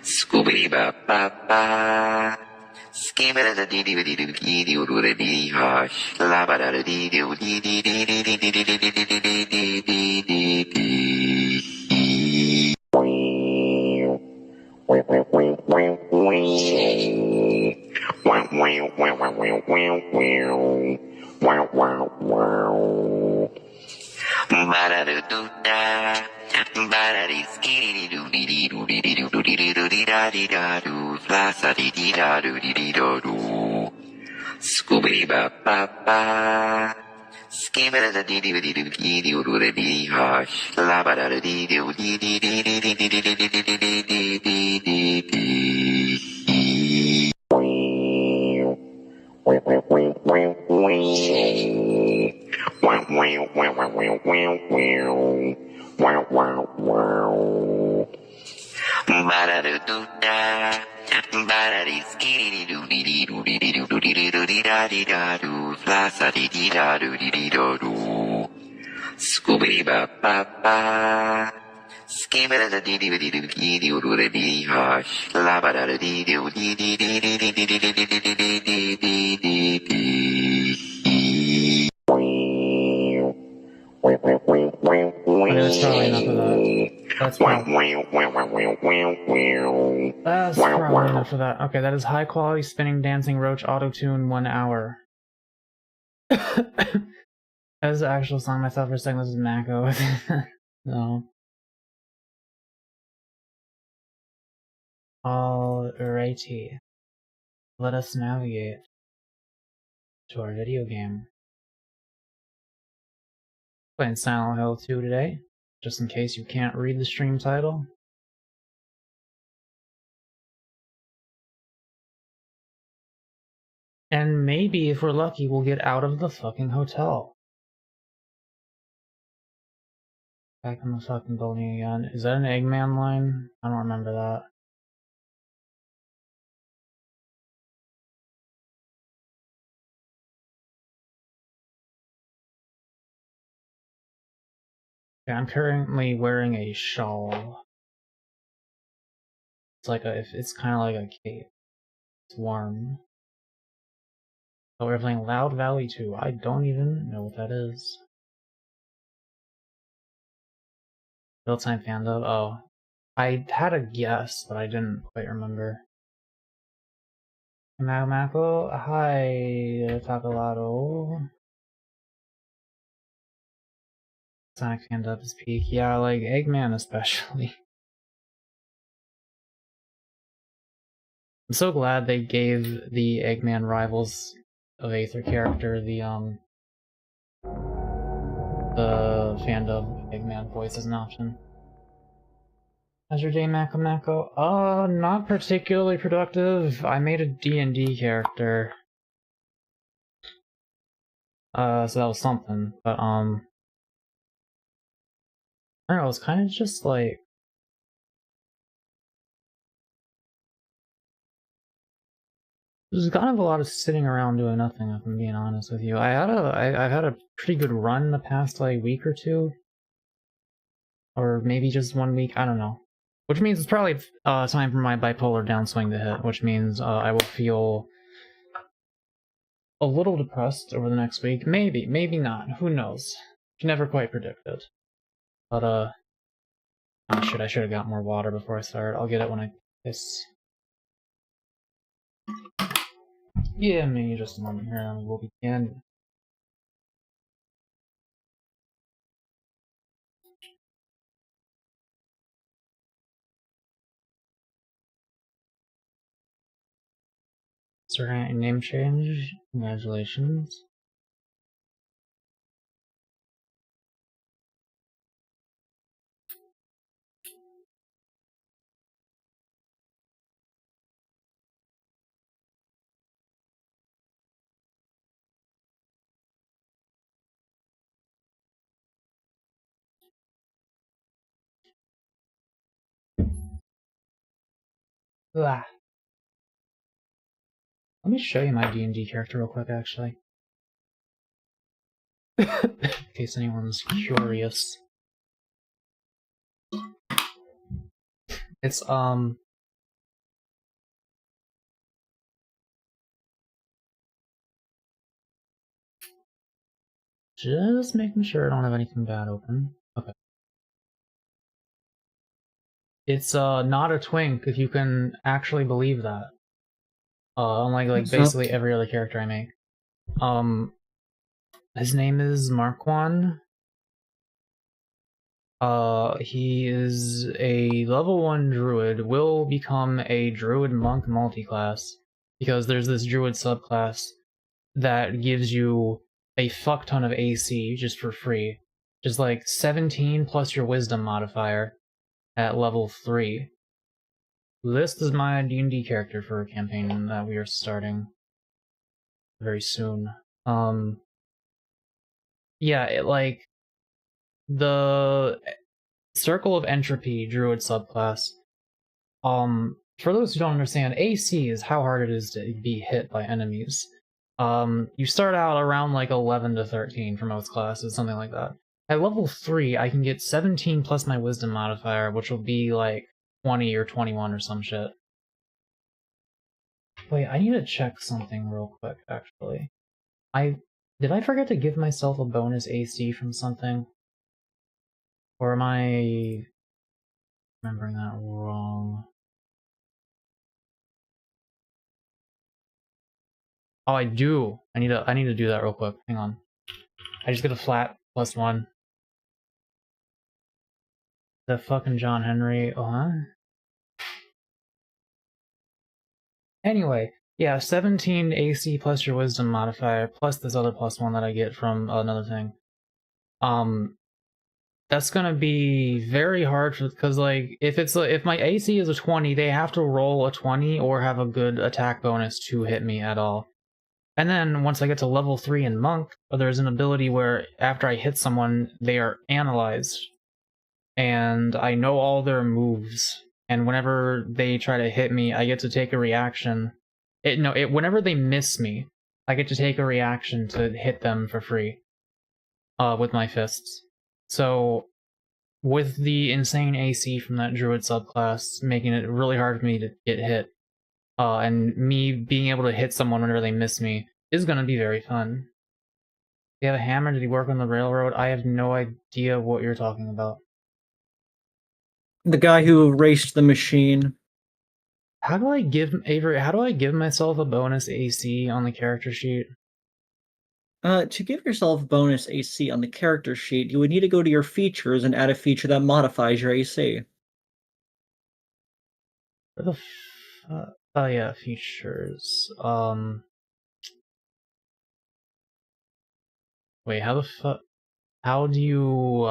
Scoobity ba ba ba. Skibada da dee dee dee dee dee dee dee dee hush. La ba da dee dee dee dee dee dee dee dee dee dee dee dee dee dee. Scoobity ba ba ba. Skibada da dee dee dee dee dee dee dee hush. La ba da dee dee dee dee dee dee dee dee dee dee dee dee. Scoobity ba ba ba. Skibada da dee dee dee dee dee dee hush. La ba da dee dee dee dee dee dee dee dee dee dee. Okay, that's probably enough of that. That's probably enough of that. Okay, that is high quality spinning dancing roach auto-tune 1 hour. That is the actual song myself for a second. This is Mako. No. Alrighty. Let us navigate to our video game. Playing Silent Hill 2 today, just in case you can't read the stream title. And maybe, if we're lucky, we'll get out of the fucking hotel. Back in the fucking building again. Is that an Eggman line? I don't remember that. Okay, I'm currently wearing a shawl. It's kind of like a cape. It's warm. Oh, we're playing Loud Valley 2. I don't even know what that is. Real-time fan dub? Oh. I had a guess, but I didn't quite remember. Mako? Hi, Takalado. Sonic fan dub is peak. Yeah, like Eggman especially. I'm so glad they gave the Eggman rivals of Aether character the fan dub Eggman voice as an option. How's your day, Mako? Not particularly productive. I made a D&D character. So that was something, but I don't know, it was kind of just like... There's kind of a lot of sitting around doing nothing, if I'm being honest with you. I've had a pretty good run the past, like, week or two. Or maybe just 1 week, I don't know. Which means it's probably time for my bipolar downswing to hit, which means I will feel a little depressed over the next week. Maybe, maybe not. Who knows? You can never quite predict it. But, oh shit, I should have got more water before I start. I'll get it when I piss. Yeah, maybe just a moment here and we'll begin. Sorry, name change. Congratulations. Let me show you my D&D character real quick, actually. In case anyone's curious. It's, just making sure I don't have anything bad open. Okay. It's, not a twink, if you can actually believe that. Unlike basically every other character I make. His name is Marquand. He is a level 1 druid, will become a druid monk multiclass, because there's this druid subclass that gives you a fuck ton of AC just for free. Just like 17 plus your wisdom modifier at level 3. This is my D&D character for a campaign that we are starting very soon. Yeah, the Circle of Entropy druid subclass. For those who don't understand, AC is how hard it is to be hit by enemies. You start out around like 11 to 13 for most classes, something like that. At level 3, I can get 17 plus my wisdom modifier, which will be like 20 or 21 or some shit. Wait, I need to check something real quick, actually. Did I forget to give myself a bonus AC from something? Or am I remembering that wrong? Oh, I do. I need to do that real quick. Hang on. I just get a flat +1. The fucking John Henry. Oh, huh? Anyway, yeah, 17 AC plus your wisdom modifier plus this other +1 that I get from another thing. That's gonna be very hard because like if my AC is a 20, they have to roll a 20 or have a good attack bonus to hit me at all. And then once I get to level 3 in Monk, there's an ability where after I hit someone, they are analyzed. And I know all their moves. And whenever they try to hit me, I get to take a reaction. Whenever they miss me, I get to take a reaction to hit them for free. With my fists. So, with the insane AC from that druid subclass, making it really hard for me to get hit, and me being able to hit someone whenever they miss me is going to be very fun. Do you have a hammer? Did he work on the railroad? I have no idea what you're talking about. The guy who raced the machine. How do I give myself a bonus AC on the character sheet? To give yourself bonus AC on the character sheet, you would need to go to your features and add a feature that modifies your AC. Where the oh yeah, features. Wait, how the fuck? How do you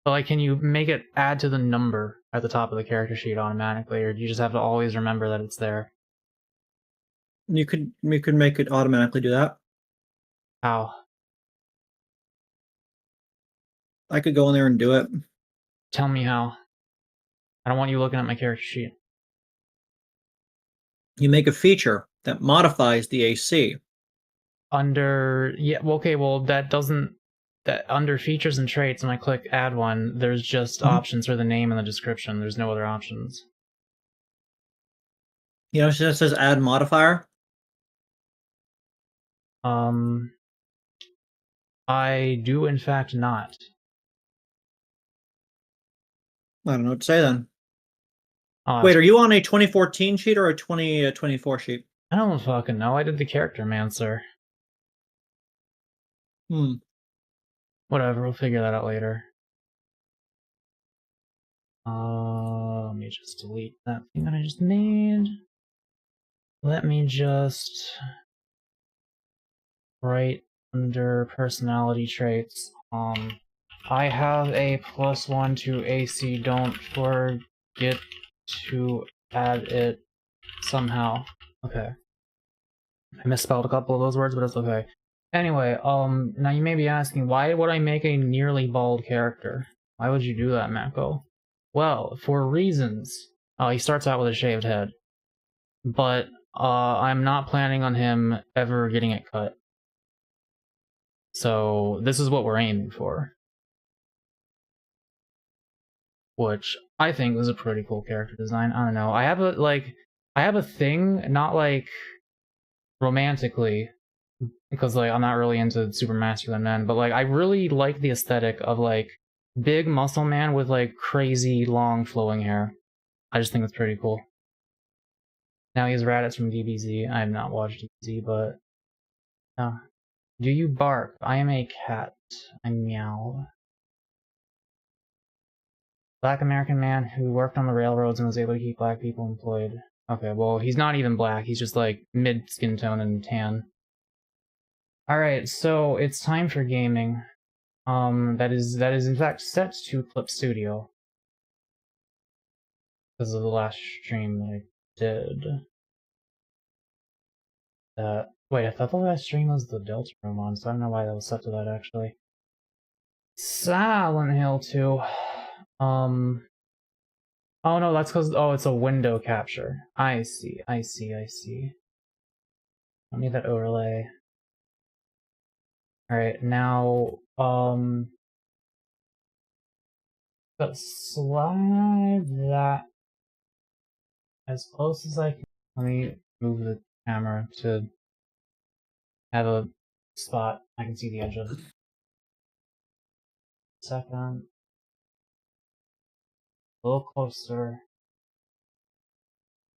like, can you make it add to the number at the top of the character sheet automatically, or do you just have to always remember that it's there? You could make it automatically do that. How? I could go in there and do it. Tell me how. I don't want you looking at my character sheet. You make a feature that modifies the AC. Under under features and traits, when I click add one, there's just options for the name and the description. There's no other options. You know, it just says add modifier. I do in fact not. I don't know what to say then. Wait, are you on a 2014 sheet or a 2024 sheet? I don't fucking know. I did the character mancer. Whatever, we'll figure that out later. Let me just delete that thing that I just made. Let me just write under personality traits. I have a +1 to AC. Don't forget to add it somehow. Okay. I misspelled a couple of those words, but it's okay. Anyway, now you may be asking, why would I make a nearly bald character? Why would you do that, Mako? Well, for reasons. He starts out with a shaved head. But I'm not planning on him ever getting it cut. So this is what we're aiming for. Which I think is a pretty cool character design. I don't know. I have a thing, not like romantically, because like I'm not really into super masculine men, but like I really like the aesthetic of like big muscle man with like crazy long flowing hair. I just think it's pretty cool. Now he's Raditz from DBZ. I have not watched DBZ, but do you bark? I am a cat. I meow. Black American man who worked on the railroads and was able to keep black people employed. Okay, well, he's not even black. He's just like mid skin tone and tan. Alright, so it's time for gaming. That is in fact set to Clip Studio. Because of the last stream that I did. Wait, I thought the last stream was the Deltarune one, so I don't know why that was set to that actually. Silent Hill 2. Oh no, that's because, oh, it's a window capture. I see. I need that overlay. Alright, now, but slide that as close as I can. Let me move the camera to have a spot I can see the edge of. Second. A little closer.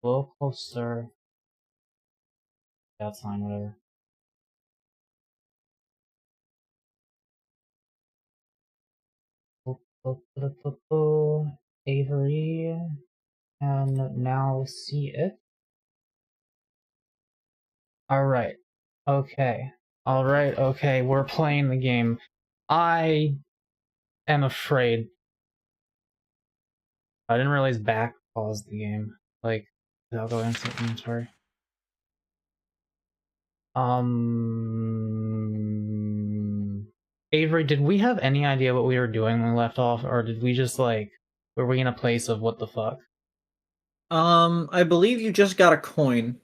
A little closer. That's fine, whatever. Avery can now see it. Alright. Okay. Alright, okay, we're playing the game. I am afraid. I didn't realize back paused the game. Like, I'll go into inventory. Avery, did we have any idea what we were doing when we left off, or did we just like, were we in a place of what the fuck? I believe you just got a coin.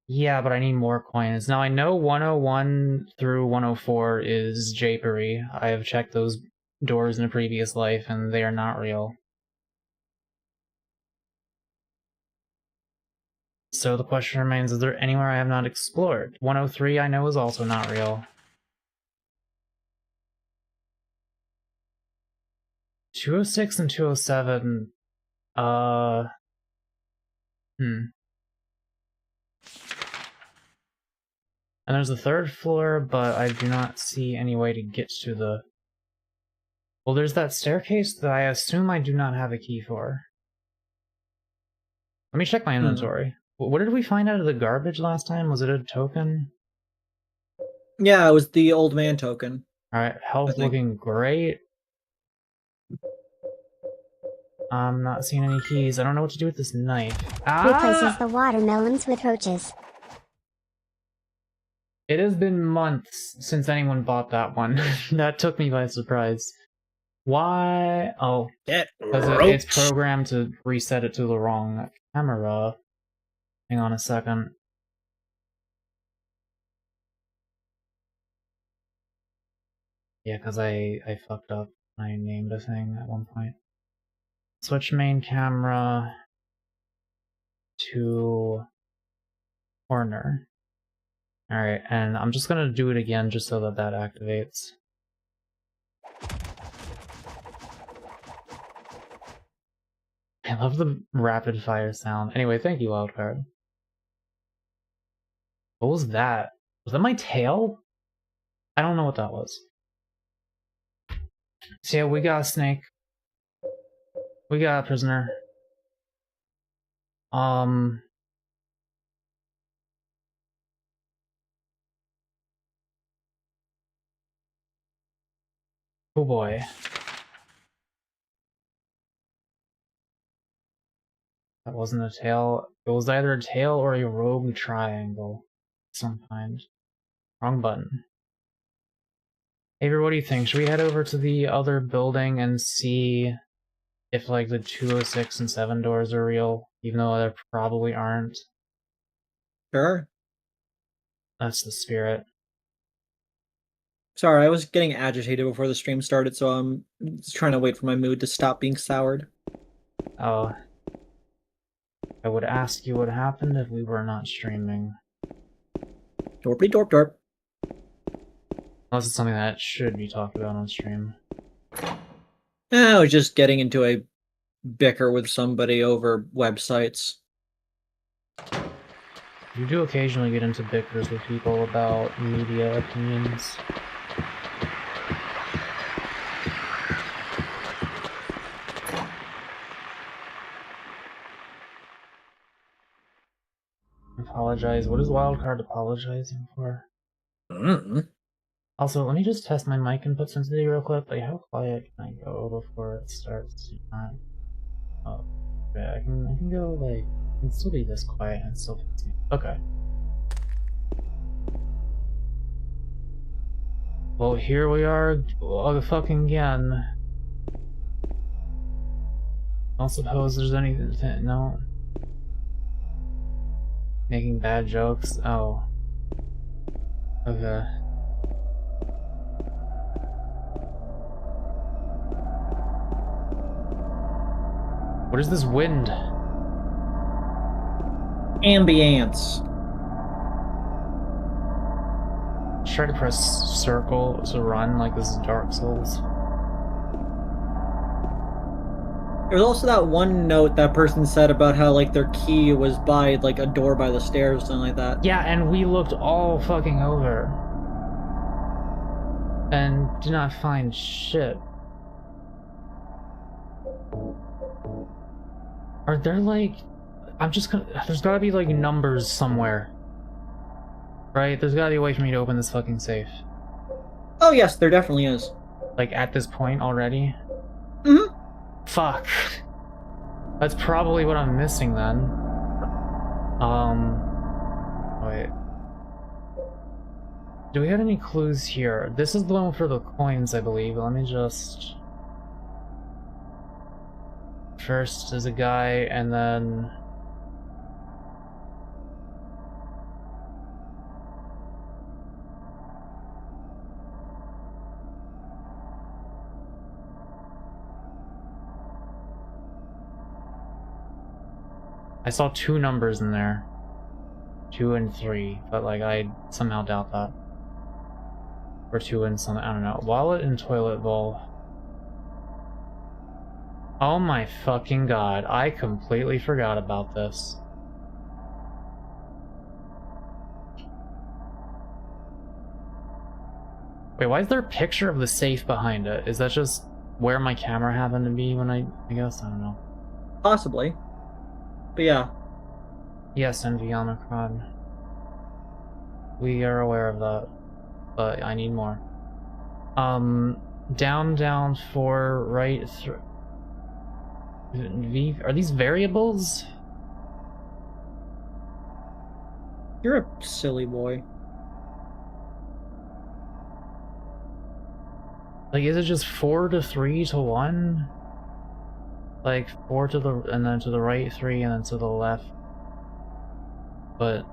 Yeah, but I need more coins. Now I know 101 through 104 is Japery. I have checked those doors in a previous life, and they are not real. So the question remains, is there anywhere I have not explored? 103 I know is also not real. 206 and 207, And there's the third floor, but I do not see any way to get to the... Well, there's that staircase that I assume I do not have a key for. Let me check my inventory. What did we find out of the garbage last time? Was it a token? Yeah, it was the old man token. Alright, health looking great. I'm not seeing any keys. I don't know what to do with this knife. Replaces the watermelons with roaches. It has been months since anyone bought that one. That took me by surprise. Why? Oh, because it's programmed to reset it to the wrong camera. Hang on a second. Yeah, because I fucked up. I named a thing at one point. Switch main camera to corner. Alright, and I'm just gonna do it again just so that that activates. I love the rapid fire sound. Anyway, thank you, Wildcard. What was that? Was that my tail? I don't know what that was. So yeah, we got a snake. We got a prisoner. Oh boy. That wasn't a tail. It was either a tail or a rogue triangle. Some kind. Wrong button. Avery, what do you think? Should we head over to the other building and see if like the 206 and 7 doors are real, even though there probably aren't. Sure. That's the spirit. Sorry, I was getting agitated before the stream started, so I'm just trying to wait for my mood to stop being soured. Oh. I would ask you what happened if we were not streaming. Dorpy dorp dorp. Unless it's something that should be talked about on stream. I was just getting into a bicker with somebody over websites. You do occasionally get into bickers with people about media opinions. Apologize. What is Wildcard apologizing for? Also, let me just test my mic input sensitivity real quick. Like, how quiet can I go before it starts? Oh, okay. I can go like, I can still be this quiet and still fix me. Okay. Well, here we are, fucking again. I don't suppose there's anything. No. Making bad jokes? Oh. Okay. What is this wind? Ambience. Try to press circle to run like this is Dark Souls. There's also that one note that person said about how like their key was by like a door by the stairs or something like that. Yeah, and we looked all fucking over. And did not find shit. Are there like... there's gotta be like numbers somewhere. Right? There's gotta be a way for me to open this fucking safe. Oh yes, there definitely is. Like at this point already? Mm-hmm. Fuck. That's probably what I'm missing then. Wait. Do we have any clues here? This is the one for the coins, I believe. Let me just... First is a guy, and then... I saw 2 numbers in there. 2 and 3, but like I somehow doubt that. Or 2 and something, I don't know. Wallet and toilet bowl. Oh my fucking god, I completely forgot about this. Wait, why is there a picture of the safe behind it? Is that just where my camera happened to be when I guess? I don't know. Possibly. But yeah. Yes, NV Omicron. We are aware of that. But I need more. Down, 4, right, V. Are these variables? You're a silly boy. Like, is it just 4 to 3 to 1? Like, 4 to the, and then to the right 3, and then to the left. But...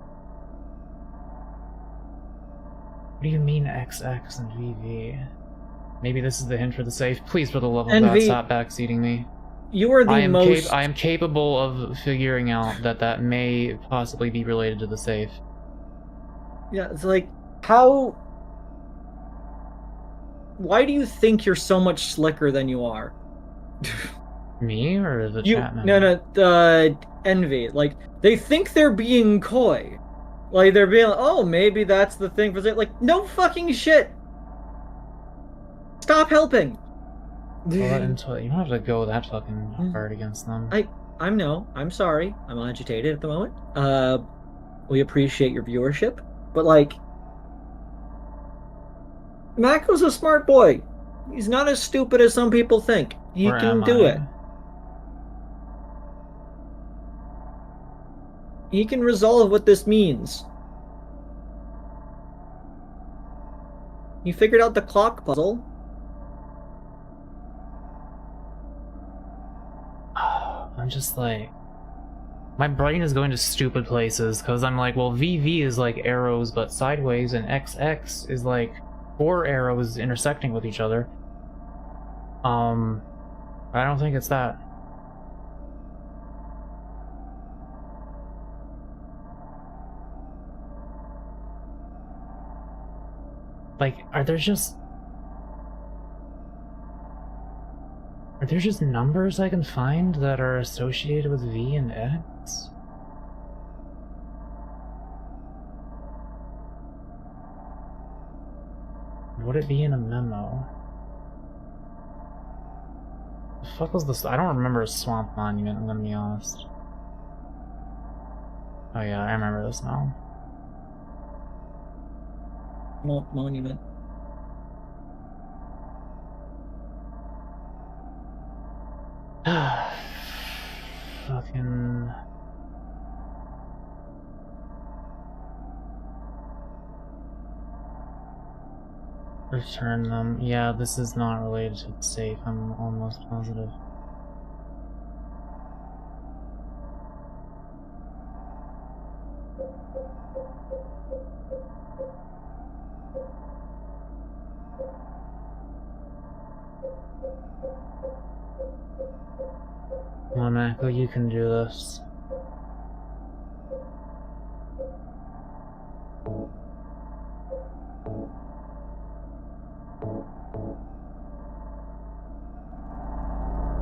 What do you mean XX and VV? Maybe this is the hint for the safe. Please, for the love of God, stop backseating me. You are the I most... am capable of figuring out that that may possibly be related to the safe. Yeah, it's like, how... Why do you think you're so much slicker than you are? Me or the chat member? No, Envy. Like, they think they're being coy. Like, they're being like, oh, maybe that's the thing for... Like, no fucking shit! Stop helping! Well, you don't have to go that fucking hard against them. I'm sorry. I'm agitated at the moment. We appreciate your viewership. But, like... Mako's a smart boy. He's not as stupid as some people think. He can do it. He can resolve what this means. He figured out the clock puzzle. I'm just like... My brain is going to stupid places, because I'm like, well, VV is like arrows but sideways, and XX is like 4 arrows intersecting with each other. I don't think it's that. Like, are there just numbers I can find that are associated with V and X? Would it be in a memo? The fuck was this? I don't remember a swamp monument, I'm gonna be honest. Oh yeah, I remember this now. Monument. Fucking... Return them. Yeah, this is not related to the safe, I'm almost positive. Come on, Mako, you can do this.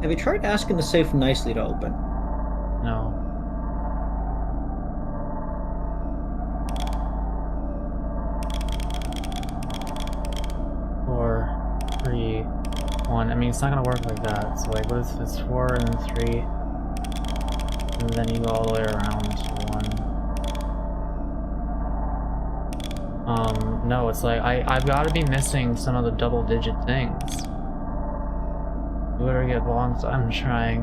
Have you tried asking the safe nicely to open? No. Four, three, one. I mean, it's not gonna work like that. So, like, what if it's 4 and then 3, and then you go all the way around to 1. No, it's like I've got to be missing some of the double-digit things. You better get bonked. I'm trying.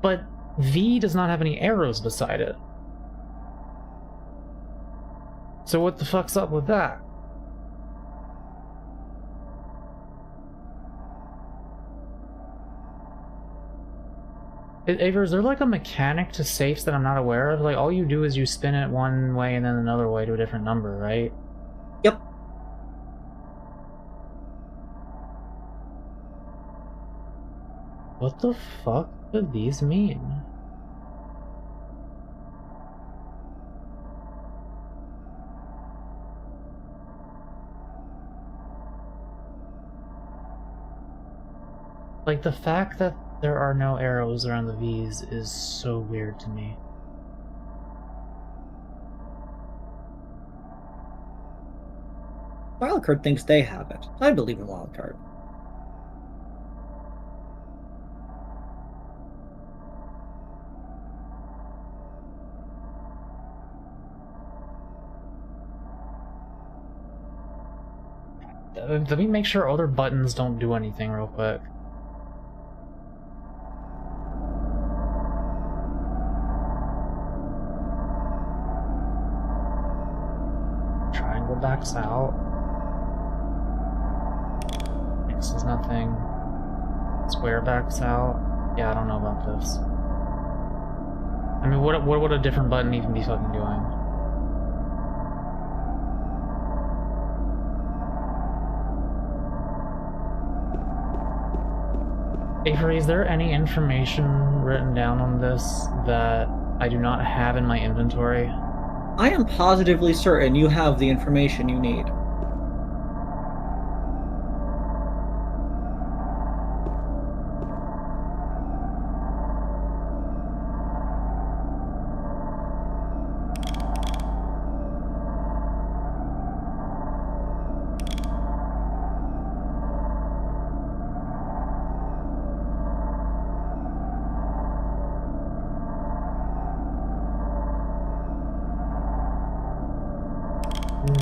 But V does not have any arrows beside it. So what the fuck's up with that? Aver, is there like a mechanic to safes that I'm not aware of? Like, all you do is you spin it one way and then another way to a different number, right? Yep. What the fuck do these mean? Like, the fact that there are no arrows around the V's is so weird to me. Wildcard thinks they have it. I believe in Wildcard. Let me make sure other buttons don't do anything real quick. Triangle backs out. X is nothing. Square backs out. Yeah, I don't know about this. I mean, what would a different button even be fucking doing? Avery, is there any information written down on this that I do not have in my inventory? I am positively certain you have the information you need.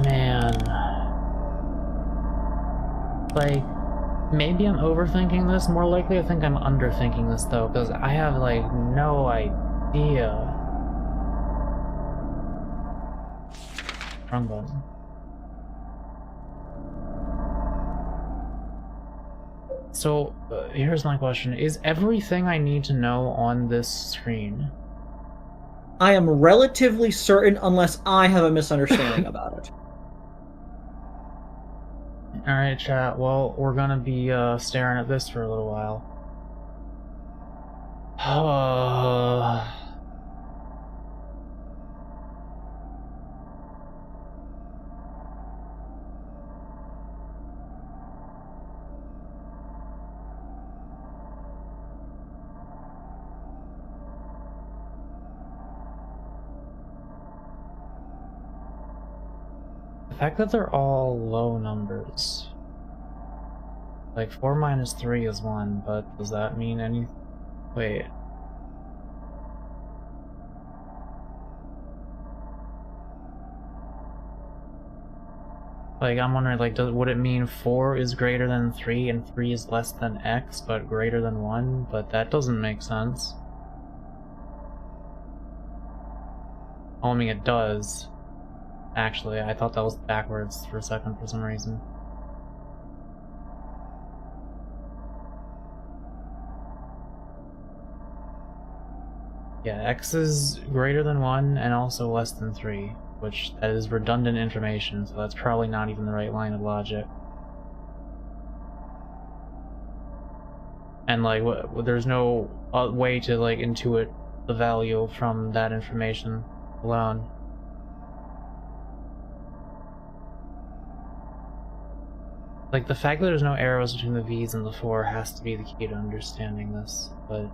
Man. Like, maybe I'm overthinking this. More likely I think I'm underthinking this, though, because I have, like, no idea. Wrong button. So, here's my question. Is everything I need to know on this screen? I am relatively certain, unless I have a misunderstanding about it. Alright, chat. Well, we're gonna be staring at this for a little while. The fact that they're all low numbers. Like, 4 minus 3 is 1, but does that mean any... Wait. Like, I'm wondering, like, would it mean 4 is greater than 3 and 3 is less than x, but greater than 1? But that doesn't make sense. Oh, I mean, it does. Actually, I thought that was backwards for a second for some reason. Yeah, x is greater than 1 and also less than 3, which that is redundant information, so that's probably not even the right line of logic. And like, there's no way to like intuit the value from that information alone. Like, the fact that there's no arrows between the V's and the 4 has to be the key to understanding this, but...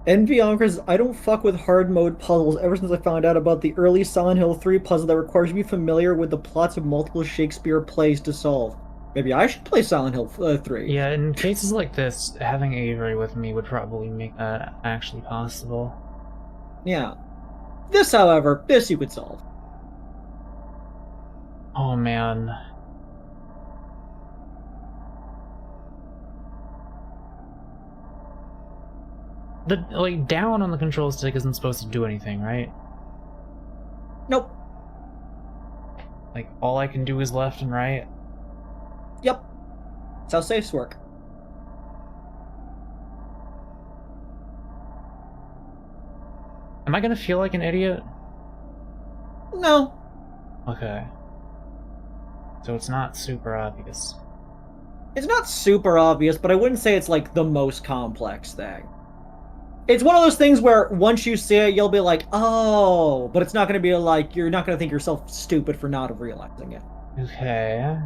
Envy Onkers, I don't fuck with hard mode puzzles ever since I found out about the early Silent Hill 3 puzzle that requires you to be familiar with the plots of multiple Shakespeare plays to solve. Maybe I should play Silent Hill 3. Yeah, in cases like this, having Avery with me would probably make that actually possible. Yeah. This, however, this you could solve. Oh man. The, like, down on the control stick isn't supposed to do anything, right? Nope. Like, all I can do is left and right? Yep. That's how safes work. Am I gonna feel like an idiot? No. Okay. So it's not super obvious. It's not super obvious, but I wouldn't say it's like the most complex thing. It's one of those things where once you see it, you'll be like, oh, but it's not going to be like, you're not going to think yourself stupid for not realizing it. Okay.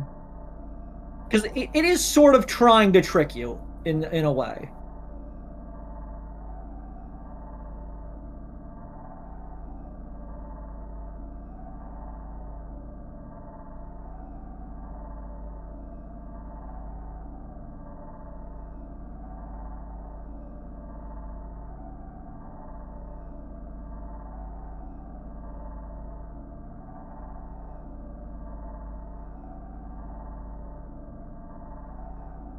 Because it is sort of trying to trick you in a way.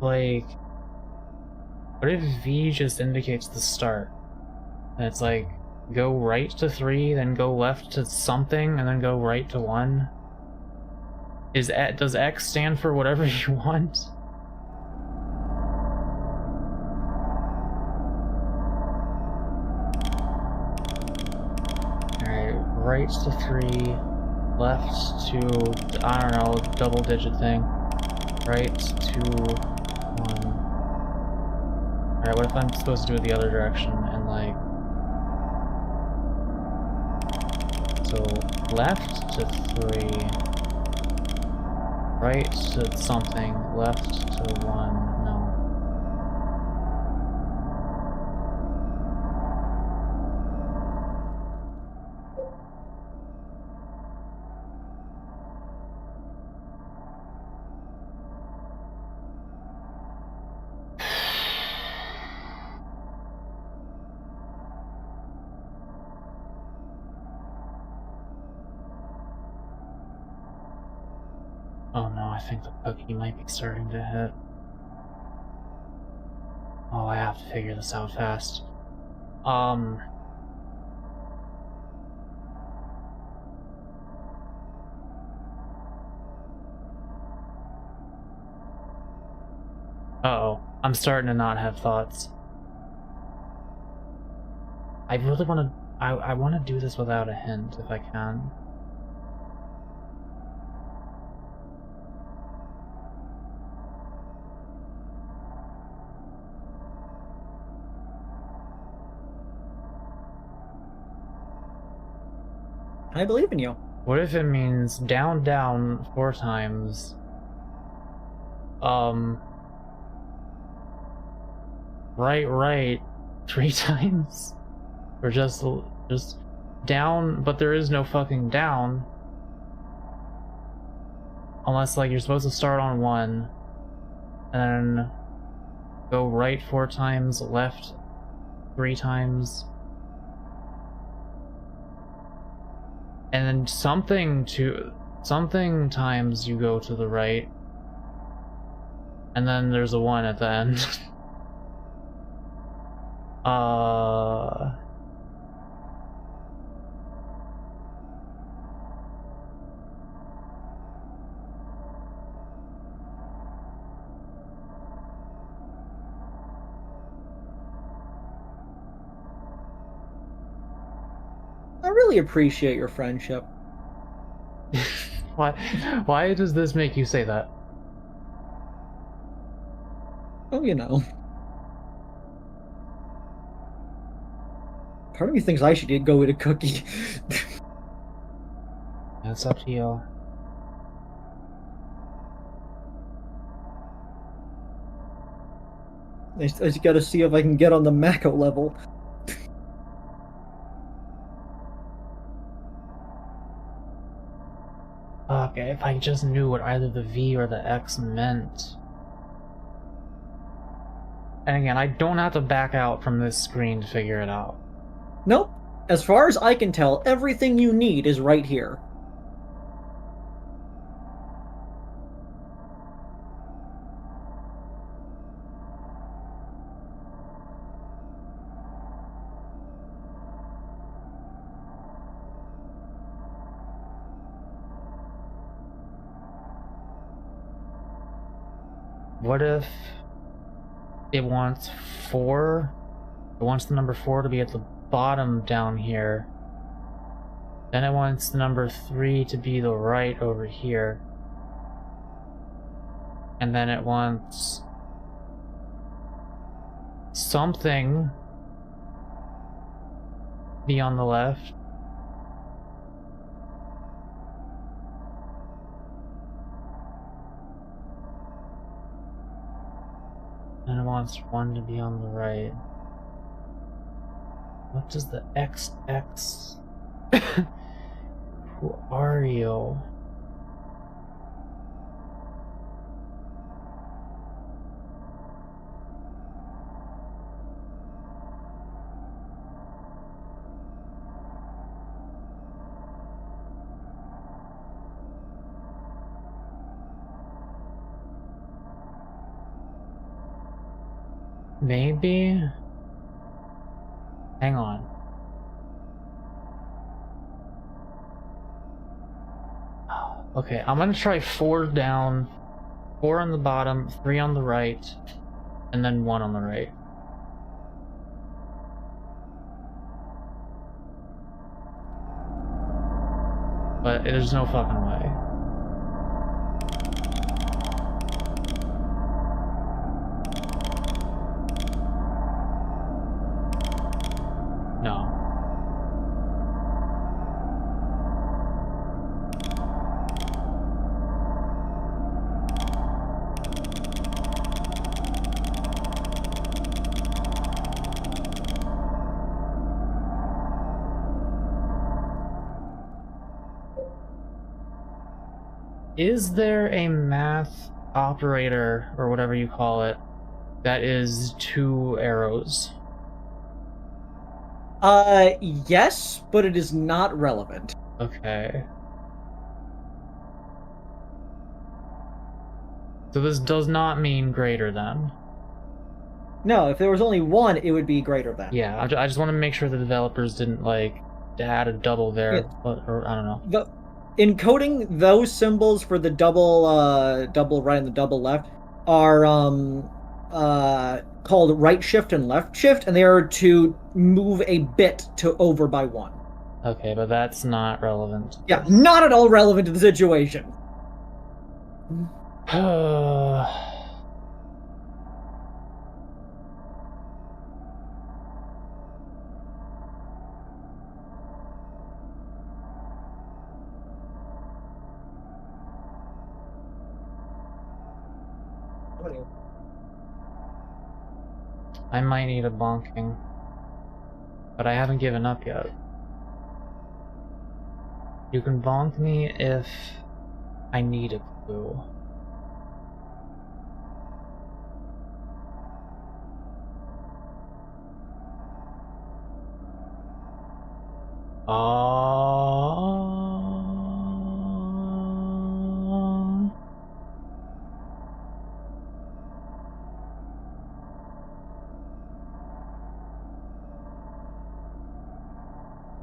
Like, what if V just indicates the start? And it's like, go right to 3, then go left to something, and then go right to 1? Does X stand for whatever you want? Alright, right to 3, left to, I don't know, double digit thing. Right to 1. Alright, what if I'm supposed to do it the other direction and like... So, left to 3, right to something, left to 1, no. Oh no, I think the cookie might be starting to hit. Oh, I have to figure this out fast. Uh-oh. I'm starting to not have thoughts. I really want to... I want to do this without a hint, if I can. I believe in you. What if it means down, down 4 times? Right, right 3 times? Or just down, but there is no fucking down. Unless, like, you're supposed to start on 1, and then go right 4 times, left 3 times. And then something times you go to the right. And then there's a 1 at the end. I really appreciate your friendship. Why does this make you say that? Oh, you know. Part of me thinks I should go eat a cookie. That's up to you. I just gotta see if I can get on the Mako level. Okay, if I just knew what either the V or the X meant. And again, I don't have to back out from this screen to figure it out. Nope. As far as I can tell, everything you need is right here. What if it wants 4? It wants the number 4 to be at the bottom down here. Then it wants the number 3 to be the right over here. And then it wants something be on the left. And it wants 1 to be on the right. What does the XX... Who are you? Maybe? Hang on. Okay, I'm gonna try 4 down, 4 on the bottom, 3 on the right, and then 1 on the right. But there's no fucking way. No. Is there a math operator, or whatever you call it, that is 2 arrows? Yes, but it is not relevant. Okay. So this does not mean greater than. No, if there was only one, it would be greater than. Yeah, I just want to make sure the developers didn't like add a double there, Yeah. or I don't know. Encoding those symbols for the double right and the double left are called right shift and left shift, and they are to move a bit to over by one. Okay, but that's not relevant. Yeah, not at all relevant to the situation. I might need a bonking, but I haven't given up yet. You can bonk me if I need a clue.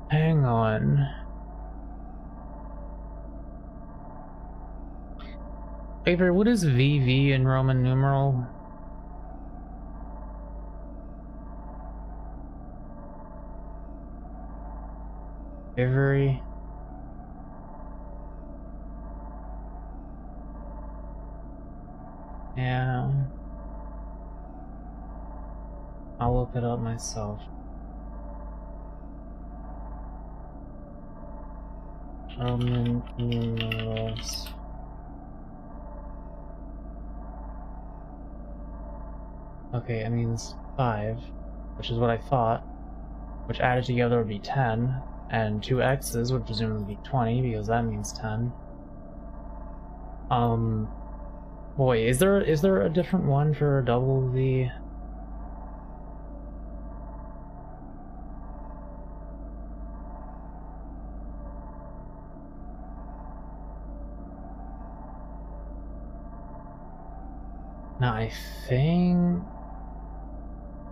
Hang on. Avery, what is VV in Roman numeral? Avery? Yeah. I'll look it up myself. Roman numerals. Okay, it means 5, which is what I thought, which added together would be 10, and 2 x's would presumably be 20, because that means 10. Boy, is there a different one for double V? Now I think...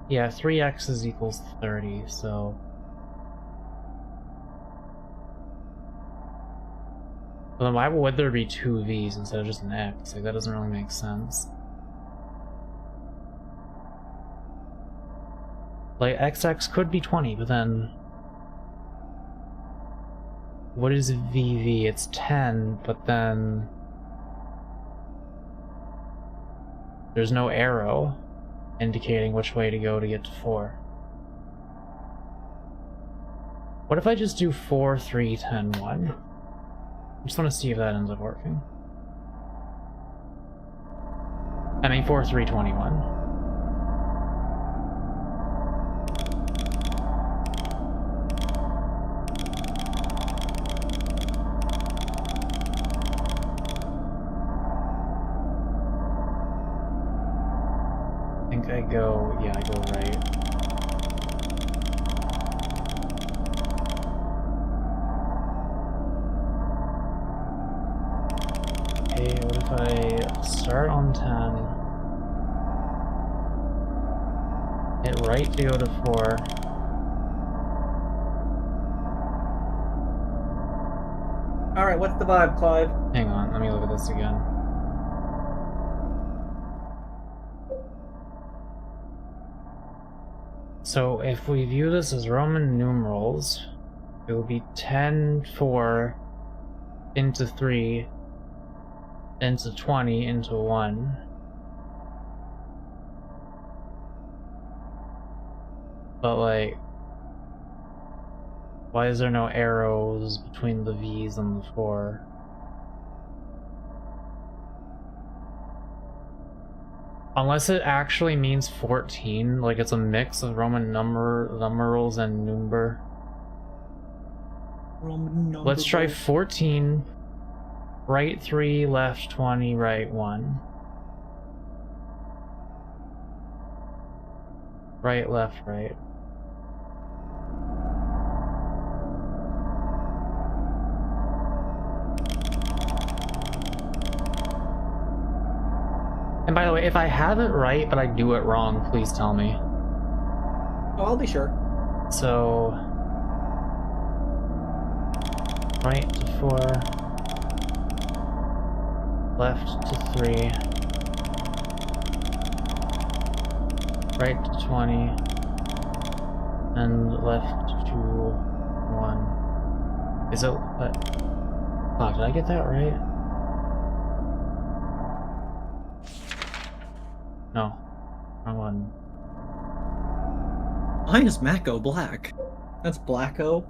yeah, 3x's equals 30, so... Well, then why would there be 2 V's instead of just an X? Like, that doesn't really make sense. Like, XX could be 20, but then... what is VV? It's 10, but then... there's no arrow indicating which way to go to get to 4. What if I just do 4, 3, 10, 1? I just want to see if that ends up working. I mean 4, 3, 21. I go, yeah, I go right. Okay, what if I start on 10, hit right to go to 4. Alright, what's the vibe, Clyde? Hang on, let me look at this again. So if we view this as Roman numerals, it will be 10, 4, into 3, into 20, into 1. But like, why is there no arrows between the V's and the 4? Unless it actually means 14, like it's a mix of Roman numerals and number. Let's try 14, right 3, left 20, right 1. Right, left, right. And by the way, if I have it right, but I do it wrong, please tell me. Oh, I'll be sure. So... right to 4... left to 3... right to 20... and left to 1... Is it... Fuck, did I get that right? No. Wrong one. Why is Mako black? That's Blacko.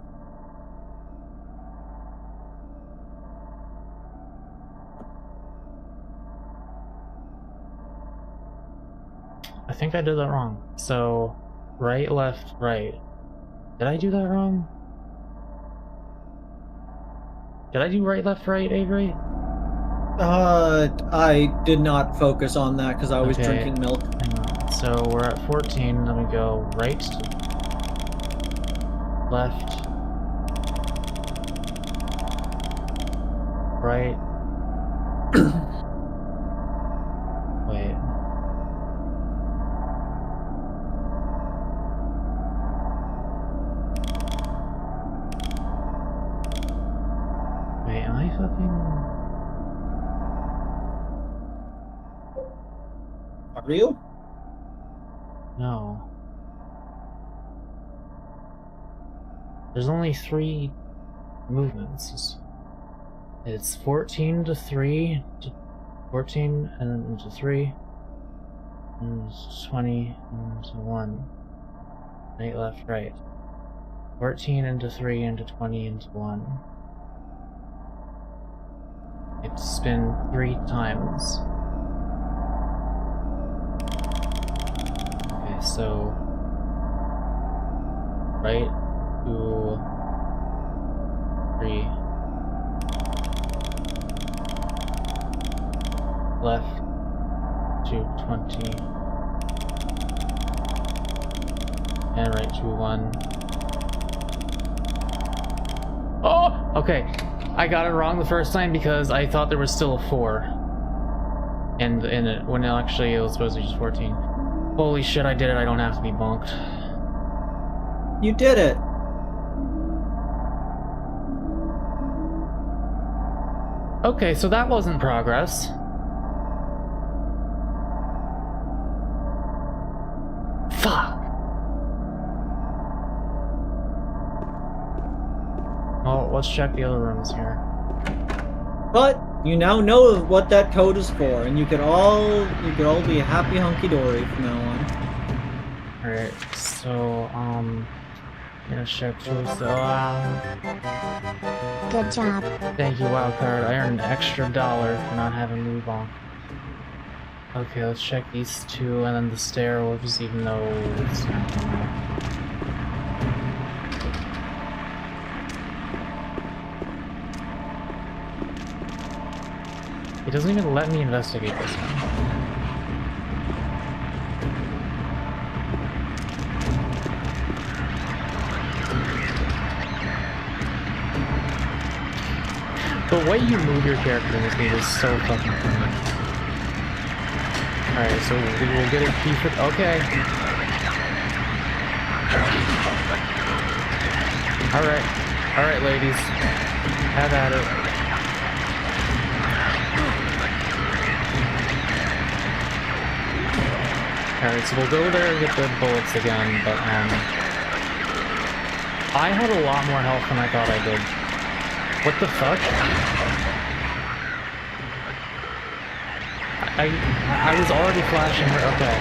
I think I did that wrong. So, right, left, right. Did I do that wrong? Did I do right, left, right, Avery? I did not focus on that because I was Okay. drinking milk. Hang on. So we're at 14. Let me go right, left, right. Wait. Wait, am I fucking... Are you? No. There's only 3 movements. It's 14 to 3, to 14 and to 3, and 20 and to 1. Right, left, right. 14 into 3 into 20 into 1. You have to spin 3 times. Okay, so right, 2, 3, left to 20, and right to 1. Oh! Okay, I got it wrong the first time because I thought there was still a 4 in it, when actually it was supposed to be just 14. Holy shit, I did it, I don't have to be bonked. You did it. Okay, so that wasn't progress. Fuck! Well, let's check the other rooms here. But you now know what that code is for, and you could all be happy hunky-dory from now on. Alright, so, gonna check too, so, Good job. thank you, Wildcard. I earned an extra $1 for not having me bonk. Okay, let's check these 2, and then the stairwells, even though it's not gonna... It doesn't even let me investigate this one. The way you move your character in this game is so fucking funny. Alright, so we will get a key for... Okay. Alright, ladies. Have at it. Alright, so we'll go there and get the bullets again, but, I had a lot more health than I thought I did. What the fuck? I was already flashing her. Okay.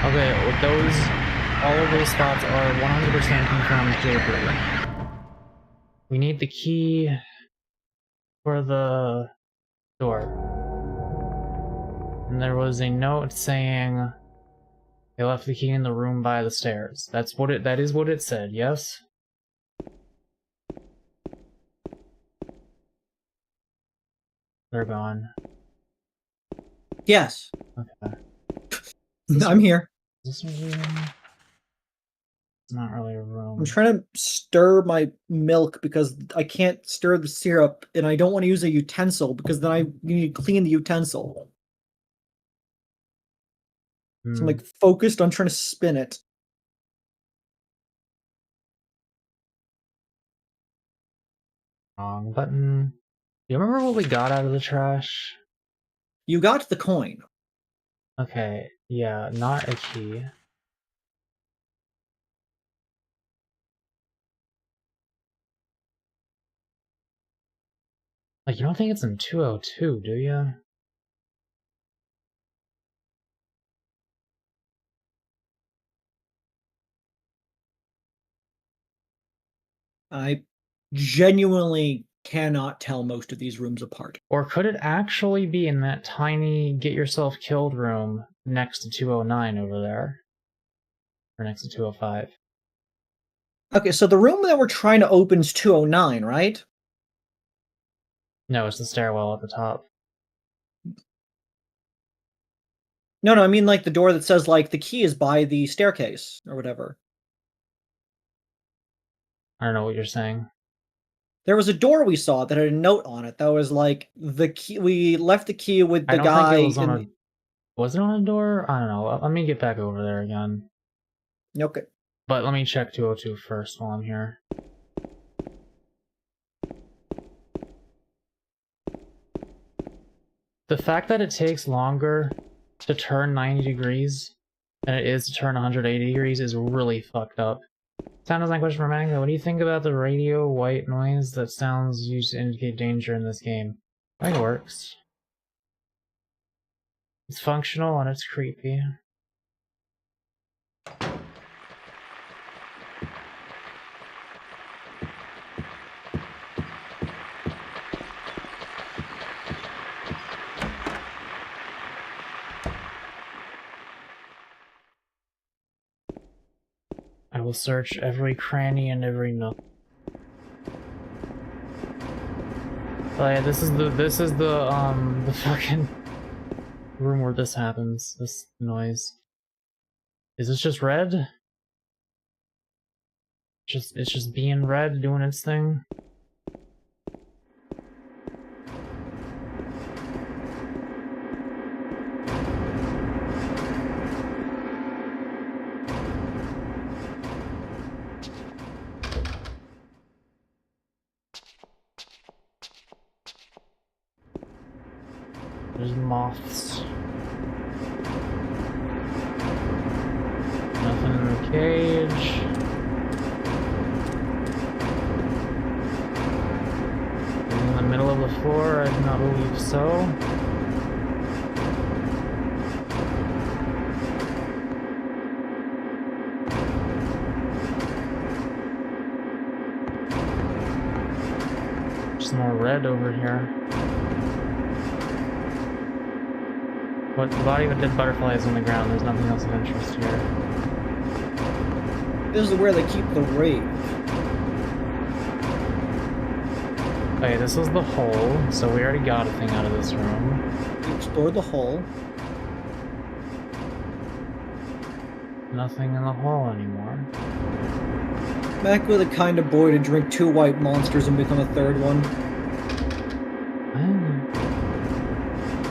Okay, all of those spots are 100% confirmed jailbreak. We need the key for the door. And there was a note saying they left the key in the room by the stairs. That is what it said, yes? They're gone. Yes. Okay. I'm here. Is this a room? It's not really a room. I'm trying to stir my milk because I can't stir the syrup, and I don't want to use a utensil because then I need to clean the utensil. So I'm like focused on trying to spin it. Wrong button. Do you remember what we got out of the trash? You got the coin. Okay, yeah, not a key. Like, you don't think it's in 202, do you? I genuinely cannot tell most of these rooms apart. Or could it actually be in that tiny get yourself killed room next to 209 over there? Or next to 205? Okay, so the room that we're trying to open is 209, right? No, it's the stairwell at the top. No, I mean like the door that says like the key is by the staircase or whatever. I don't know what you're saying. There was a door we saw that had a note on it that was like the key. We left the key with the I don't guy. think it was on a... Was it on a door? I don't know. Let me get back over there again. Okay. But let me check 202 first while I'm here. The fact that it takes longer to turn 90 degrees than it is to turn 180 degrees is really fucked up. Sound design question for Mako. What do you think about the radio white noise that sounds used to indicate danger in this game? I think it works. It's functional and it's creepy. I will search every cranny and every nook. Oh yeah, this is the fucking room where this happens. This noise. Is this just red? It's just being red, doing its thing. There's moths. Nothing in the cage. In the middle of the floor, I do not believe so. Just more red over here. But the body of a dead butterfly is on the ground. There's nothing else of interest here. This is where they keep the rave. Okay, this is the hole, so we already got a thing out of this room. We explored the hole. Nothing in the hole anymore. Mako the kind of boy to drink 2 white monsters and become a 3rd one.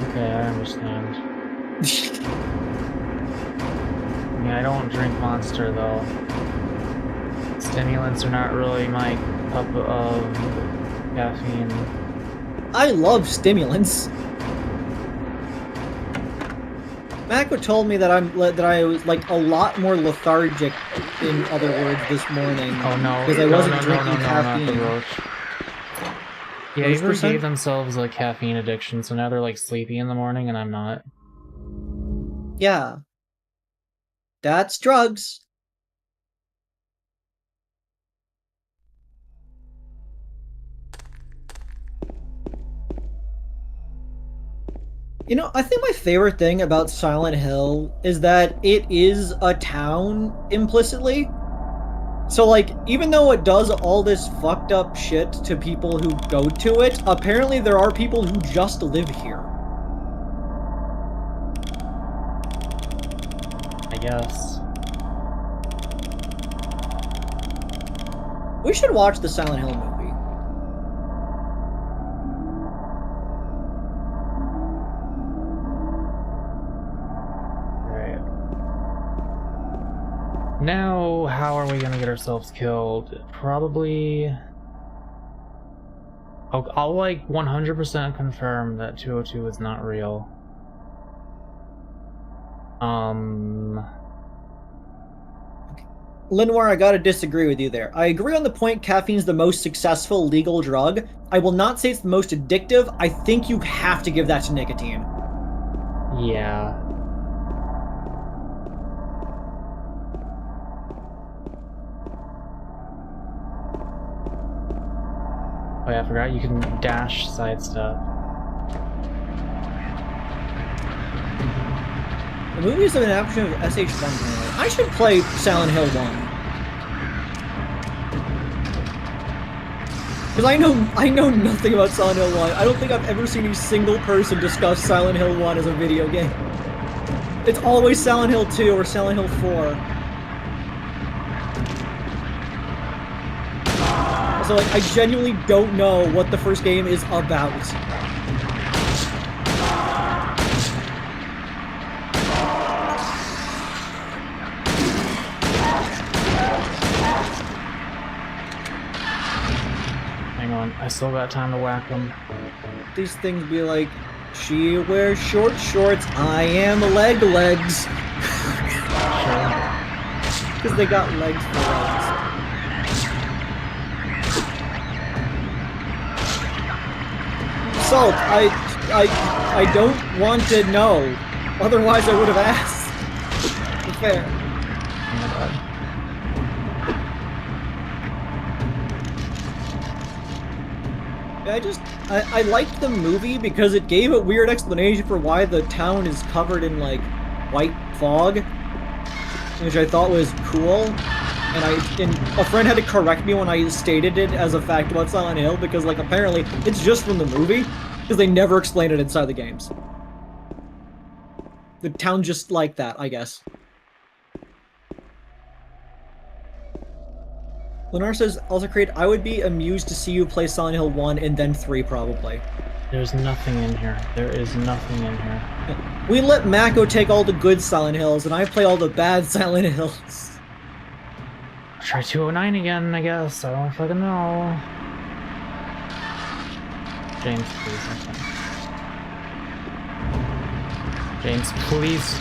Okay, I understand. Yeah, I don't drink Monster though. Stimulants are not really my cup of caffeine. I love stimulants. Mako told me that I was like a lot more lethargic, in other words, this morning. Oh no! Because I wasn't drinking caffeine. Not the roach. Yeah, Avery gave themselves a caffeine addiction, so now they're like sleepy in the morning, and I'm not. Yeah. That's drugs. You know, I think my favorite thing about Silent Hill is that it is a town implicitly. So, like, even though it does all this fucked up shit to people who go to it, apparently there are people who just live here. I guess. We should watch the Silent Hill movie. Right. Now, how are we gonna get ourselves killed? Probably... I'll like 100% confirm that 202 is not real. Linoir, I gotta disagree with you there. I agree on the point caffeine's the most successful legal drug. I will not say it's the most addictive. I think you have to give that to nicotine. Yeah. Oh yeah, I forgot you can dash sidestep. The movies have an adaptation of SH1. I should play Silent Hill 1. Because I know nothing about Silent Hill 1. I don't think I've ever seen a single person discuss Silent Hill 1 as a video game. It's always Silent Hill 2 or Silent Hill 4. So like, I genuinely don't know what the first game is about. I still got time to whack them. These things be like, she wears short shorts, I am legs. Sure. Because they got legs for legs. Salt, I don't want to know. Otherwise I would have asked. Fair. Oh my god. I liked the movie because it gave a weird explanation for why the town is covered in, like, white fog, which I thought was cool, and a friend had to correct me when I stated it as a fact about Silent Hill, because, like, apparently it's just from the movie, because they never explain it inside the games. The town just like that, I guess. Lenar says, also Creed, I would be amused to see you play Silent Hill 1 and then 3, probably. There's nothing in here. There is nothing in here. We let Mako take all the good Silent Hills, and I play all the bad Silent Hills. I'll try 209 again, I guess. I don't fucking know. James, please. Okay. James, please.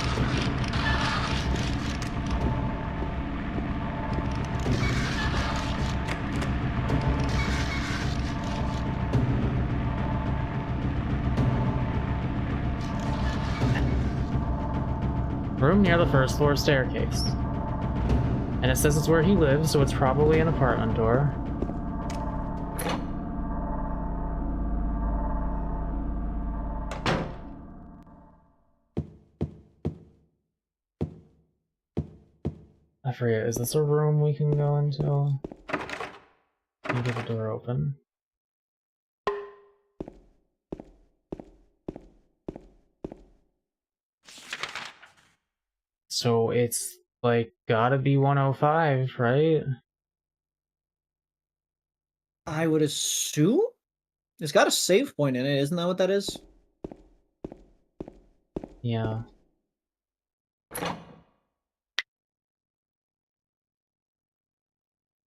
Room near the first floor staircase. And it says it's where he lives, so it's probably an apartment door. I forget, is this a room we can go into? Can you get the door open? So it's like gotta be 105, right? I would assume? It's got a save point in it, isn't that what that is? Yeah.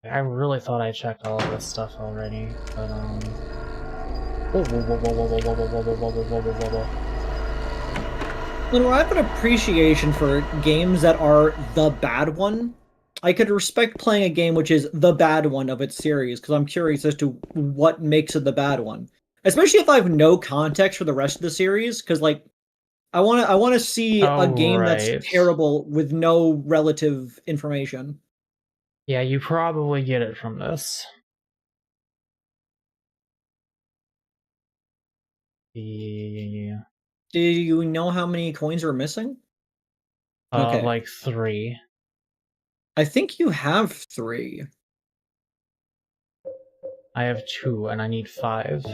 I really thought I checked all of this stuff already, but Whoa, whoa, whoa, whoa, whoa, whoa, whoa, whoa, whoa, whoa, whoa, whoa, whoa, whoa. When I have an appreciation for games that are the bad one, I could respect playing a game which is the bad one of its series, because I'm curious as to what makes it the bad one. Especially if I have no context for the rest of the series, because, like, I want to see a game that's terrible with no relative information. Yeah, you probably get it from this. Yeah. Do you know how many coins are missing? Okay. Like 3. I think you have 3. I have 2, and I need 5.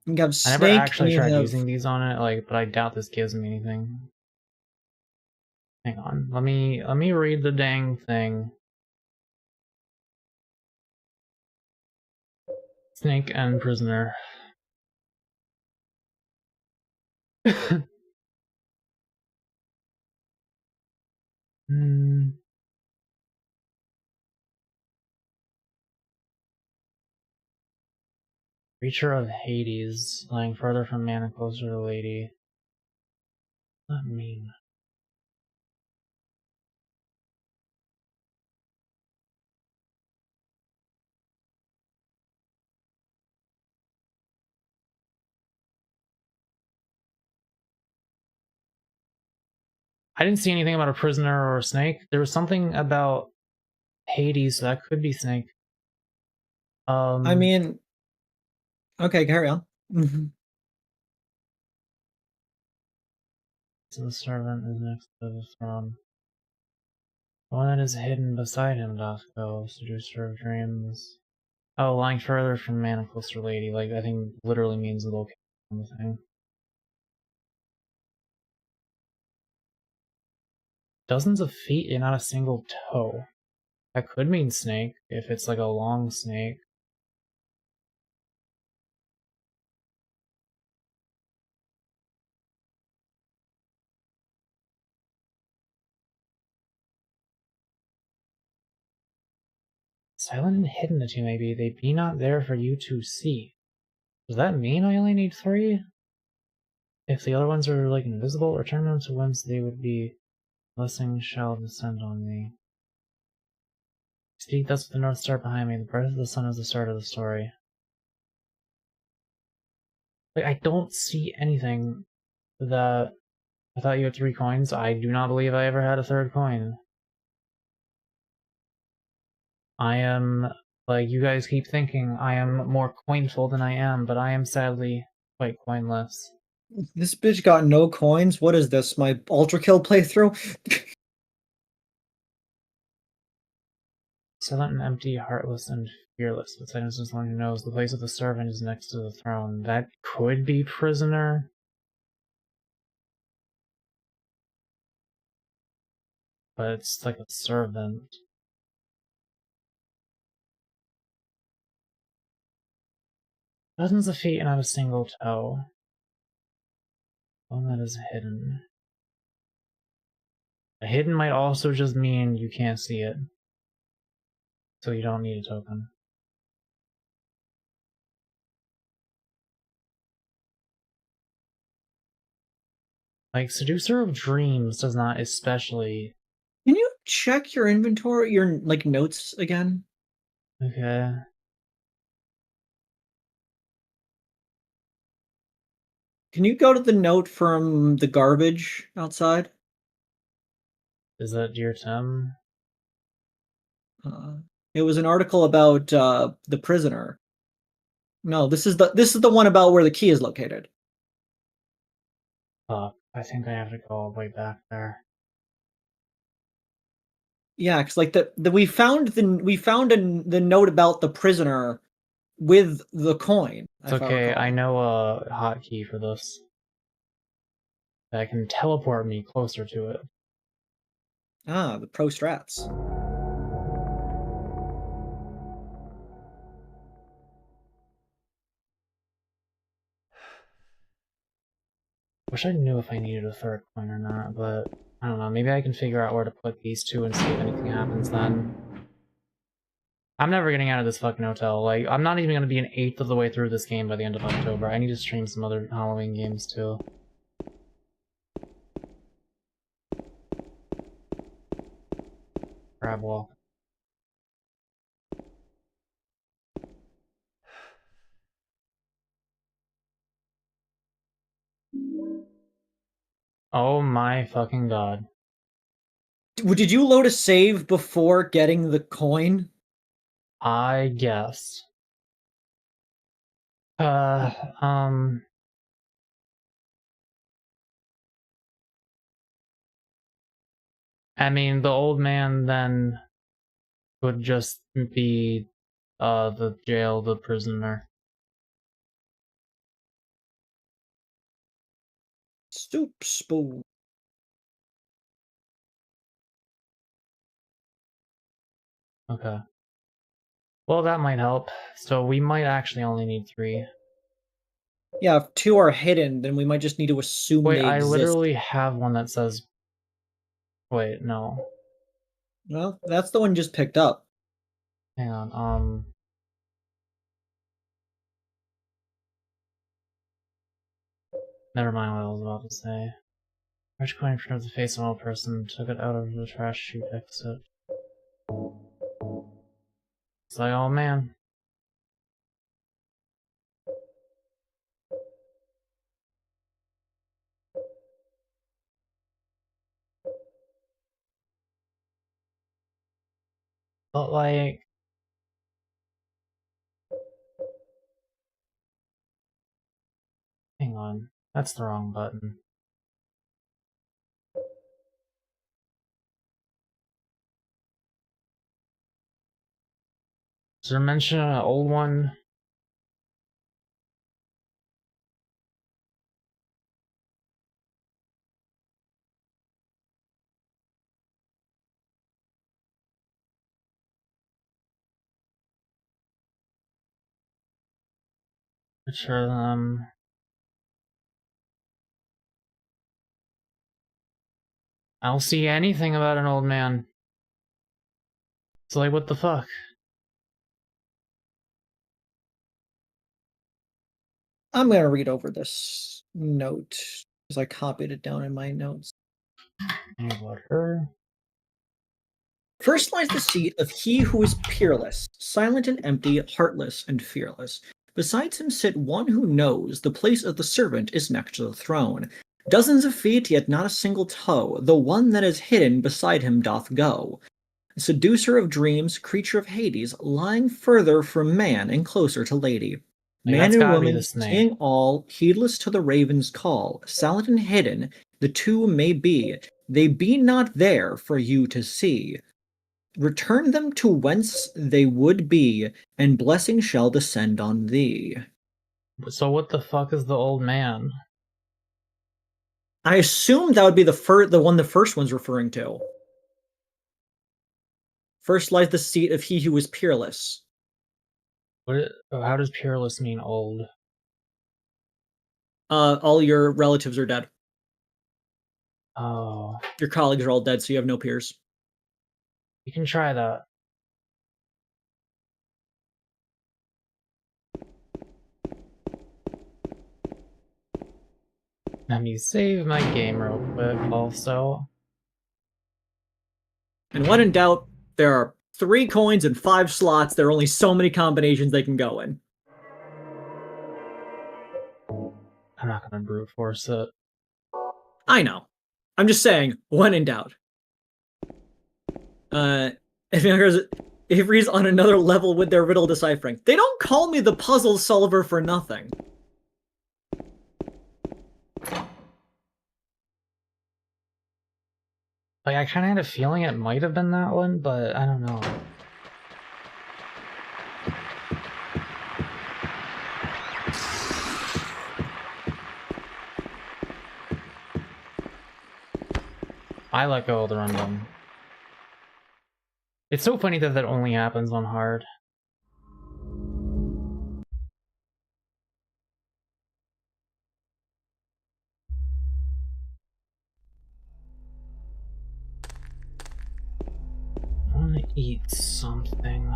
You have Snake, I never actually tried using these on it, like, but I doubt this gives me anything. Hang on, let me read the dang thing. Snake and prisoner. Hmm. Creature of Hades, lying further from Mana, closer to the lady. What does that mean? I didn't see anything about a prisoner or a snake. There was something about Hades, so that could be snake. I mean, okay, carry on. So the servant is next to the throne. The one that is hidden beside him doth go, seducer of dreams. Oh, lying further from Mana, closer lady. Like, I think literally means the location of the thing. Dozens of feet and not a single toe. That could mean snake, if it's like a long snake. Silent and hidden the two may be, they be not there for you to see. Does that mean I only need 3? If the other ones are like invisible, return them to whence they would be. Blessing shall descend on thee. Speak thus with the North Star behind me, the birth of the sun is the start of the story. Like, I don't see anything that... I thought you had 3 coins. I do not believe I ever had a 3rd coin. I am... Like, you guys keep thinking I am more coinful than I am, but I am sadly quite coinless. This bitch got no coins. What is this? My Ultra Kill playthrough? Silent and empty, heartless and fearless. But silence is one who knows the place of the servant is next to the throne. That could be prisoner. But it's like a servant. Dozens of feet and not a single toe. One that is hidden. A hidden might also just mean you can't see it. So you don't need a token. Like, Seducer of Dreams does not especially... Can you check your inventory, your, like, notes again? Okay. Can you go to the note from the garbage outside? Is that Dear Tim? It was an article about the prisoner. No, this is the one about where the key is located. Fuck, I think I have to go all the way back there. Yeah, because like we found the note about the prisoner with the coin. It's okay, I know a hotkey for this. That can teleport me closer to it. Ah, the pro strats. Wish I knew if I needed a 3rd coin or not, but I don't know, maybe I can figure out where to put these 2 and see if anything happens then. I'm never getting out of this fucking hotel. Like, I'm not even gonna be an 1/8 of the way through this game by the end of October. I need to stream some other Halloween games too. Crab walk. Oh my fucking god. Did you load a save before getting the coin? I guess. I mean, the old man then would just be, the jail, the prisoner. Soup spoon. Okay. Well, that might help. So we might actually only need 3. Yeah, if 2 are hidden, then we might just need to assume Wait, they I exist. literally have one that says... Wait, no. Well, that's the one you just picked up. Hang on, Never mind what I was about to say. Trash coin in front of the face of an old person, took it out of the trash chute exit. It's like, oh man. But like... Hang on, that's the wrong button. Is there mention of an old one? Picture them. I don't see anything about an old man. It's like, what the fuck? I'm gonna read over this note because I copied it down in my notes. About her. First lies the seat of he who is peerless, silent and empty, heartless and fearless. Besides him sit one who knows the place of the servant is next to the throne. Dozens of feet, yet not a single toe, the one that is hidden beside him doth go. Seducer of dreams, creature of Hades, lying further from man and closer to lady. Like, Man that's and gotta be woman, the snake. seeing all, heedless to the raven's call, silent and hidden, the two may be. They be not there for you to see. Return them to whence they would be, and blessing shall descend on thee. So what the fuck is the old man? I assume that would be the one the first one's referring to. First lies the seat of he who is peerless. How does peerless mean old? All your relatives are dead. Oh. Your colleagues are all dead, so you have no peers. You can try that. Let me save my game real quick also. And when in doubt, there are 3 coins and 5 slots. There are only so many combinations they can go in. I'm not gonna brute force it. I know. I'm just saying, when in doubt. Avery's on another level with their riddle deciphering. They don't call me the puzzle solver for nothing. Like, I kinda had a feeling it might have been that one, but I don't know. I let go of the random. It's so funny that that only happens on hard. I wanna eat something.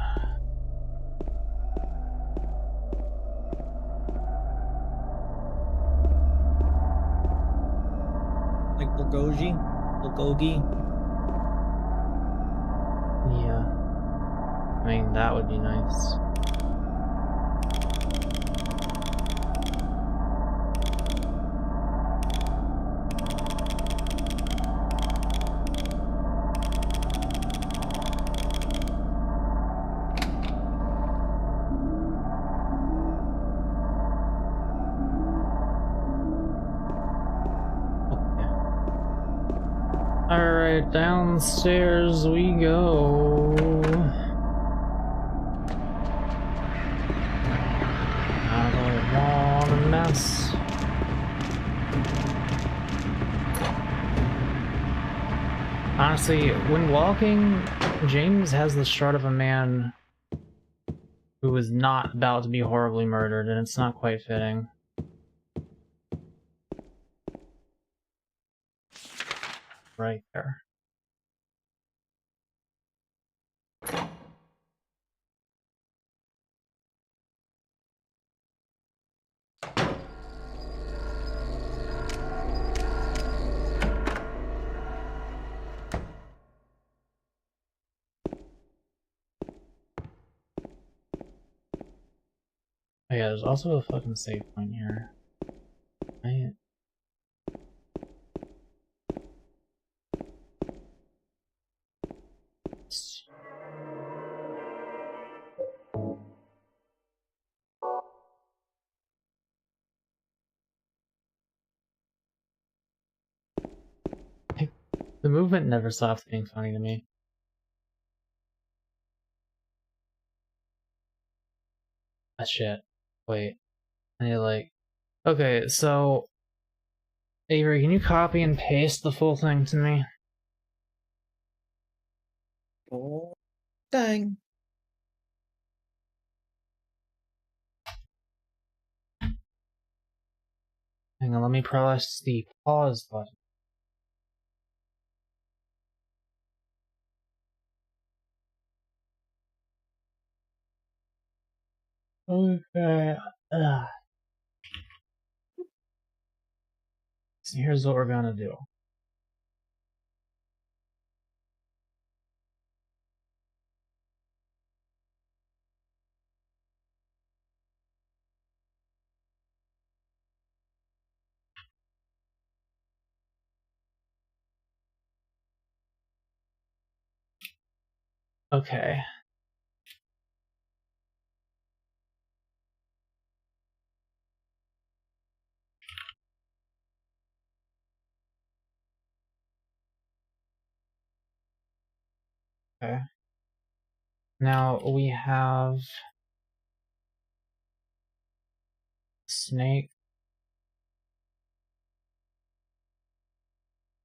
Like bulgogi? Bulgogi? Yeah. I mean, that would be nice. Alright, downstairs we go. I don't want a mess. Honestly, when walking, James has the strut of a man who is not about to be horribly murdered, and it's not quite fitting. Right there. Oh yeah, there's also a fucking save point here. Right? The movement never stops being funny to me. Ah, shit. Wait. I need to, like... Okay, so... Avery, can you copy and paste the full thing to me? Oh, dang. Hang on, let me press the pause button. Okay. So here's what we're gonna do. Okay. Okay. Now we have snake.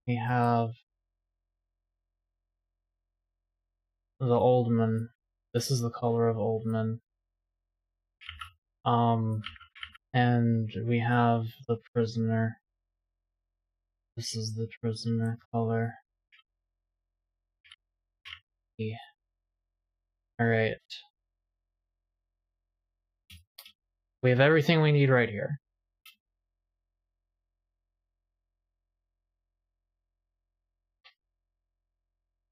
We have the old man. This is the color of old man. And we have the prisoner. This is the prisoner color. Yeah. Alright. We have everything we need right here.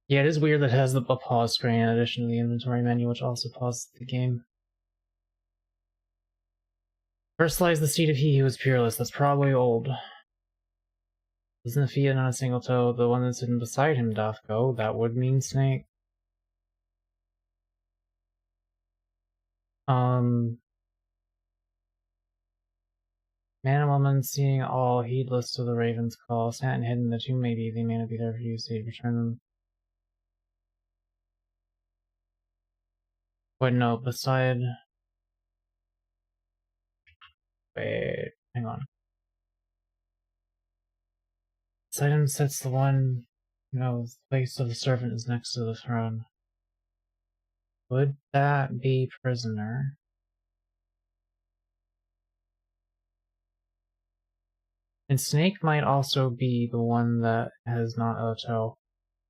Yeah, it is weird that it has a pause screen in addition to the inventory menu, which also pauses the game. First lies the seed of he who is peerless. That's probably old. Isn't the feet and on a single toe? The one that's sitting beside him doth go. That would mean snake. Man and woman, seeing all, heedless to the raven's call, sat and hidden. The two may be, they may not be there for you, so you return them. Wait, no, beside... Wait, hang on. Beside him sits the one, the place of the servant is next to the throne. Would that be prisoner? And snake might also be the one that has not a toe,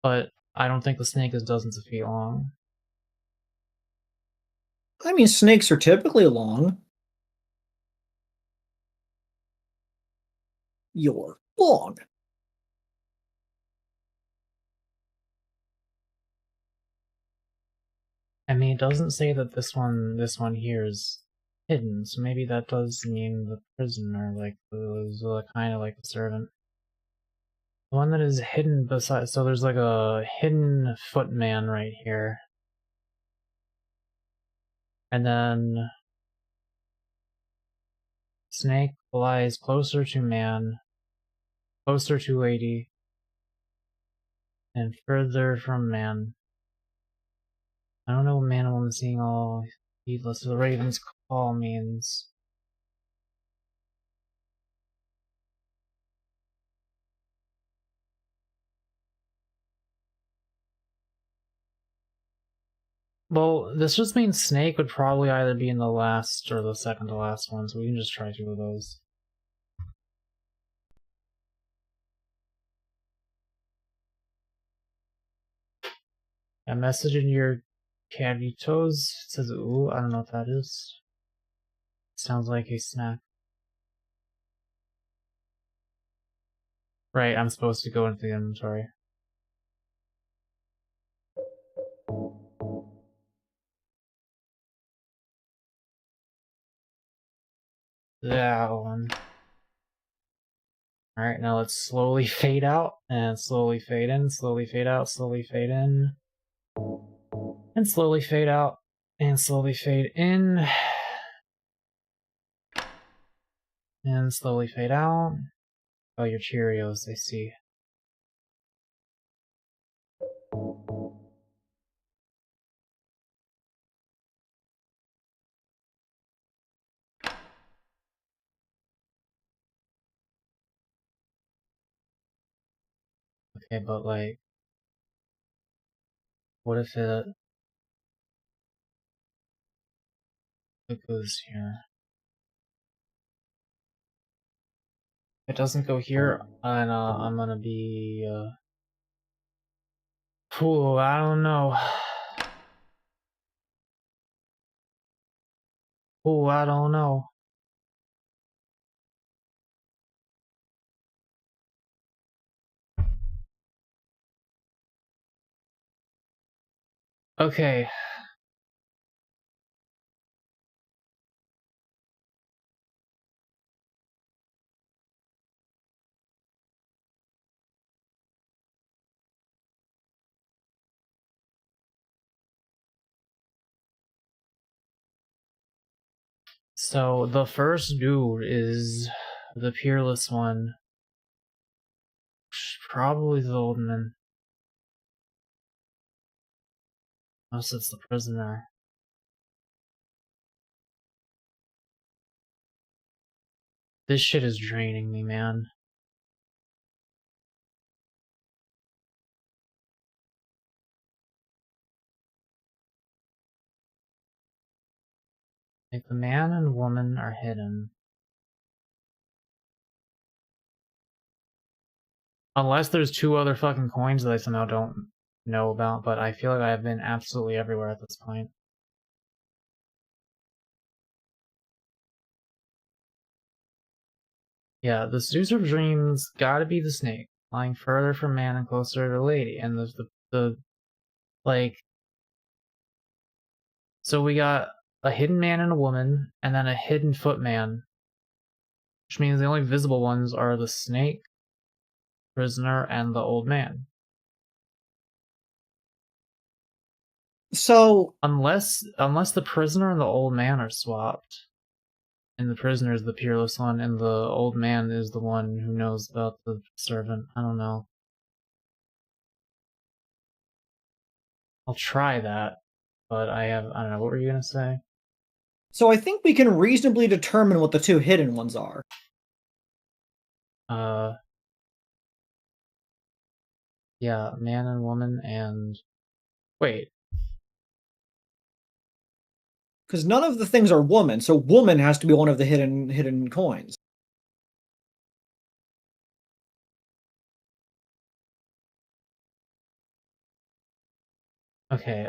but I don't think the snake is dozens of feet long. I mean, snakes are typically long. You're long. I mean, it doesn't say that this one here is hidden, so maybe that does mean the prisoner, like, is kind of like the servant. The one that is hidden beside, so there's like a hidden footman right here. And then snake lies closer to man, closer to lady, and further from man. I don't know what man and woman seeing all, heedless to the raven's call means. Well, this just means snake would probably either be in the last or the second to last one, so we can just try 2 of those. A message in your Cavitos says, ooh, I don't know what that is. Sounds like a snack. Right, I'm supposed to go into the inventory. That one. Alright, now let's slowly fade out, and slowly fade in, slowly fade out, slowly fade in. And slowly fade out, and slowly fade in. And slowly fade out. Oh, your Cheerios, I see. Okay, but like, what if it goes here? If it doesn't go here, and I'm gonna be, ooh, I don't know. Ooh, I don't know. Okay. So, the first dude is the peerless one. Probably the old man. Unless it's the prisoner. This shit is draining me, man. Like, the man and woman are hidden. Unless there's 2 other fucking coins that I somehow don't know about, but I feel like I've been absolutely everywhere at this point. Yeah, the seducer of dreams gotta be the snake, lying further from man and closer to the lady, and like... So we got a hidden man and a woman, and then a hidden footman. Which means the only visible ones are the snake, prisoner, and the old man. So Unless the prisoner and the old man are swapped. And the prisoner is the peerless one, and the old man is the one who knows about the servant. I don't know. I'll try that, but I don't know, what were you gonna say? I think we can reasonably determine what the 2 hidden ones are. Yeah, man and woman, and... Wait. Because none of the things are woman, so woman has to be one of the hidden coins. Okay,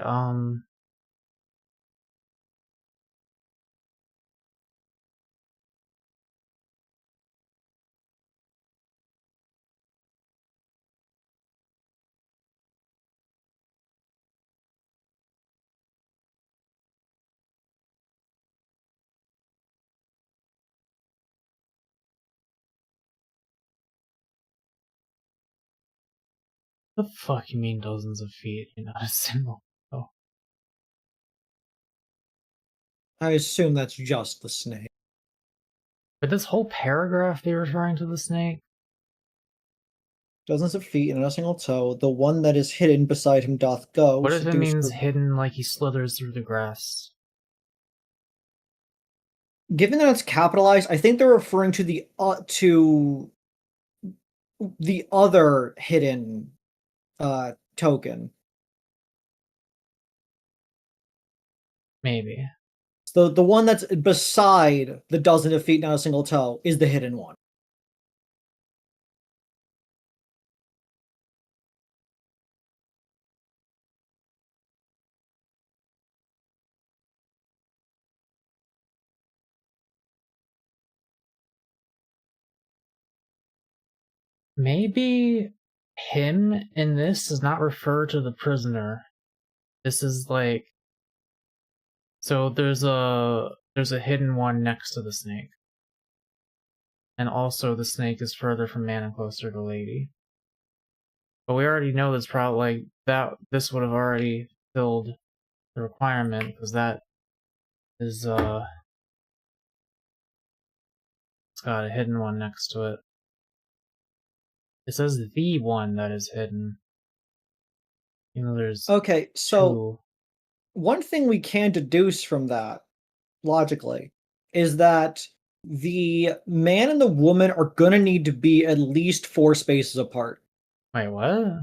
the fuck you mean dozens of feet? You're not a single. Oh. I assume that's just the snake. Would this whole paragraph be referring to the snake? Dozens of feet and a single toe. The one that is hidden beside him doth go. What if it means Seducer... hidden like he slithers through the grass? Given that it's capitalized, I think they're referring to the other hidden token. Maybe. So the one that's beside the dozen of feet, not a single toe, is the hidden one. Maybe him in this does not refer to the prisoner. This is like, so there's a hidden one next to the snake. And also the snake is further from man and closer to lady. But we already know that's probably like that this would have already filled the requirement because that is it's got a hidden one next to it. It says the one that is hidden. You know, there's Okay, so two. one thing we can deduce from that, logically, is that the man and the woman are gonna need to be at least 4 spaces apart. Wait, what?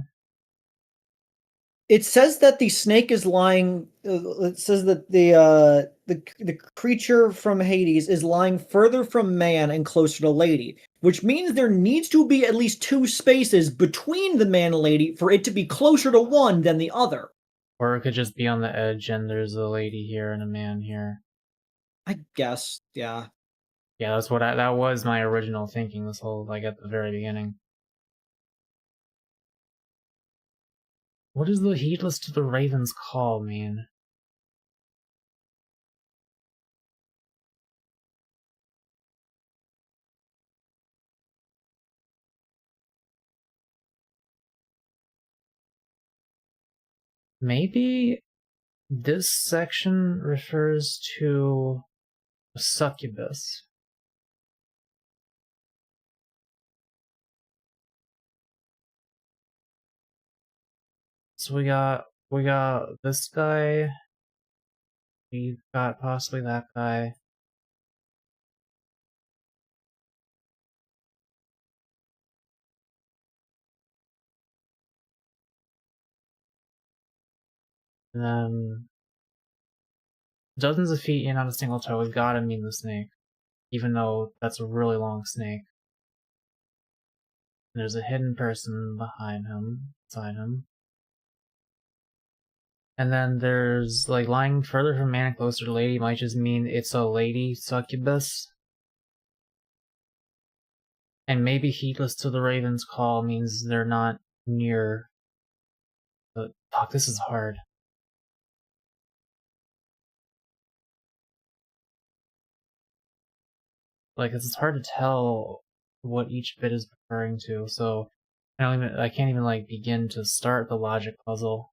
It says that the snake is lying. It says that the creature from Hades is lying further from man and closer to lady, which means there needs to be at least 2 spaces between the man and lady for it to be closer to one than the other. Or it could just be on the edge and there's a lady here and a man here. I guess, yeah. Yeah, that's what that was my original thinking this whole, like, at the very beginning. What does the heedless to the raven's call mean? Maybe this section refers to a succubus. So we got this guy. We got possibly that guy. And then dozens of feet and not a single toe has gotta mean the snake. Even though that's a really long snake. There's a hidden person behind him, beside him. And then there's, like, lying further from man and closer to lady might just mean it's a lady succubus. And maybe heedless to the raven's call means they're not near. But, fuck, this is hard. Like, it's hard to tell what each bit is referring to, so I can't even, like, begin to start the logic puzzle.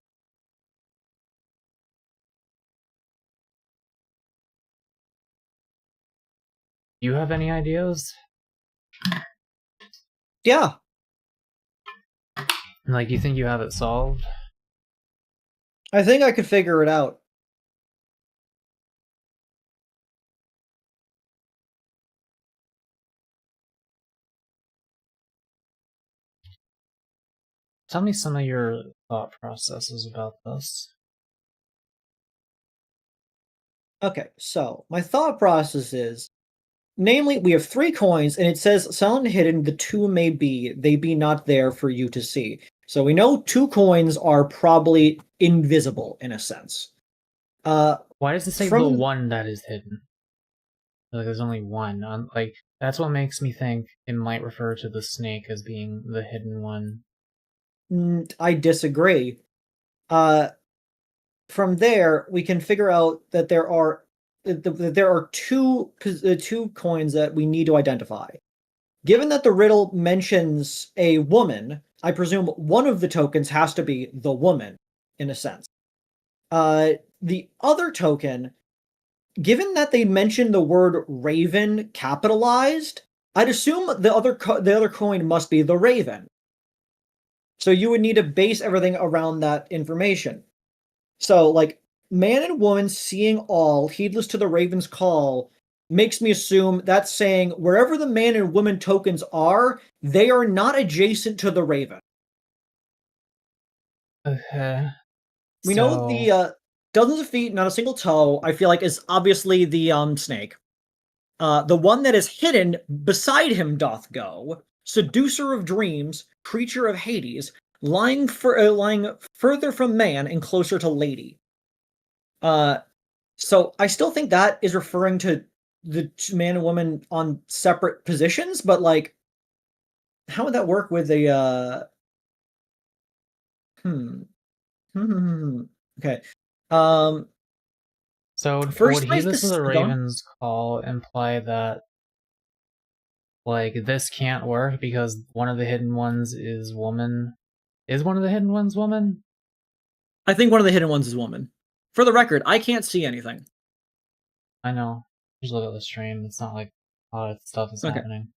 Do you have any ideas? Yeah. Like, you think you have it solved? I think I could figure it out. Tell me some of your thought processes about this. Okay, so my thought process is, namely, we have 3 coins, and it says silent and hidden, the 2 may be, they be not there for you to see. So we know 2 coins are probably invisible, in a sense. Why does it say the one that is hidden? Like, there's only one. Like, that's what makes me think it might refer to the snake as being the hidden one. I disagree. From there, we can figure out that there are two coins that we need to identify. Given that the riddle mentions a woman, I presume one of the tokens has to be the woman, in a sense. The other token, given that they mention the word raven capitalized, I'd assume the other coin must be the raven. So you would need to base everything around that information. So, like, man and woman seeing all, heedless to the raven's call, makes me assume that's saying wherever the man and woman tokens are, they are not adjacent to the raven. Okay. We know dozens of feet, not a single toe, I feel like is obviously the snake. The one that is hidden beside him doth go, seducer of dreams, creature of Hades, lying further from man and closer to lady. So I still think that is referring to the man and woman on separate positions, but like, how would that work with a okay. So First would he lies the listen to the go on. Raven's call imply that like this can't work because one of the hidden ones is woman? Is one of the hidden ones woman? I think one of the hidden ones is woman. For the record, I can't see anything. I know. Just look at the stream. It's not like a lot of stuff is Okay. happening.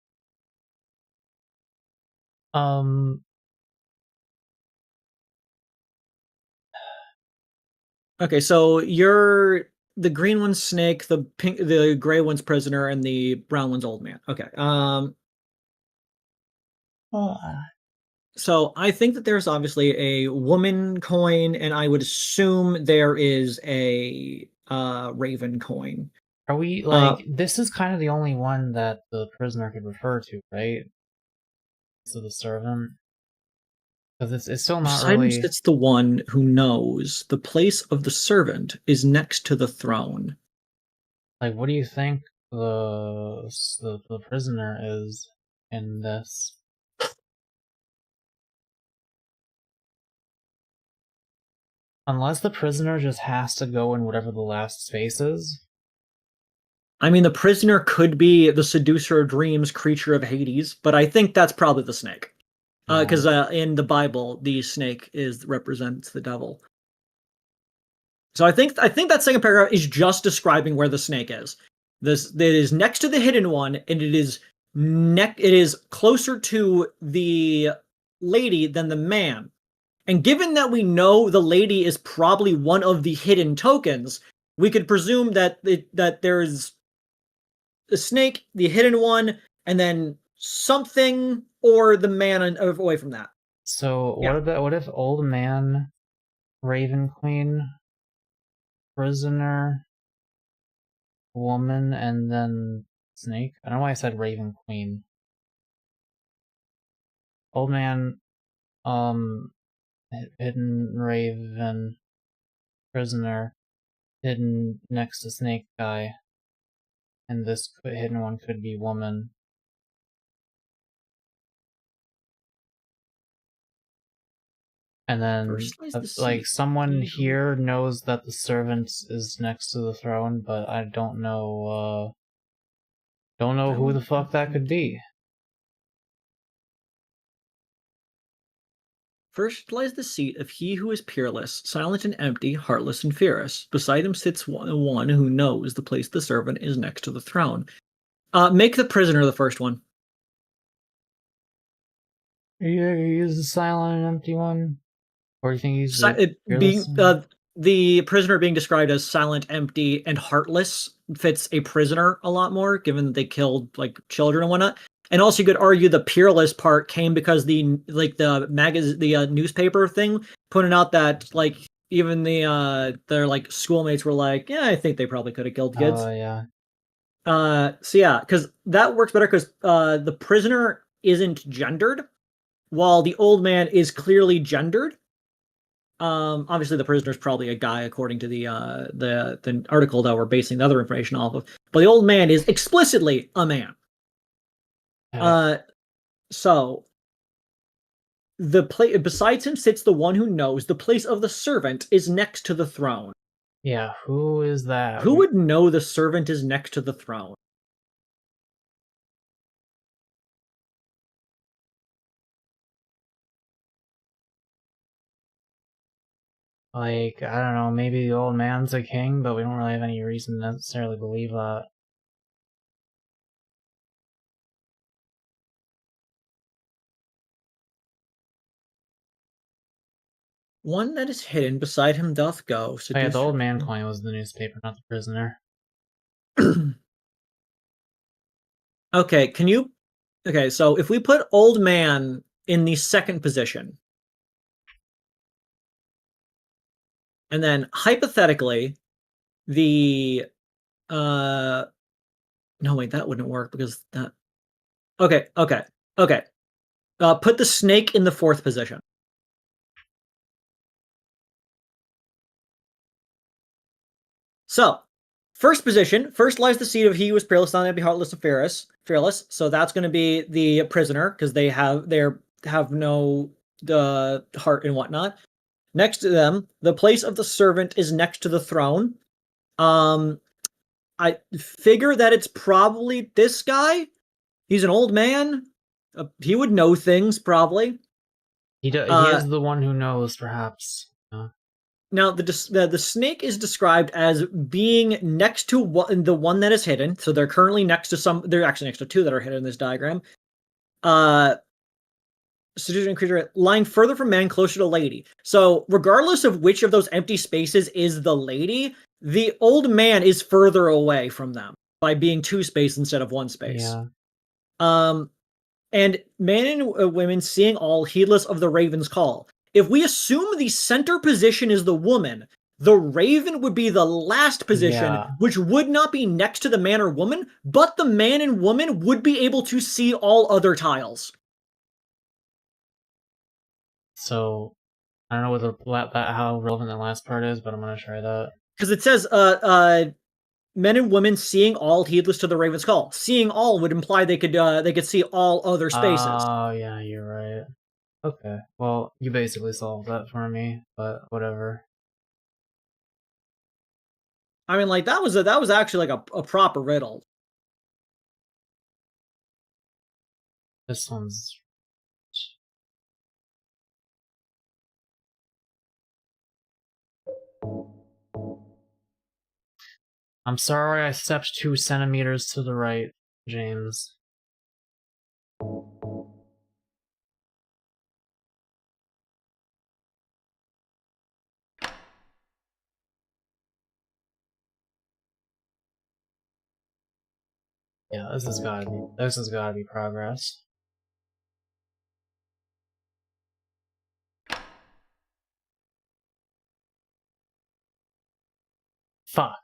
Okay, so you're the green one's snake, the gray one's prisoner, and the brown one's old man. Okay. So I think that there's obviously a woman coin, and I would assume there is a raven coin. Are we like this is kind of the only one that the prisoner could refer to, right? So the servant, because it's still not Beside him really. sits the one who knows the place of the servant is next to the throne. Like, what do you think the prisoner is in this? Unless the prisoner just has to go in whatever the last space is. I mean, the prisoner could be the seducer of dreams, creature of Hades, but I think that's probably the snake. Because in the Bible, the snake represents the devil. So I think that second paragraph is just describing where the snake is. It is next to the hidden one, and it is closer to the lady than the man. And given that we know the lady is probably one of the hidden tokens, we could presume that there's the snake, the hidden one, and then something or the man away from that. So what if old man, Raven Queen, prisoner, woman, and then snake? I don't know why I said Raven Queen. Old man, hidden raven, prisoner, hidden next to snake guy, and this hidden one could be woman. And then, like, someone here knows that the servant is next to the throne, but I don't know who the fuck that could be. First lies the seat of he who is peerless, silent and empty, heartless and fierce. Beside him sits one who knows the place the servant is next to the throne. Make the prisoner the first one. He's the silent and empty one? Or do you think he's the prisoner being described as silent, empty, and heartless fits a prisoner a lot more, given that they killed like children and whatnot. And also, you could argue the peerless part came because the newspaper thing pointed out that like even their like schoolmates were like, yeah, I think they probably could have killed kids. Oh yeah. So yeah, because that works better because the prisoner isn't gendered, while the old man is clearly gendered. Obviously the prisoner is probably a guy according to the article that we're basing the other information off of, but the old man is explicitly a man. So besides him sits the one who knows the place of the servant is next to the throne. Yeah, who is that? Who would know the servant is next to the throne? Like, I don't know, maybe the old man's a king, but we don't really have any reason to necessarily believe that. One that is hidden beside him doth go. Oh yeah, the old man coin was the newspaper, not the prisoner. Okay, okay, so if we put old man in the second position, And then hypothetically, the no wait, that wouldn't work because that okay. Put the snake in the 4th position. So, first position, first lies the seed of he who is peerless, not be heartless and fearless. So that's going to be the prisoner because they have no heart and whatnot. Next to them, the place of the servant is next to the throne. I figure that it's probably this guy. He's an old man. He would know things probably. He is the one who knows, perhaps. Now, the snake is described as being next to the one that is hidden. So they're currently next to some. They're actually next to 2 that are hidden in this diagram. Seducing creature lying further from man, closer to lady. So regardless of which of those empty spaces is the lady, the old man is further away from them by being 2 space instead of 1 space. Yeah. And man and women seeing all, heedless of the raven's call. If we assume the center position is the woman, the raven would be the last position, which would not be next to the man or woman, but the man and woman would be able to see all other tiles. So, I don't know how relevant that last part is, but I'm gonna try that. Because it says, men and women seeing all, heedless to the raven's call. Seeing all would imply they could see all other spaces. Oh yeah, you're right. Okay, well, you basically solved that for me, but whatever. I mean, like that was actually like a proper riddle. This one's. I'm sorry I stepped 2 centimeters to the right, James. Yeah, this has gotta be progress. Fuck.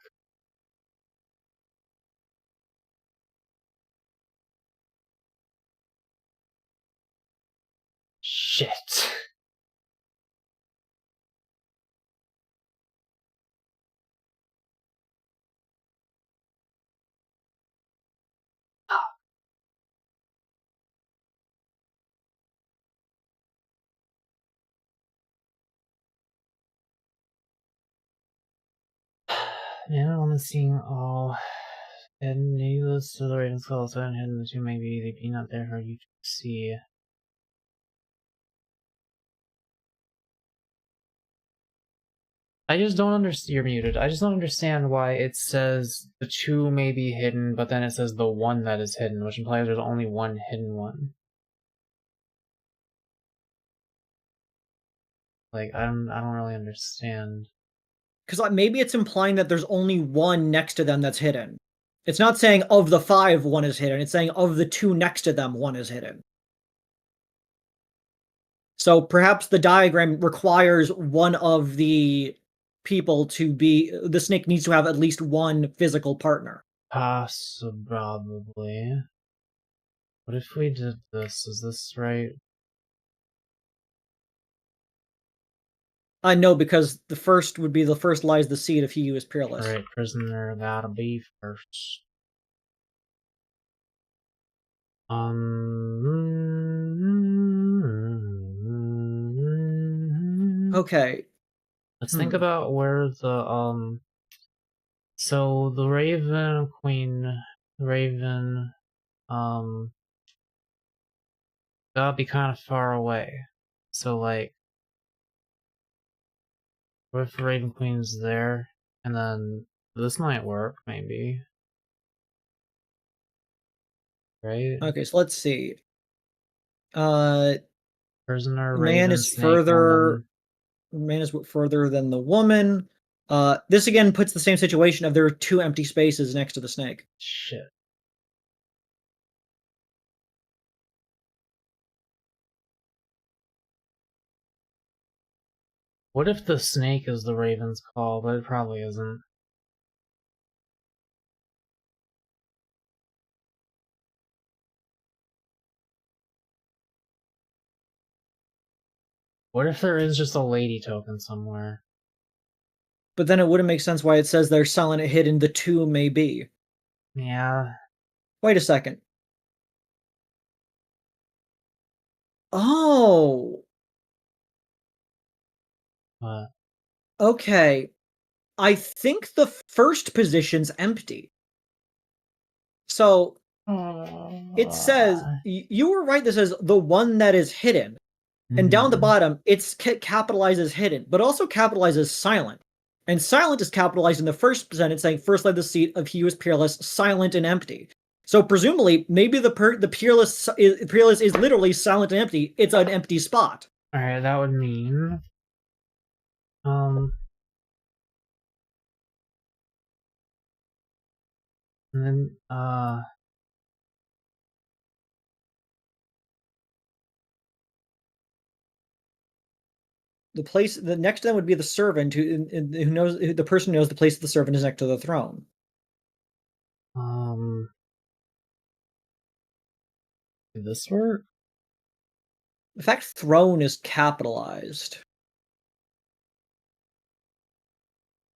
Shit. Yeah, I'm seeing all. And needless to the raven's call, so hidden the 2 maybe they be not there for you to see. I just don't understand. You're muted. I just don't understand why it says the 2 may be hidden, but then it says the 1 that is hidden, which implies there's only 1 hidden one. Like, I don't really understand. Because maybe it's implying that there's only 1 next to them that's hidden. It's not saying of the 5, 1 is hidden. It's saying of the 2 next to them, 1 is hidden. So perhaps the diagram requires one of the people to be. The snake needs to have at least 1 physical partner. Probably. What if we did this? Is this right? I know, because the first would be the first lies the seed if he who is peerless. Alright, prisoner gotta be first. Okay. Let's think about where the so the Raven Queen Raven gotta be kind of far away. So like, what if Raven Queen's there, and then this might work maybe, right? Okay, so let's see. Prisoner, Man Raven, is Snake, further. woman. Man is further than the woman. This again puts the same situation of there are 2 empty spaces next to the snake. Shit. What if the snake is the Raven's call? But it probably isn't. What if there is just a lady token somewhere? But then it wouldn't make sense why it says they're silent and hidden. The two may be. Yeah. Wait a second. Oh. But Okay. I think the first position's empty. So it says you were right. This is the one that is hidden, and down the bottom it's capitalized as hidden, but also capitalized as silent. And silent is capitalized in the first sentence, saying first led the seat of he who is peerless, silent and empty. So presumably, maybe the peerless is literally silent and empty. It's an empty spot. All right, that would mean and then The next to them would be the servant who knows the person who knows the place of the servant is next to the throne. Did this work? The fact throne is capitalized.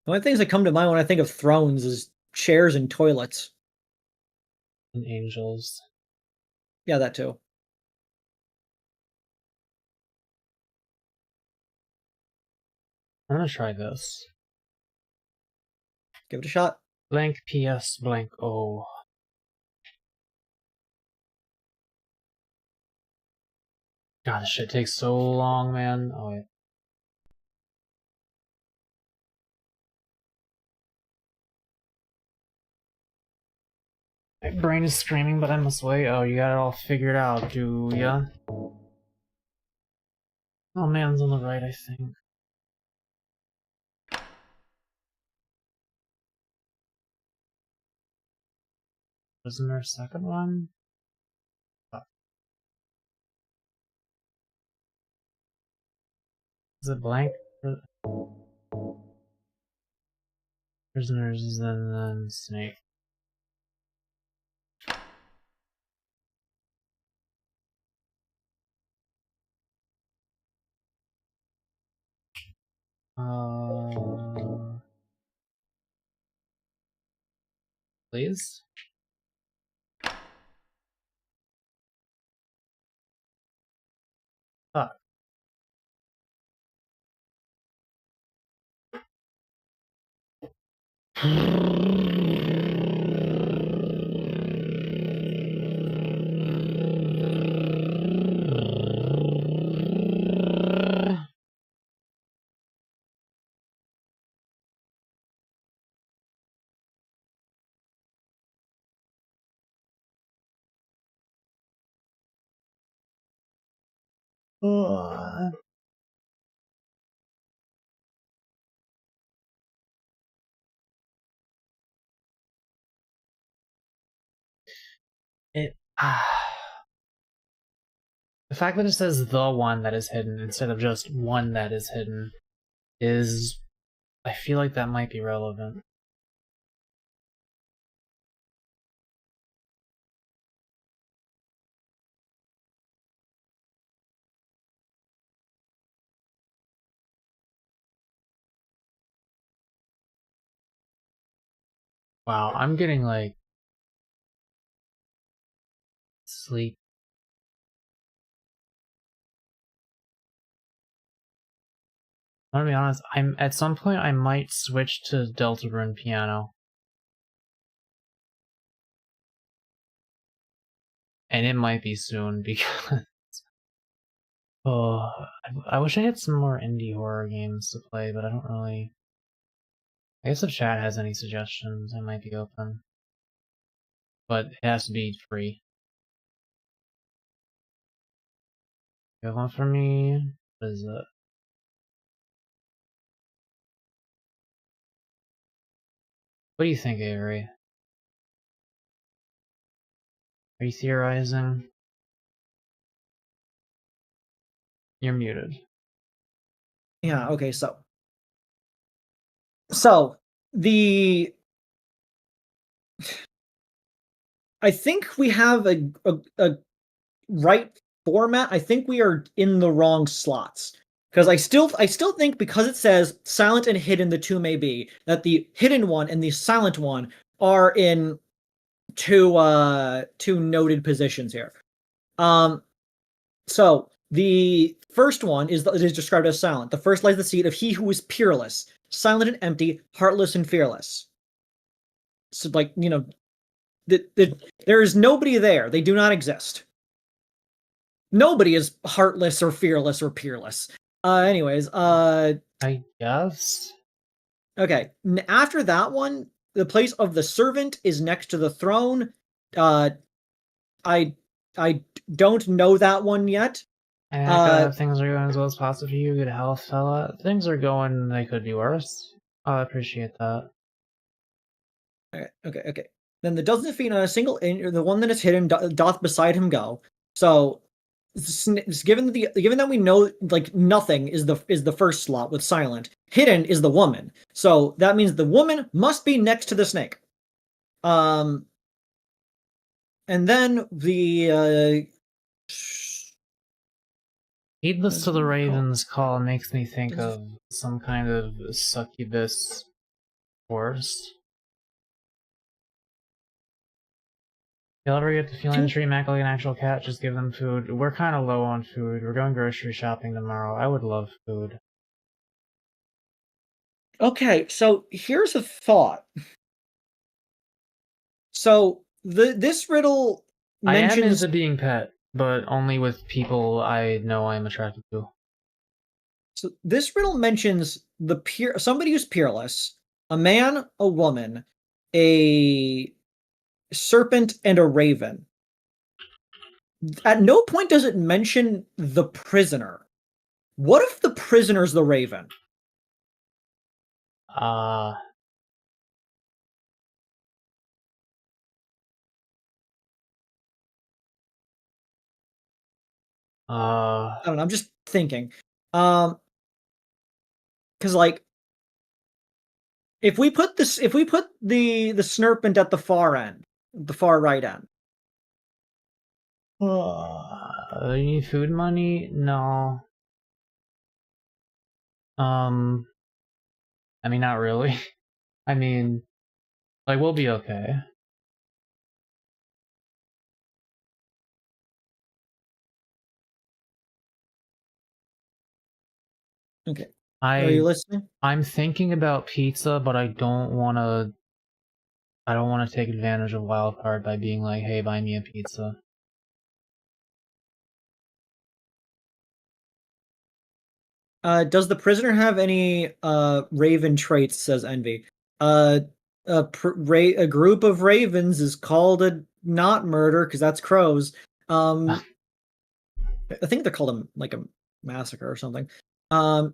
The only things that come to mind when I think of thrones is chairs and toilets. And angels. Yeah, that too. I'm gonna try this. Give it a shot. Blank PS blank O. God, this shit takes so long, man. Oh wait. My brain is screaming, but I must wait. Oh, you got it all figured out, do ya? Oh, man's on the right, I think. Wasn't there a second one? Oh. Is it blank? Prisoners and then snake. Please? Fuck. It the fact that it says the one that is hidden instead of just one that is hidden is, I feel like that might be relevant. Wow, I'm getting like sleep. I'm gonna be honest, at some point I might switch to Deltarune piano. And it might be soon because oh, I wish I had some more indie horror games to play, but I don't really. I guess if chat has any suggestions, I might be open. But it has to be free. You have one for me? What is it? What do you think, Avery? Are you theorizing? You're muted. Yeah, okay, so the I think we have a right format. I think we are in the wrong slots. Because I still think because it says silent and hidden the two may be, that the hidden one and the silent one are in two noted positions here. So the first one is described as silent. The first lies the seed of he who is peerless, silent and empty, heartless and fearless. So like, there is nobody there. They do not exist. Nobody is heartless or fearless or peerless. Anyways, I guess. okay. After that one, the place of the servant is next to the throne. I don't know that one yet. Things are going as well as possible for you. Good health, fella. Things are going. They could be worse. I appreciate that. Okay. Then the dozen feet on a single the one that is hidden doth beside him go. So, given that we know like nothing is the first slot with silent, hidden is the woman. So that means the woman must be next to the snake. And then the Heedless to the Raven's call makes me think of some kind of succubus force. You'll ever get to feeling treat Mako like an actual cat, just give them food. We're kind of low on food. We're going grocery shopping tomorrow. I would love food. Okay, so here's a thought. So this riddle mentions I am into being pet, but only with people I know I'm attracted to. So this riddle mentions somebody who's peerless, a man, a woman, a serpent, and a raven. At no point does it mention the prisoner. What if the prisoner's the raven? I don't know, I'm just thinking. Because like if we put the snurpant at the far end, the far right end. You need food money? No. I mean, not really. I mean, like, we'll be okay. Okay. Are you listening? I'm thinking about pizza, but I don't want to take advantage of Wildcard by being like, hey, buy me a pizza. Does the prisoner have any raven traits? Says Envy. A group of ravens is called a not murder because that's crows. I think they're called like a massacre or something.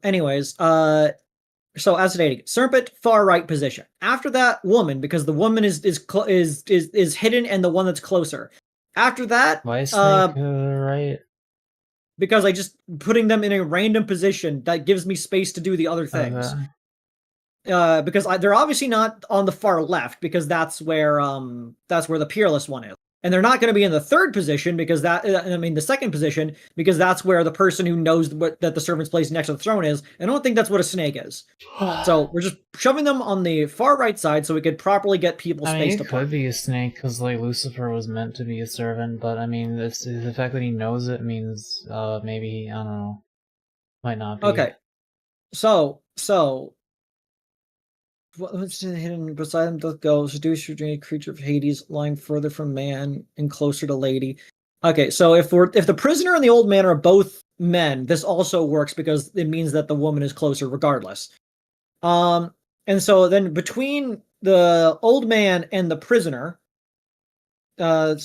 Anyways, so as stating, serpent far right position. After that, woman because the woman is hidden and the one that's closer. After that, why is snake right? Because I just putting them in a random position that gives me space to do the other things. Okay. Because they're obviously not on the far left because that's where the peerless one is, and they're not going to be in the third position because the second position because that's where the person who knows that the servant's place next to the throne is. I don't think that's what a snake is. So we're just shoving them on the far right side so we could properly get people spaced apart. It could be a snake because like Lucifer was meant to be a servant, but I mean, the fact that he knows it means maybe I don't know, might not be. Okay, so what's hidden beside them doth go, seduce your dreamy creature of Hades, lying further from man and closer to lady. Okay, so if the prisoner and the old man are both men, this also works because it means that the woman is closer regardless. And so then between the old man and the prisoner, man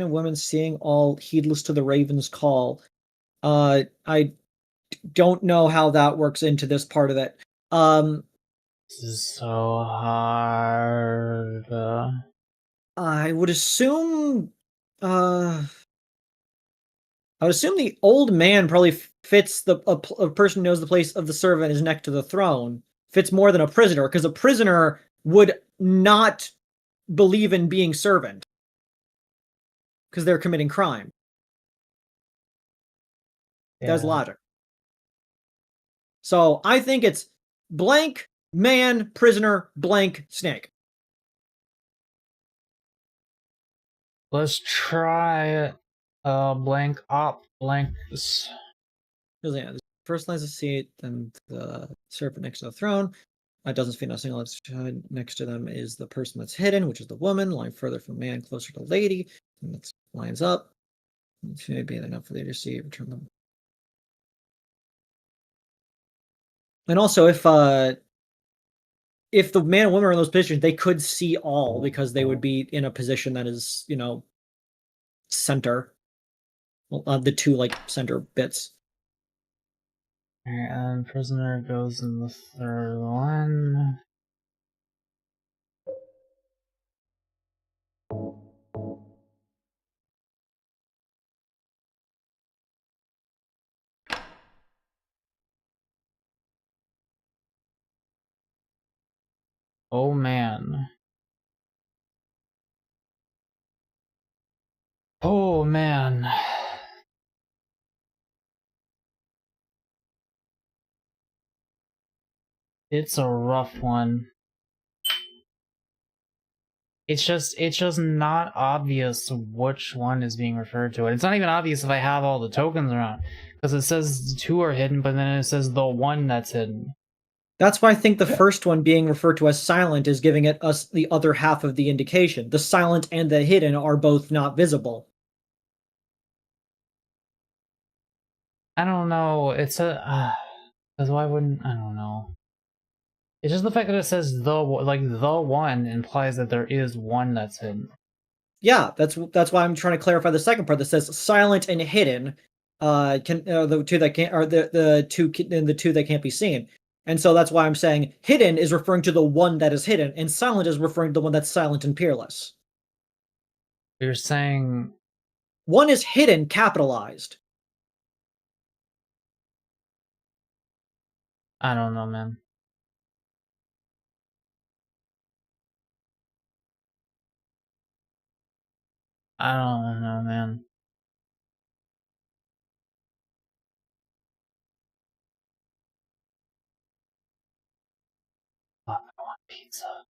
and woman seeing all heedless to the raven's call. I don't know how that works into this part of it. This is so hard. I would assume. I would assume the old man probably fits a person who knows the place of the servant is next to the throne fits more than a prisoner, because a prisoner would not believe in being servant because they're committing crime. That's logic. So I think it's blank man, prisoner, blank snake. Let's try blank op blank. Yeah, the first lies a seat, then the servant next to the throne. It doesn't fit nothing else. Next to them is the person that's hidden, which is the woman, lying further from man, closer to lady. And that lines up. It may be enough for you to see. Return them. And also, if the man and woman are in those positions, they could see all because they would be in a position that is, center. Well, the two like center bits. Alright, and prisoner goes in the third one. Oh man. Oh man. It's a rough one. It's just not obvious which one is being referred to. And it's not even obvious if I have all the tokens around. Because it says 2 are hidden, but then it says the one that's hidden. That's why I think the first one being referred to as silent is giving us the other half of the indication. The silent and the hidden are both not visible. I don't know. It's a... Because why wouldn't... I don't know. It's just the fact that it says the one implies that there is one that's hidden. Yeah, that's why I'm trying to clarify the second part that says silent and hidden. The two that can't are the two that can't be seen. And so that's why I'm saying hidden is referring to the one that is hidden, and silent is referring to the one that's silent and peerless. You're saying one is hidden capitalized. I don't know, man. I don't know, man. Fuck, I want pizza.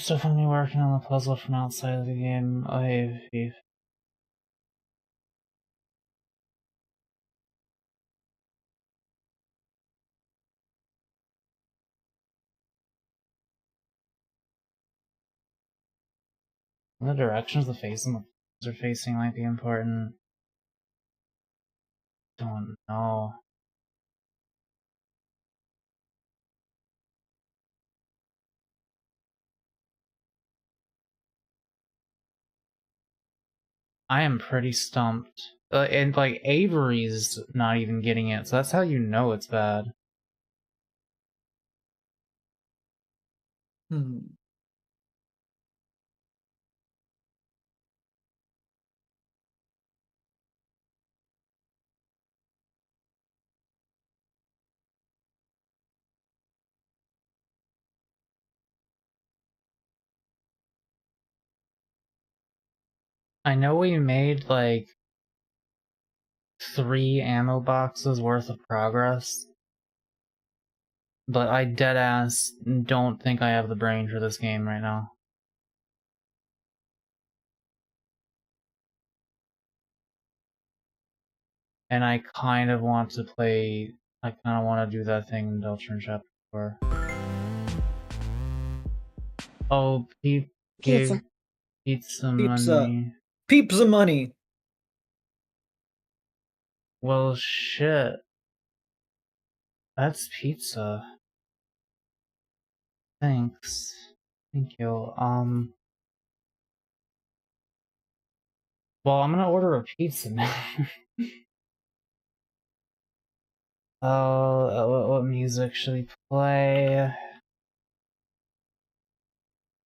So from me working on the puzzle from outside of the game, I have beef. The directions the face and the are facing might be important. Don't know. I am pretty stumped. And like Avery's not even getting it, so that's how you know it's bad. I know we made like 3 ammo boxes worth of progress, but I deadass don't think I have the brain for this game right now. And I kind of want to play. I kind of want to do that thing in DELTARUNE Chapter 4. Oh, Peep gave pizza money. Pizza money. Well, shit. That's pizza. Thanks. Thank you. Well, I'm gonna order a pizza now. What music should we play?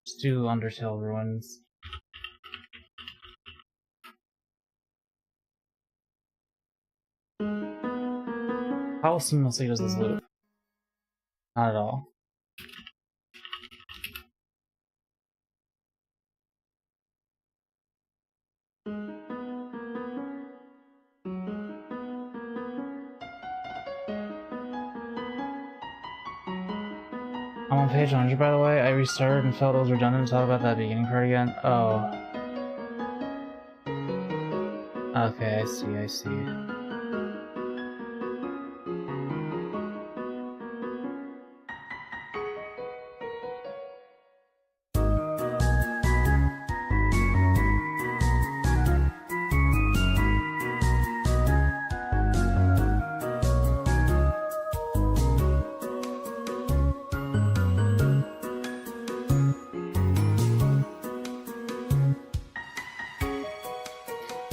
Let's do Undertale Ruins. how seamlessly does this loop? Not at all. I'm on page 100, by the way. I restarted and felt it was redundant to talk about that beginning part again. Oh. Okay, I see.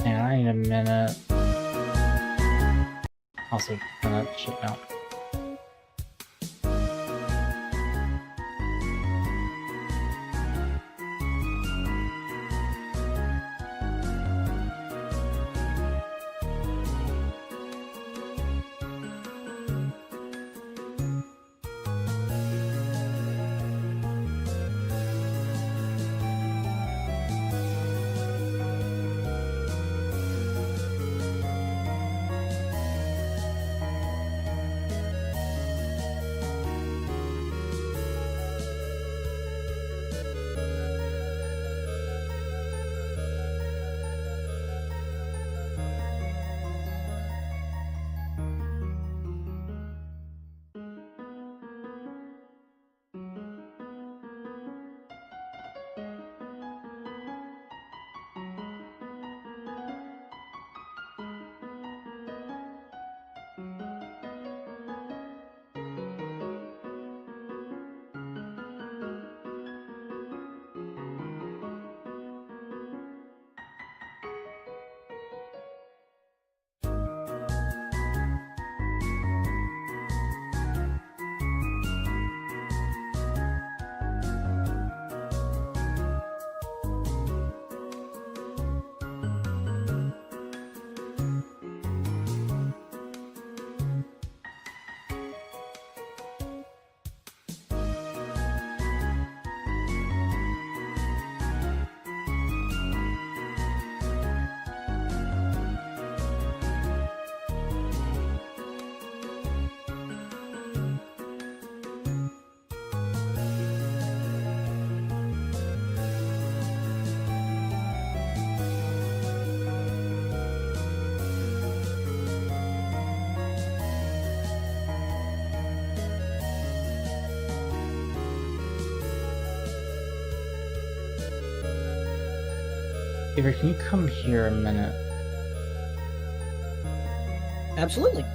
Yeah, I need a minute. Also, turn that shit out. Avery, can you come here a minute? Absolutely.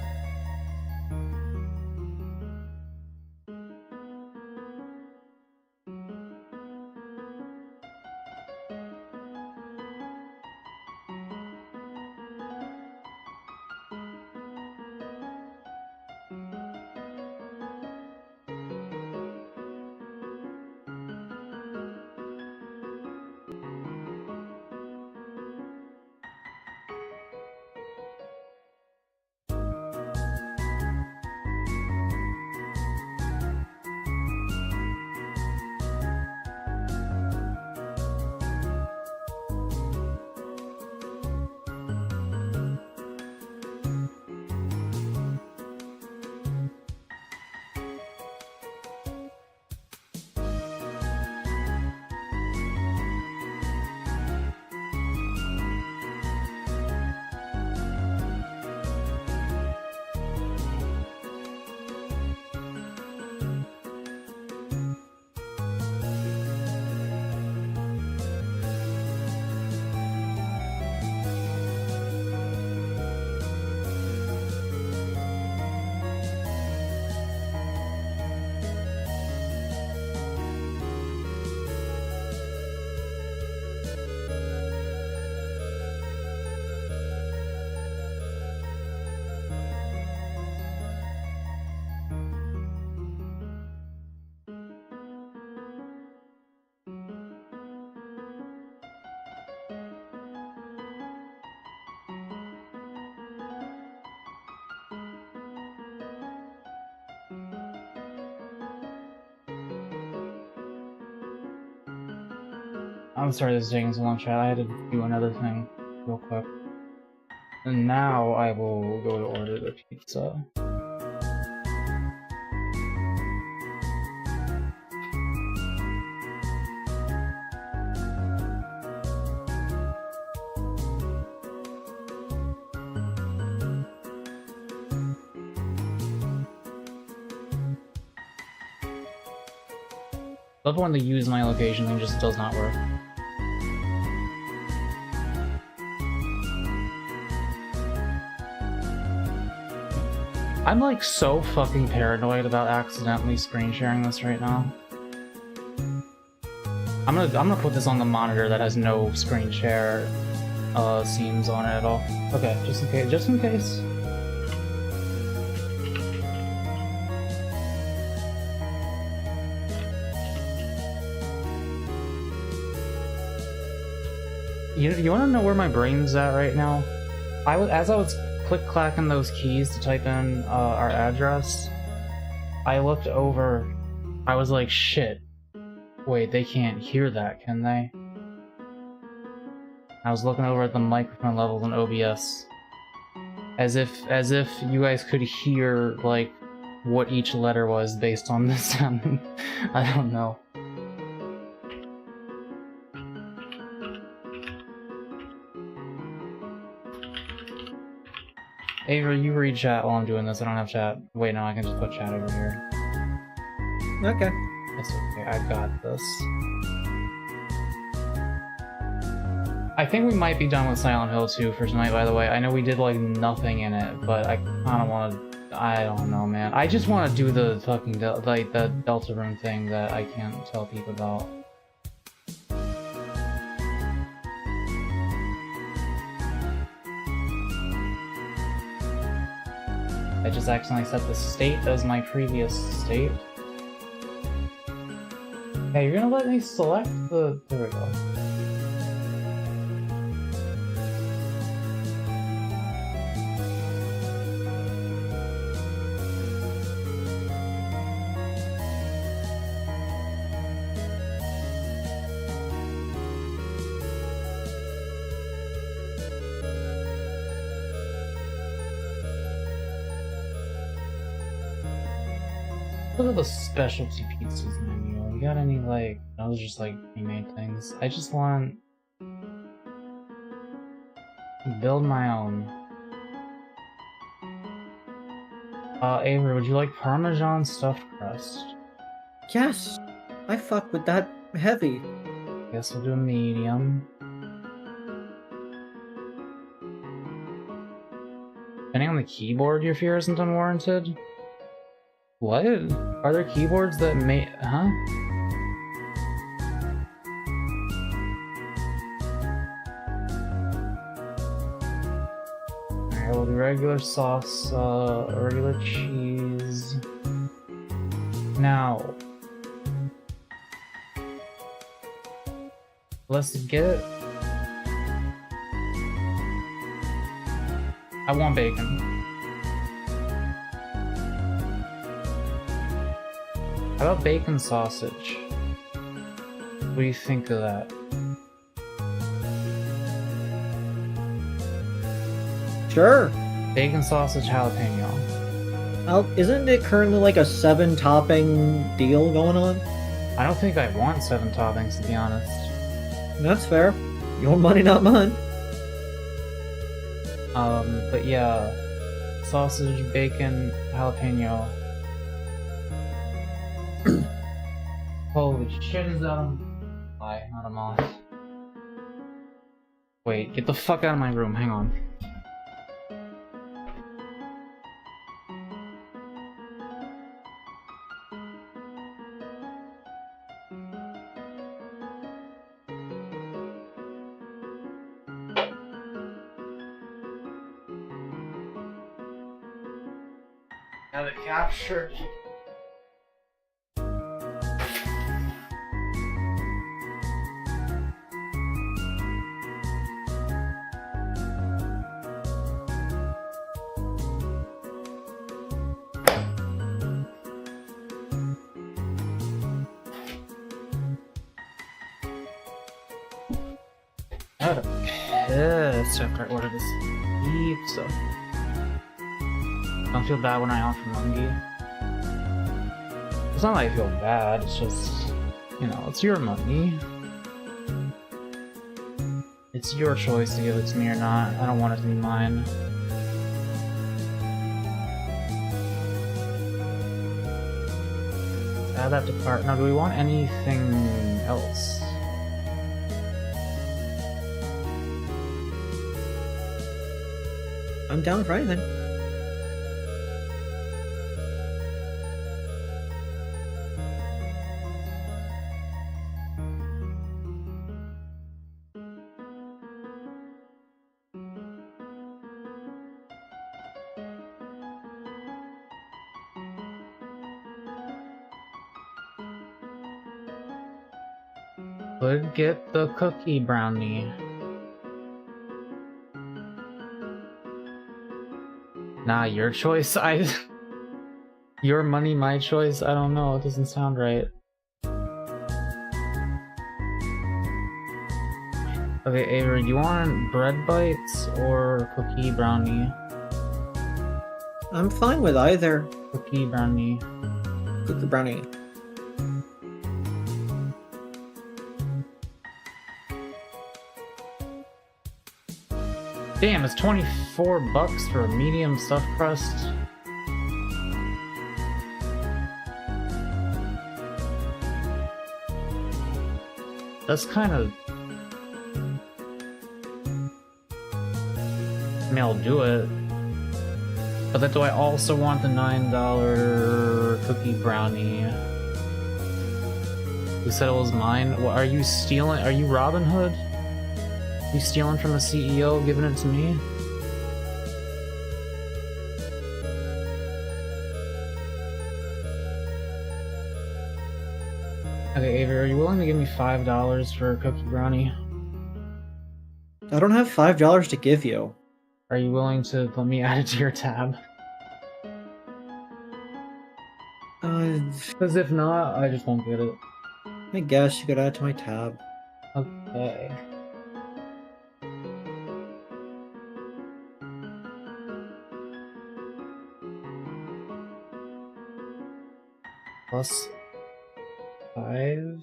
I'm sorry this is taking so long, chat. I had to do another thing real quick. And now I will go to order the pizza. I love when the use my location thing just does not work. I'm like so fucking paranoid about accidentally screen sharing this right now. I'm gonna put this on the monitor that has no screen share scenes on it at all. Okay, just in case. Just in case. You want to know where my brain's at right now? As I was click-clacking those keys to type in our address, I looked over. I was like, shit. Wait, they can't hear that, can they? I was looking over at the microphone levels in OBS, as if you guys could hear like what each letter was based on the sound. I don't know. Avery, you read chat while I'm doing this. I don't have chat. Wait, no, I can just put chat over here. Okay. It's okay, I got this. I think we might be done with Silent Hill 2 for tonight, by the way. I know we did, like, nothing in it, but I kinda wanna... I don't know, man. I just wanna do the fucking, the Deltarune thing that I can't tell people about. I just accidentally set the state as my previous state. Hey, you're gonna let me select the... There we go. Look at the specialty pizzas menu. You got any, like, those just like pre-made things? I just want to build my own. Avery, would you like Parmesan stuffed crust? Yes, I fuck with that heavy. Guess we'll do a medium. Depending on the keyboard, your fear isn't unwarranted? What? Are there keyboards that may... Huh? Alright, we'll do regular sauce, regular cheese. Now... let's get... I want bacon. How about bacon sausage? What do you think of that? Sure. Bacon sausage jalapeno. Isn't it currently like a 7-topping deal going on? I don't think I want 7 toppings, to be honest. That's fair. Your money, not mine. But yeah, sausage, bacon, jalapeno. Holy shit, is that Hi, not a moth. Wait, get the fuck out of my room, hang on. Now it captured. pissed after I ordered this pizza. Don't feel bad when I offer Mungie. It's not like I feel bad, it's just, you know, it's your money. It's your choice to give it to me or not. I don't want it to be mine. Add that to cart. Now, do we want anything else? I'm down for anything. Could get the cookie brownie. Nah, your choice. Your money, my choice. I don't know. It doesn't sound right. Okay, Avery, do you want bread bites or cookie brownie? I'm fine with either. Cookie brownie. Cookie brownie. Damn, it's 24 bucks for a medium stuffed crust. That's kind of... I mean, I'll do it. But then do I also want the $9 cookie brownie? Who said it was mine? What, are you stealing? Are you Robin Hood? You stealing from the CEO, giving it to me? Okay, Avery, are you willing to give me $5 for a cookie brownie? I don't have $5 to give you. Are you willing to let me add it to your tab? Because if not, I just won't get it. I guess you could add to my tab. Okay. Plus 5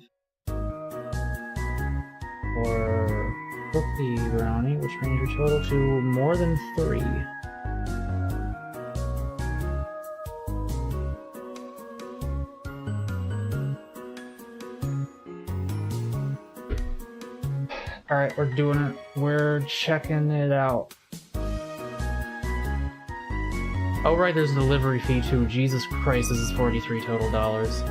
for cookie brownie, which brings your total to more than 3. Alright, we're doing it. We're checking it out. Oh right, there's a delivery fee too. Jesus Christ, this is 43 total dollars.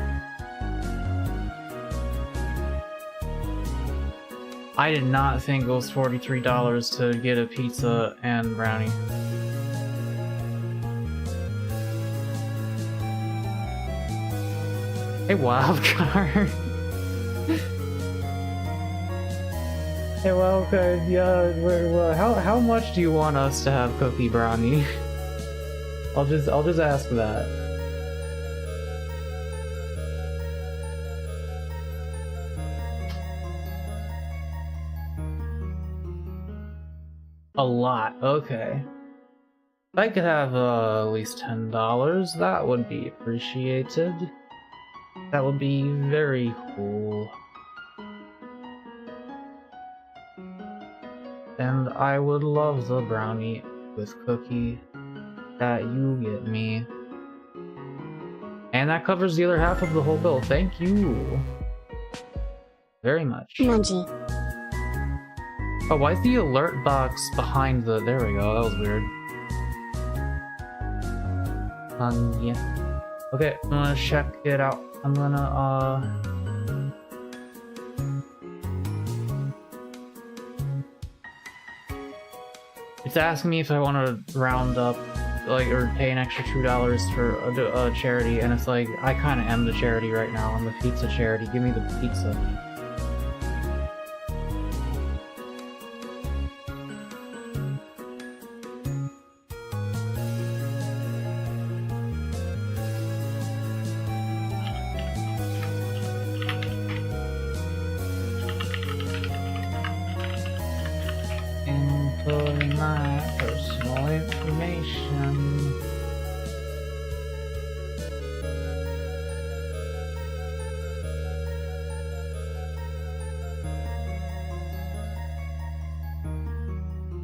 I did not think it was $43 to get a pizza and brownie. Hey, Wildcard. Hey, Wildcard. Yeah, how much do you want us to have cookie brownie? I'll just ask that. A lot, okay. If I could have at least $10, that would be appreciated. That would be very cool. And I would love the brownie with cookie that you get me. And that covers the other half of the whole bill. Thank you very much. Mungie. Oh, why is the alert box behind the... There we go, that was weird. Yeah. Okay, I'm gonna check it out. I'm gonna, It's asking me if I want to round up, like, or pay an extra $2 for a charity, and it's like, I kind of am the charity right now. I'm the pizza charity. Give me the pizza. storing my personal information.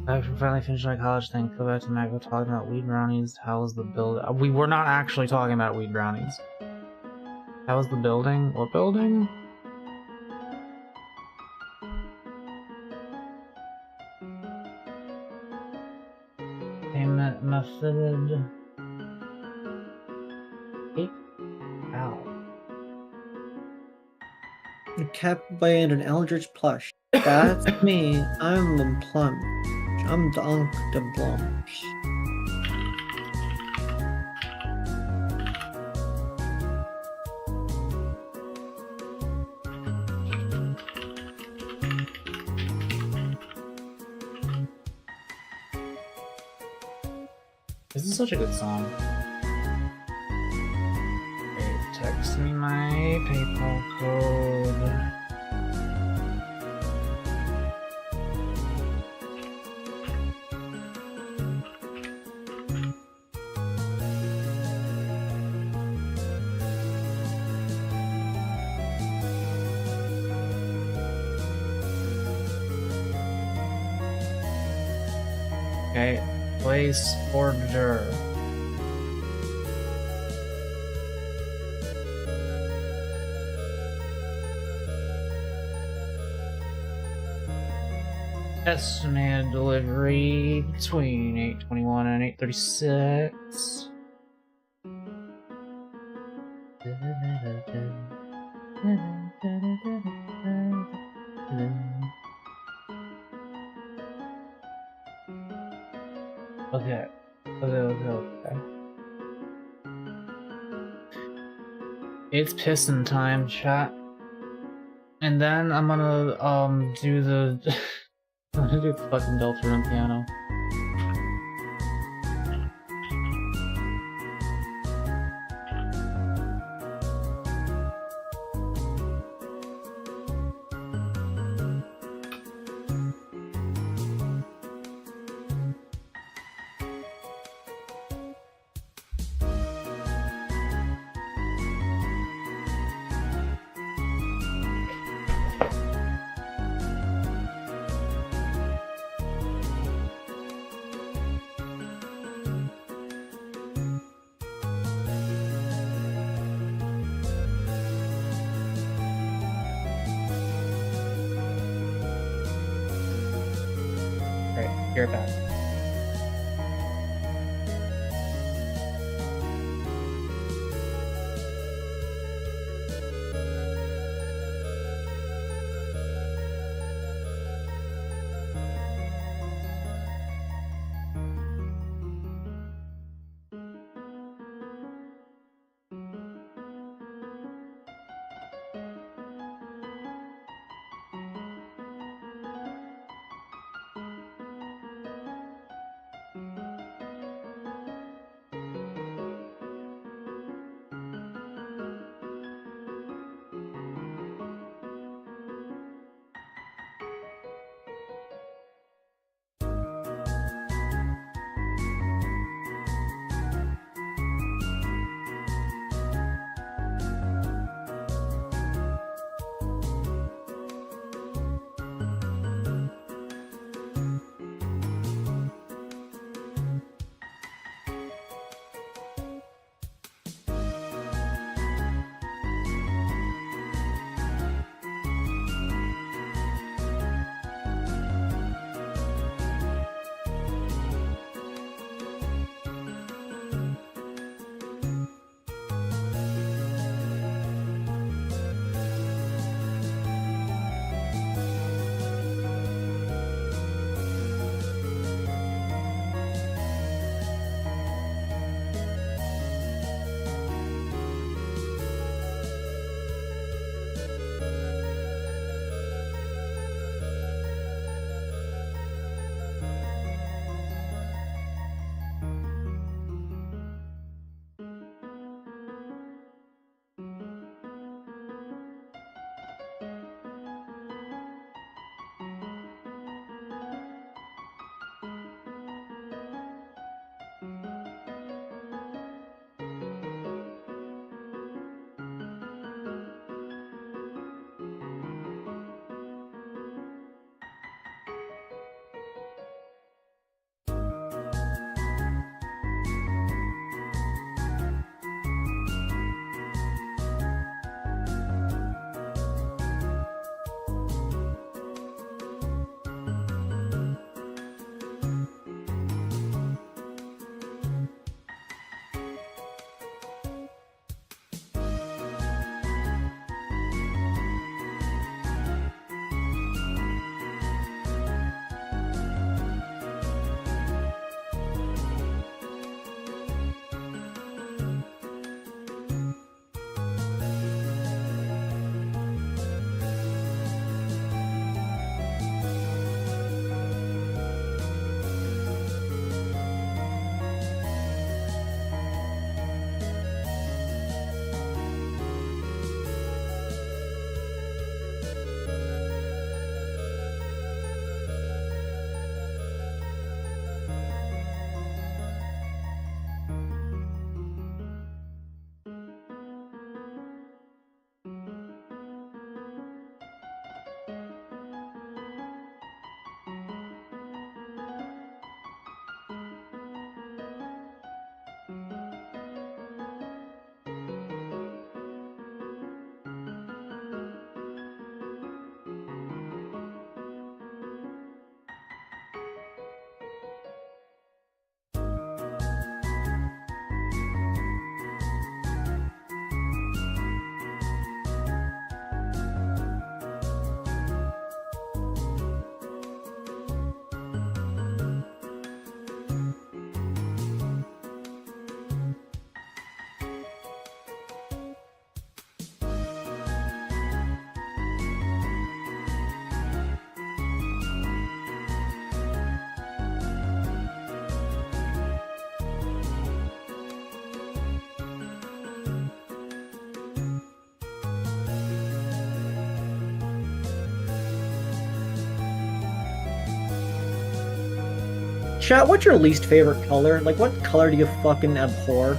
I finally finished my college thing. Go back to Mako talking about weed brownies. How was the build? We were not actually talking about weed brownies. How was the building? What building? Payment method. Ow. A cat and an eldritch plush. That's me. I'm the plum. I'm the Unc de Blanche. This is such a good song. Wait, text me my PayPal code. Okay, place order. Estimated delivery between 8:21 and 8:36. Okay. Okay. It's pissin' time, chat. And then I'm gonna do the I'm gonna do the fucking Deltarune piano. You're back. Chat, what's your least favorite color? Like, what color do you fucking abhor?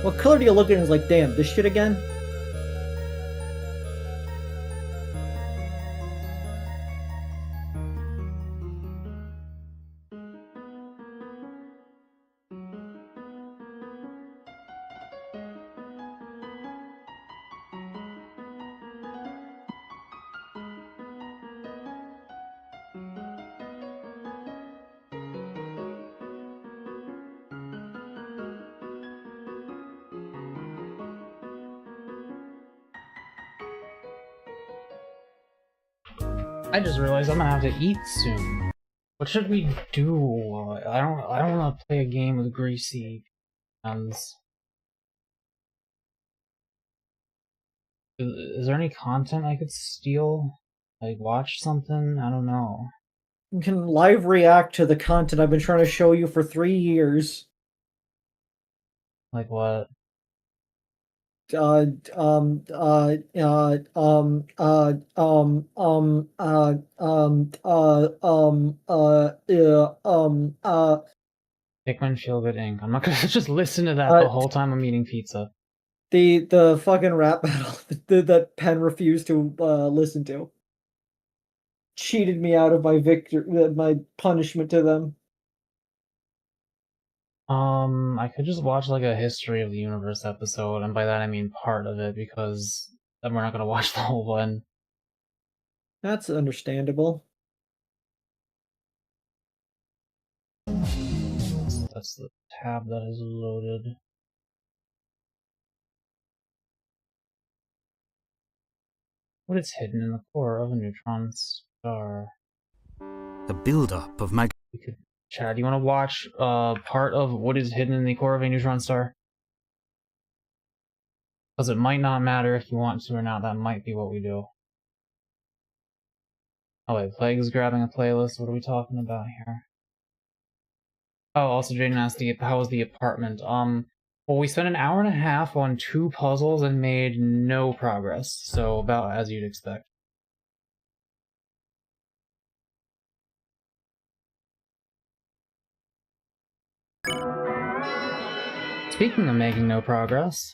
What color do you look at and is like, damn, this shit again? I just realized I'm gonna have to eat soon. What should we do? I don't want to play a game with greasy hands. Is there any content I could steal? Like watch something? I don't know. You can live react to the content I've been trying to show you for 3 years. Like what? Yeah, Pikmin Feel Good Inc. I'm not gonna just listen to that the whole time I'm eating pizza. the fucking rap battle that Penn refused to listen to. Cheated me out of my punishment to them. I could just watch like a History of the Universe episode, and by that I mean part of it, because then we're not gonna watch the whole one. That's understandable. That's the tab that is loaded. What is hidden in the core of a neutron star? The build-up of Mako. We could, Chad, do you want to watch part of what is hidden in the core of a neutron star? Because it might not matter if you want to or not. That might be what we do. Oh wait, Plague's grabbing a playlist. What are we talking about here? Oh, also Jaden asked how was the apartment? Well, we spent an hour and a half on 2 puzzles and made no progress. So about as you'd expect. Speaking of making no progress.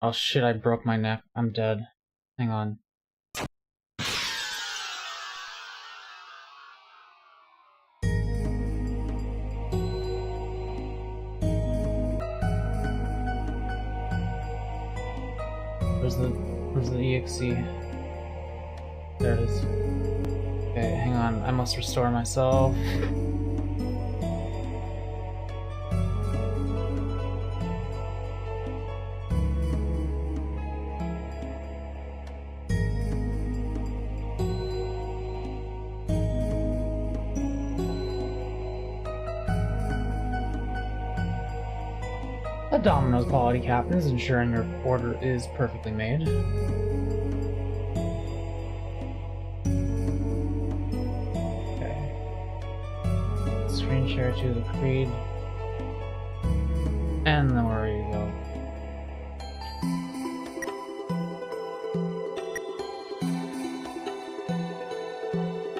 Oh shit, I broke my neck. I'm dead. Hang on. Where's the EXE? There it is. Okay, hang on. I must restore myself. A Domino's quality captain is ensuring your order is perfectly made. Okay. Screen share to the Creed. And then where you go.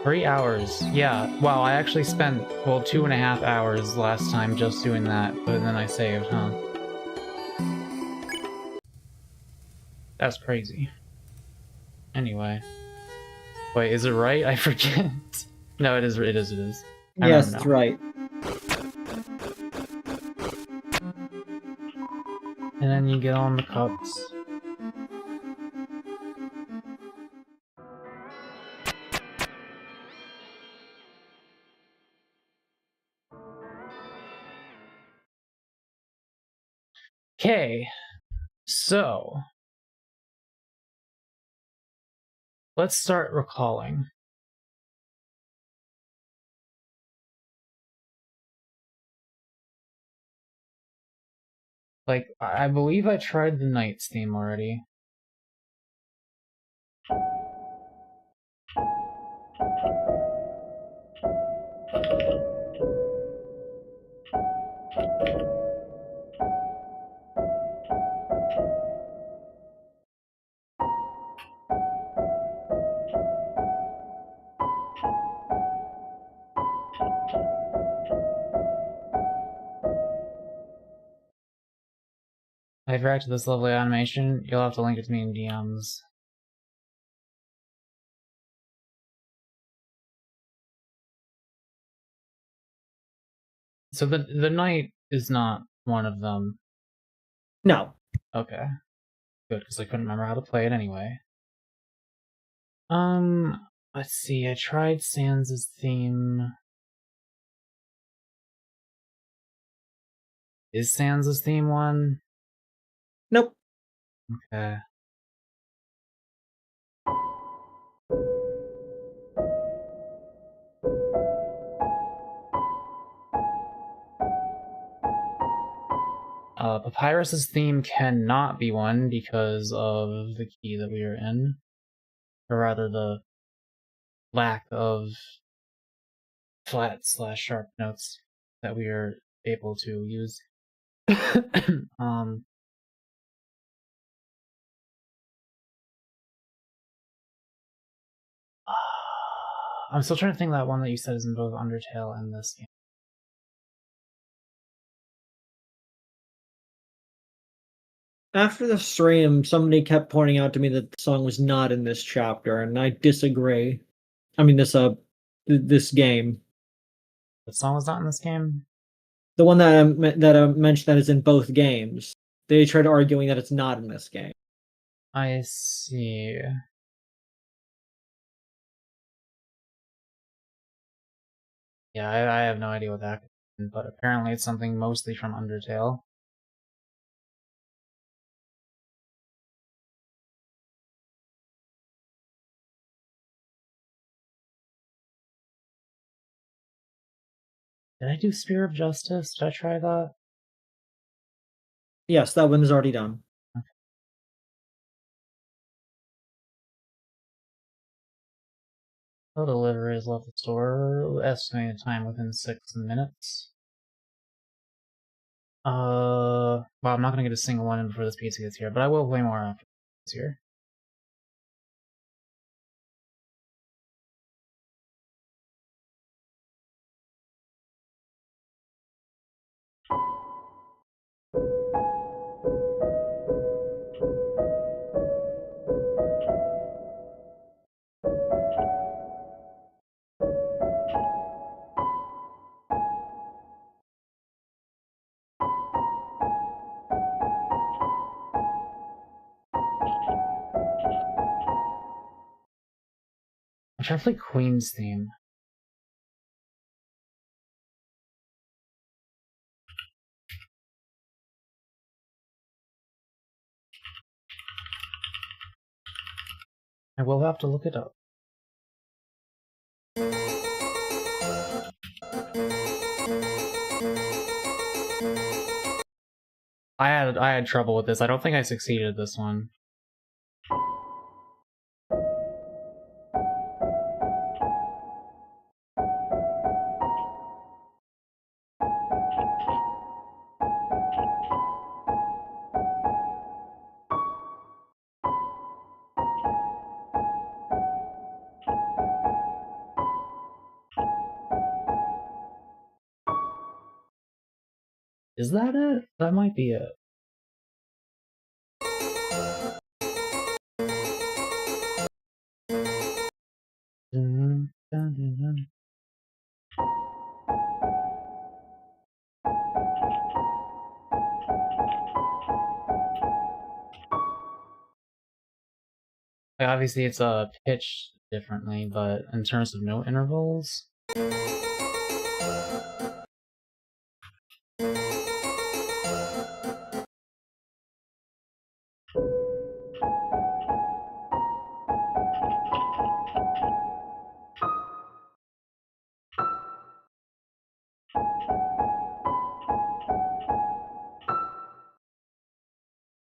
Three hours. Yeah. Wow, I actually spent, well, 2.5 hours last time just doing that, but then I saved, huh? That's crazy. Anyway. Wait, is it right? I forget. No, it is. Yes, it's right. And then you get on the cups. Okay, so let's start recalling. Like, I believe I tried the Knights theme already. I've reacted to this lovely animation. You'll have to link it to me in DMs. So the knight is not one of them. No. Okay. Good, because I couldn't remember how to play it anyway. Let's see, I tried Sans' theme. Is Sans' theme one? Nope. Okay. Papyrus's theme cannot be one because of the key that we are in. Or rather, the lack of flat/sharp notes that we are able to use. I'm still trying to think of that one that you said is in both Undertale and this game. After the stream, somebody kept pointing out to me that the song was not in this chapter, and I disagree. I mean, this game. The song was not in this game? The one that I mentioned that is in both games. They tried arguing that it's not in this game. I see. Yeah, I have no idea what that could be, but apparently it's something mostly from Undertale. Did I do Spear of Justice? Did I try that? Yes, that one is already done. Okay. The delivery has left the store. Estimated time within 6 minutes. Well, I'm not gonna get a single one in before this pizza gets here, but I will play more after it's here. I'm trying to play Queen's theme. I will have to look it up. I had trouble with this. I don't think I succeeded this one. Is that it? That might be it. Dun, dun, dun, dun. Like, obviously, it's pitched differently, but in terms of note intervals,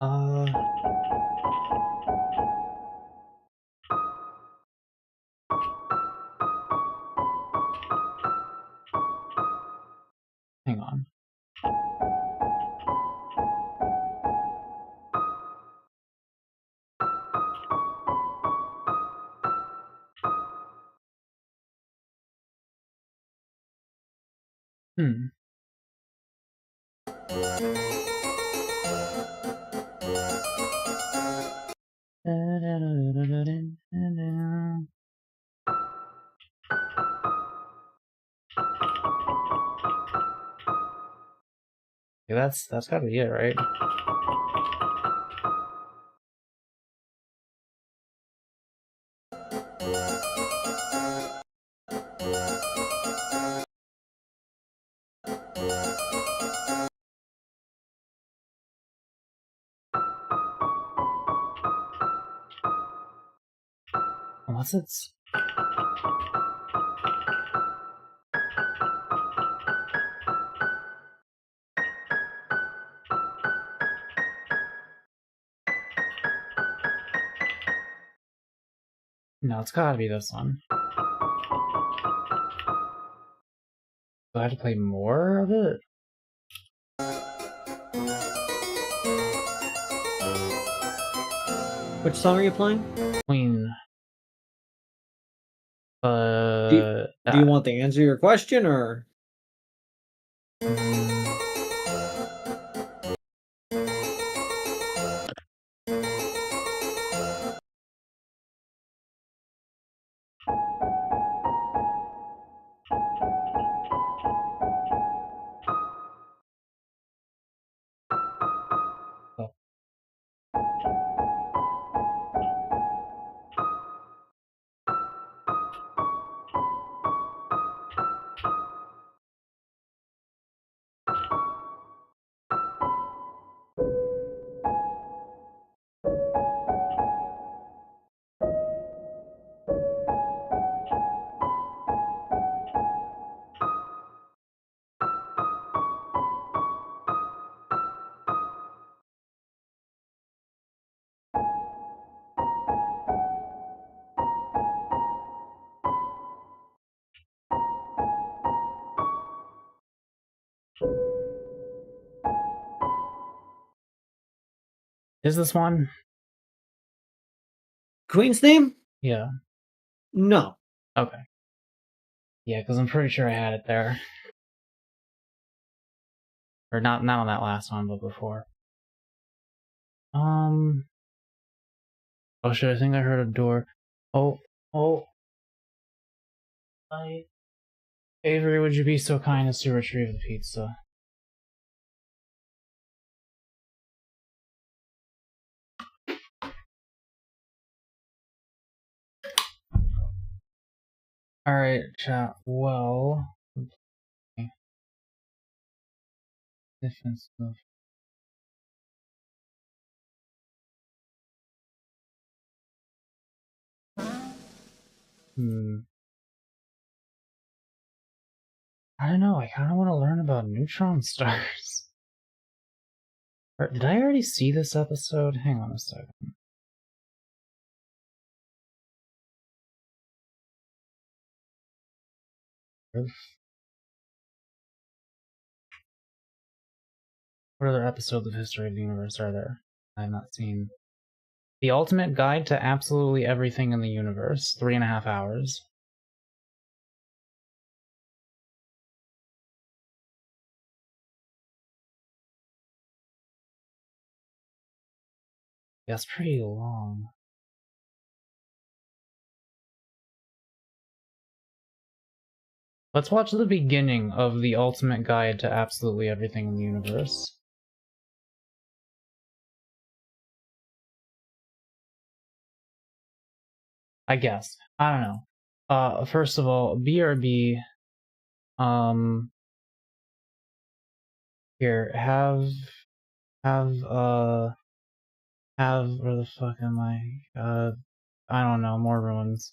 uh, hang on. Hmm. Yeah, that's gotta be it, right? Unless it's... No, it's gotta be this one. Do I have to play more of it? Which song are you playing? Queen. Do you want to answer your question, or? Is this one? Queen's theme? Yeah. No. Okay. Yeah, because I'm pretty sure I had it there. Or not on that last one, but before. Oh shit, I think I heard a door. Oh. Avery, would you be so kind as to retrieve the pizza? Alright, chat. Well... Okay. Different stuff. I don't know, I kind of want to learn about neutron stars. Did I already see this episode? Hang on a second. What other episodes of History of the Universe are there I have not seen? The Ultimate Guide to Absolutely Everything in the Universe, 3.5 hours. That's pretty long. Let's watch the beginning of The Ultimate Guide to Absolutely Everything in the Universe. I guess. I don't know. First of all, BRB, here, where the fuck am I? I don't know, more ruins.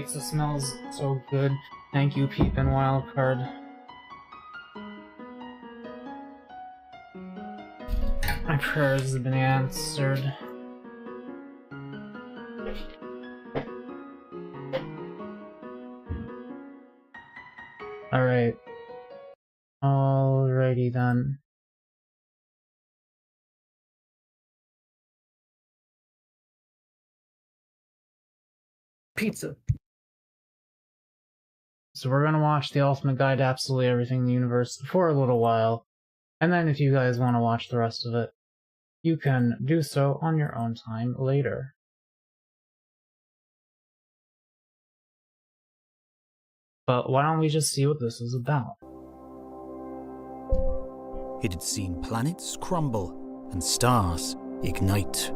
Pizza smells so good. Thank you, Peep and Wildcard. My prayers have been answered. Alright. Alrighty then. Pizza. So we're gonna watch the Ultimate Guide to Absolutely Everything in the Universe for a little while. And then if you guys want to watch the rest of it, you can do so on your own time later. But why don't we just see what this is about? It had seen planets crumble and stars ignite.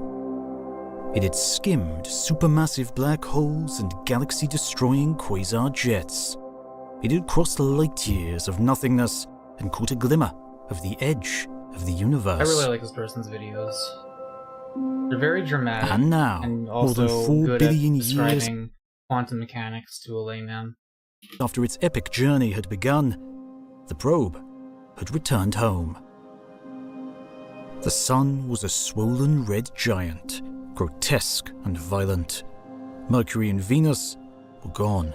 It had skimmed supermassive black holes and galaxy-destroying quasar jets. It had crossed light years of nothingness and caught a glimmer of the edge of the universe. I really like this person's videos. They're very dramatic And now, and more than also 4 good billion at years describing quantum mechanics to a layman. after its epic journey had begun, the probe had returned home. The sun was a swollen red giant, grotesque and violent. Mercury and Venus were gone.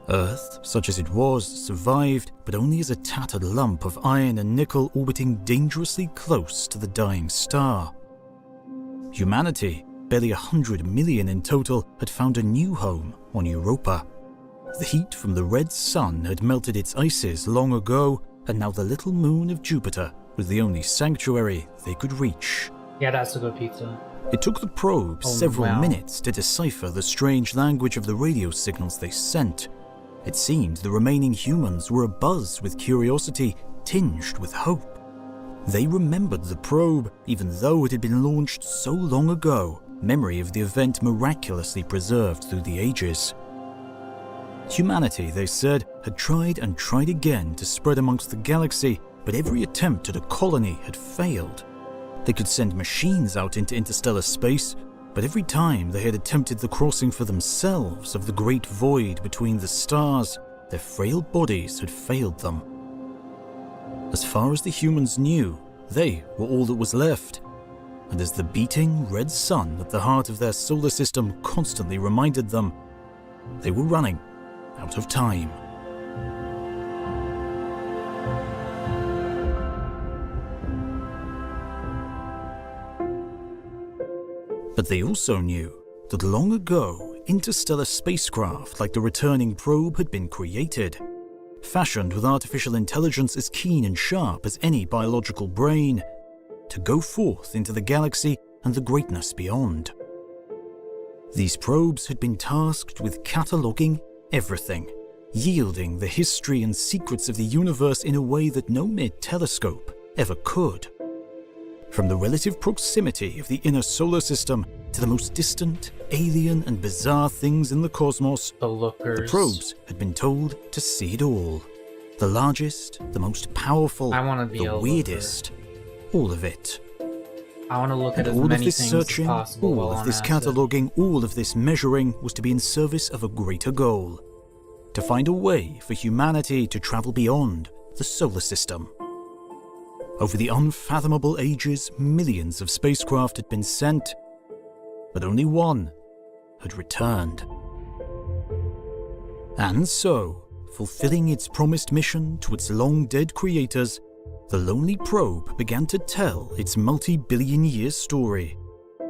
Earth, such as it was, survived, but only as a tattered lump of iron and nickel orbiting dangerously close to the dying star. Humanity, barely 100 million in total, had found a new home on Europa. The heat from the red sun had melted its ices long ago, and now the little moon of Jupiter was the only sanctuary they could reach. Yeah, that's a good pizza. It took the probe Oh, several wow. minutes to decipher the strange language of the radio signals they sent. It seemed the remaining humans were abuzz with curiosity, tinged with hope. They remembered the probe, even though it had been launched so long ago, memory of the event miraculously preserved through the ages. Humanity, they said, had tried and tried again to spread amongst the galaxy, but every attempt at a colony had failed. They could send machines out into interstellar space, but every time they had attempted the crossing for themselves of the great void between the stars, their frail bodies had failed them. As far as the humans knew, they were all that was left, and as the beating red sun at the heart of their solar system constantly reminded them, they were running out of time. But they also knew that long ago, interstellar spacecraft like the returning probe had been created, fashioned with artificial intelligence as keen and sharp as any biological brain, to go forth into the galaxy and the greatness beyond. These probes had been tasked with cataloguing everything, yielding the history and secrets of the universe in a way that no mere telescope ever could. From the relative proximity of the inner solar system to the most distant, alien and bizarre things in the cosmos, The lookers. the probes had been told to see it all. The largest, the most powerful, I wanna be the a looker. weirdest, all of it. I want to look at And as all of many this things searching, as possible all while of on this acid. cataloguing, all of this measuring was to be in service of a greater goal. To find a way for humanity to travel beyond the solar system. Over the unfathomable ages, millions of spacecraft had been sent, but only one had returned. And so, fulfilling its promised mission to its long-dead creators, the lonely probe began to tell its multi-billion-year story,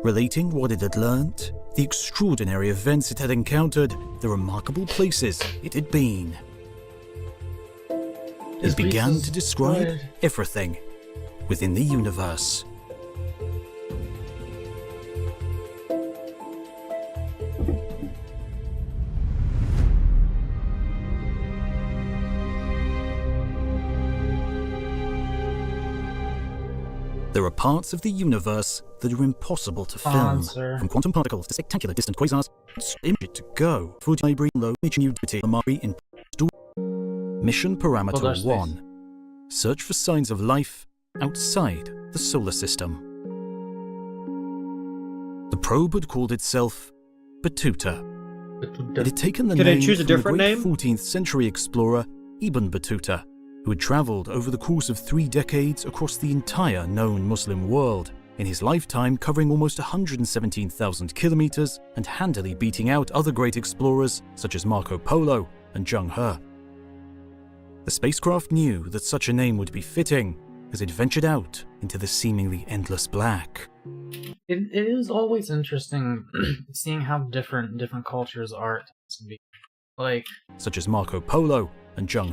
relating what it had learnt, the extraordinary events it had encountered, the remarkable places it had been. This It began piece to is describe good. everything within the universe. There are parts of the universe that are impossible to film. Sponsor. From quantum particles to spectacular distant quasars, it's image to go. Food library, low image nudity, Amari in Mission Parameter there's 1. Search for signs of life outside the solar system. The probe had called itself Batuta. It had taken the Could I name choose a from the different great name? 14th century explorer Ibn Battuta, who had travelled over the course of 3 decades across the entire known Muslim world, in his lifetime covering almost 117,000 kilometres and handily beating out other great explorers such as Marco Polo and Zheng He. The spacecraft knew that such a name would be fitting as it ventured out into the seemingly endless black. It is always interesting seeing how different cultures' art can be. Like, Such as Marco Polo and Zheng He.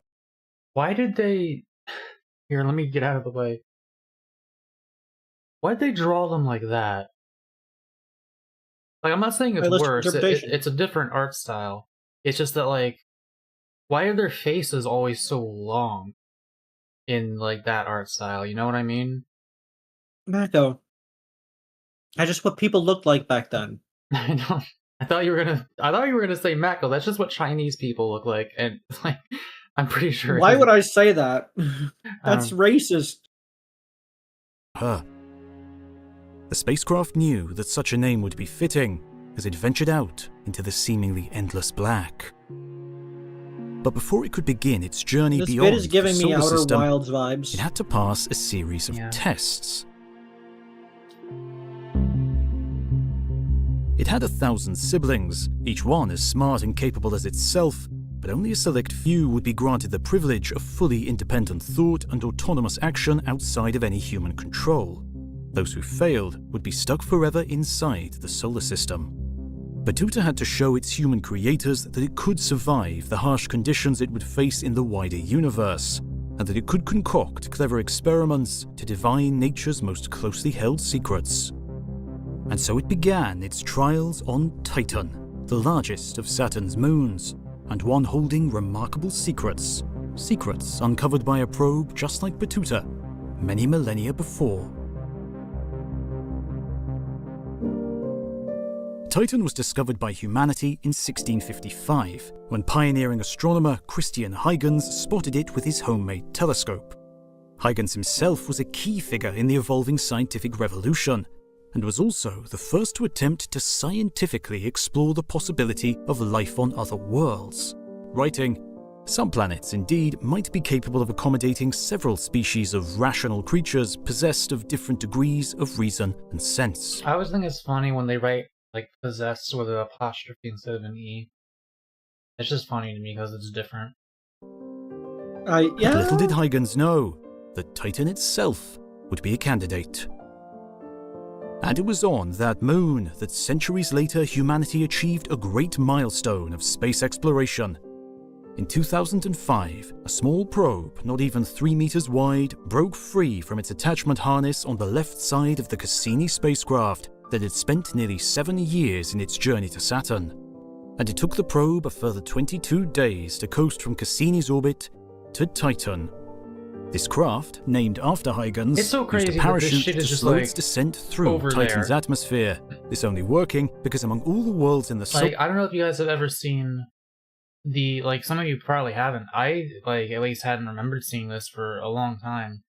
why did they... Here, let me get out of the way. Why'd they draw them like that? Like, I'm not saying it's worse, it's a different art style. It's just that, like, why are their faces always so long in, like, that art style? You know what I mean? Mako. That's just what people looked like back then. I know. I thought you were gonna say Mako. That's just what Chinese people look like, and like, I'm pretty sure. Why would I say that? That's racist. The spacecraft knew that such a name would be fitting as it ventured out into the seemingly endless black. But before it could begin its journey This beyond bit is giving the me solar Outer system, Wilds vibes. it had to pass a series of tests. It had 1,000 siblings, each one as smart and capable as itself, but only a select few would be granted the privilege of fully independent thought and autonomous action outside of any human control. Those who failed would be stuck forever inside the solar system. Battuta had to show its human creators that it could survive the harsh conditions it would face in the wider universe, and that it could concoct clever experiments to divine nature's most closely held secrets. And so it began its trials on Titan, the largest of Saturn's moons, and one holding remarkable secrets. Secrets uncovered by a probe just like Battuta, many millennia before. Titan was discovered by humanity in 1655, when pioneering astronomer Christian Huygens spotted it with his homemade telescope. Huygens himself was a key figure in the evolving scientific revolution, and was also the first to attempt to scientifically explore the possibility of life on other worlds, writing, "Some planets indeed might be capable of accommodating several species of rational creatures possessed of different degrees of reason and sense." I always think it's funny when they write, like, possessed with an apostrophe instead of an E. It's just funny to me because it's different. But little did Huygens know that Titan itself would be a candidate. And it was on that moon that centuries later humanity achieved a great milestone of space exploration. In 2005, a small probe, not even 3 meters wide, broke free from its attachment harness on the left side of the Cassini spacecraft that had spent nearly 7 years in its journey to Saturn. And it took the probe a further 22 days to coast from Cassini's orbit to Titan. This craft, named after Huygens, it's so crazy used a that this parachute shit to is just slow like its descent through over Titan's there. atmosphere. This only working because among all the worlds in the Like, I don't know if you guys have ever seen the, like, some of you probably haven't. I, like, at least hadn't remembered seeing this for a long time.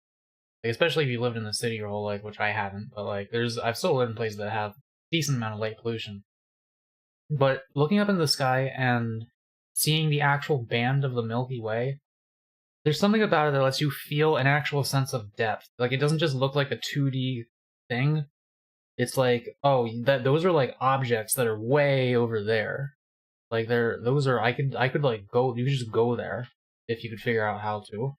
Like, especially if you lived in the city your whole life, which I haven't. But, like, I've still lived in places that have decent amount of light pollution. But looking up in the sky and seeing the actual band of the Milky Way, there's something about it that lets you feel an actual sense of depth. Like, it doesn't just look like a 2D thing. It's like, oh, those are like objects that are way over there. Like, I could like go, you could just go there if you could figure out how to.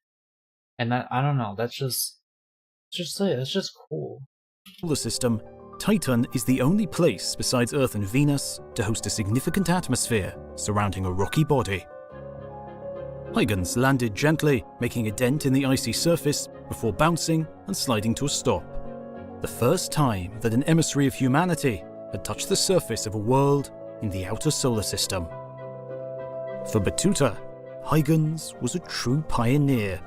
And that, I don't know, that's just cool. solar system, Titan is the only place besides Earth and Venus to host a significant atmosphere surrounding a rocky body. Huygens landed gently, making a dent in the icy surface before bouncing and sliding to a stop. The first time that an emissary of humanity had touched the surface of a world in the outer solar system. For Battuta, Huygens was a true pioneer.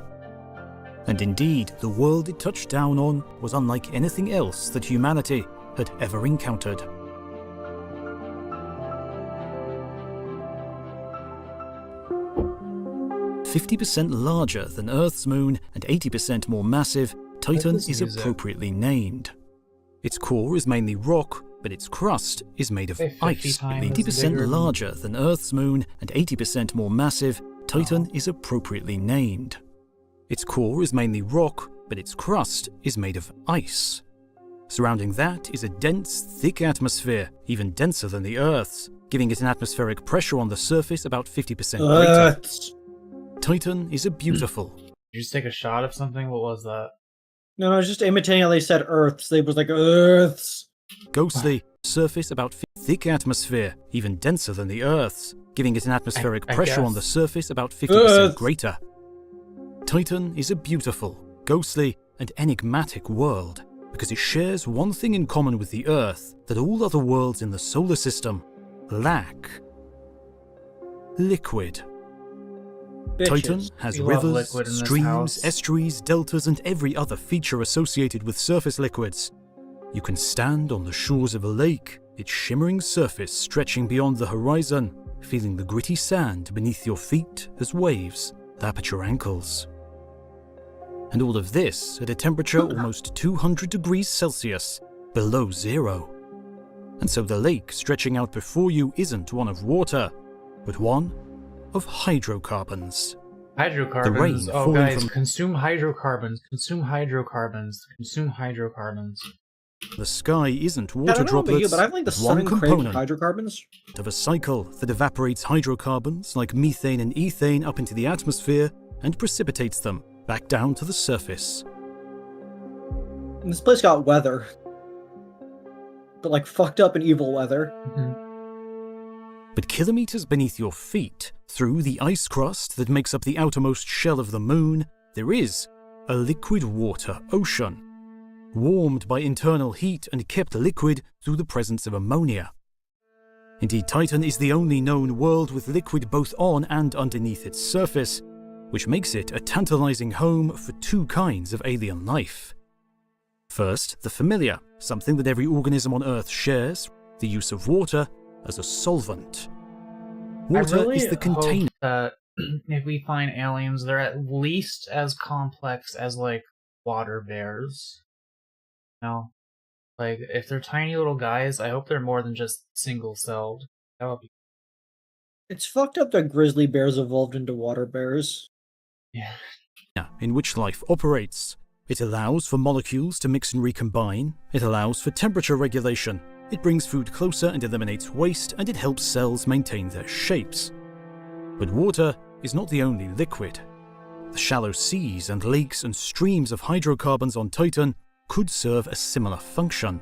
And indeed, the world it touched down on was unlike anything else that humanity had ever encountered. "50% larger than Earth's moon and 80% more massive, Titan is appropriately named. Its core is mainly rock, but its crust is made of Say 50 ice. times 80% bigger than- larger than Earth's moon and 80% more massive, Titan is appropriately named. Its core is mainly rock, but its crust is made of ice. Surrounding that is a dense, thick atmosphere, even denser than the Earth's, giving it an atmospheric pressure on the surface about 50% greater. Titan is a beautiful, Did you just take a shot of something? What was that? No, I was just imitating how they said Earths. They was like Earths. ghostly surface about thick atmosphere, even denser than the Earth's, giving it an atmospheric I pressure on guess. the surface about 50% Earth. greater. Titan is a beautiful, ghostly, and enigmatic world because it shares one thing in common with the Earth that all other worlds in the solar system lack: liquid. Titan Bitches. has We love rivers, liquid in this streams, house. estuaries, deltas, and every other feature associated with surface liquids. You can stand on the shores of a lake, its shimmering surface stretching beyond the horizon, feeling the gritty sand beneath your feet as waves lap at your ankles. And all of this at a temperature almost 200 degrees Celsius, below zero. And so the lake stretching out before you isn't one of water, but one of hydrocarbons. Hydrocarbons. The rain Oh, falling guys, from- consume hydrocarbons. Consume hydrocarbons. Consume hydrocarbons. The sky isn't I water don't know about droplets, you, but I think the but sun one and crave component hydrocarbons. of a cycle that evaporates hydrocarbons like methane and ethane up into the atmosphere and precipitates them back down to the surface. And this place got weather. But like fucked up and evil weather. But kilometers beneath your feet, through the ice crust that makes up the outermost shell of the moon, there is a liquid water ocean, warmed by internal heat and kept liquid through the presence of ammonia. Indeed, Titan is the only known world with liquid both on and underneath its surface, which makes it a tantalizing home for two kinds of alien life. First, the familiar, something that every organism on Earth shares, the use of water as a solvent. Water I really is the container. hope that if we find aliens, they're at least as complex as, like, water bears. No. Like, if they're tiny little guys, I hope they're more than just single-celled. That would be... It's fucked up that grizzly bears evolved into water bears. Yeah. In which life operates. It allows for molecules to mix and recombine, it allows for temperature regulation, it brings food closer and eliminates waste, and it helps cells maintain their shapes. But water is not the only liquid. The shallow seas and lakes and streams of hydrocarbons on Titan could serve a similar function.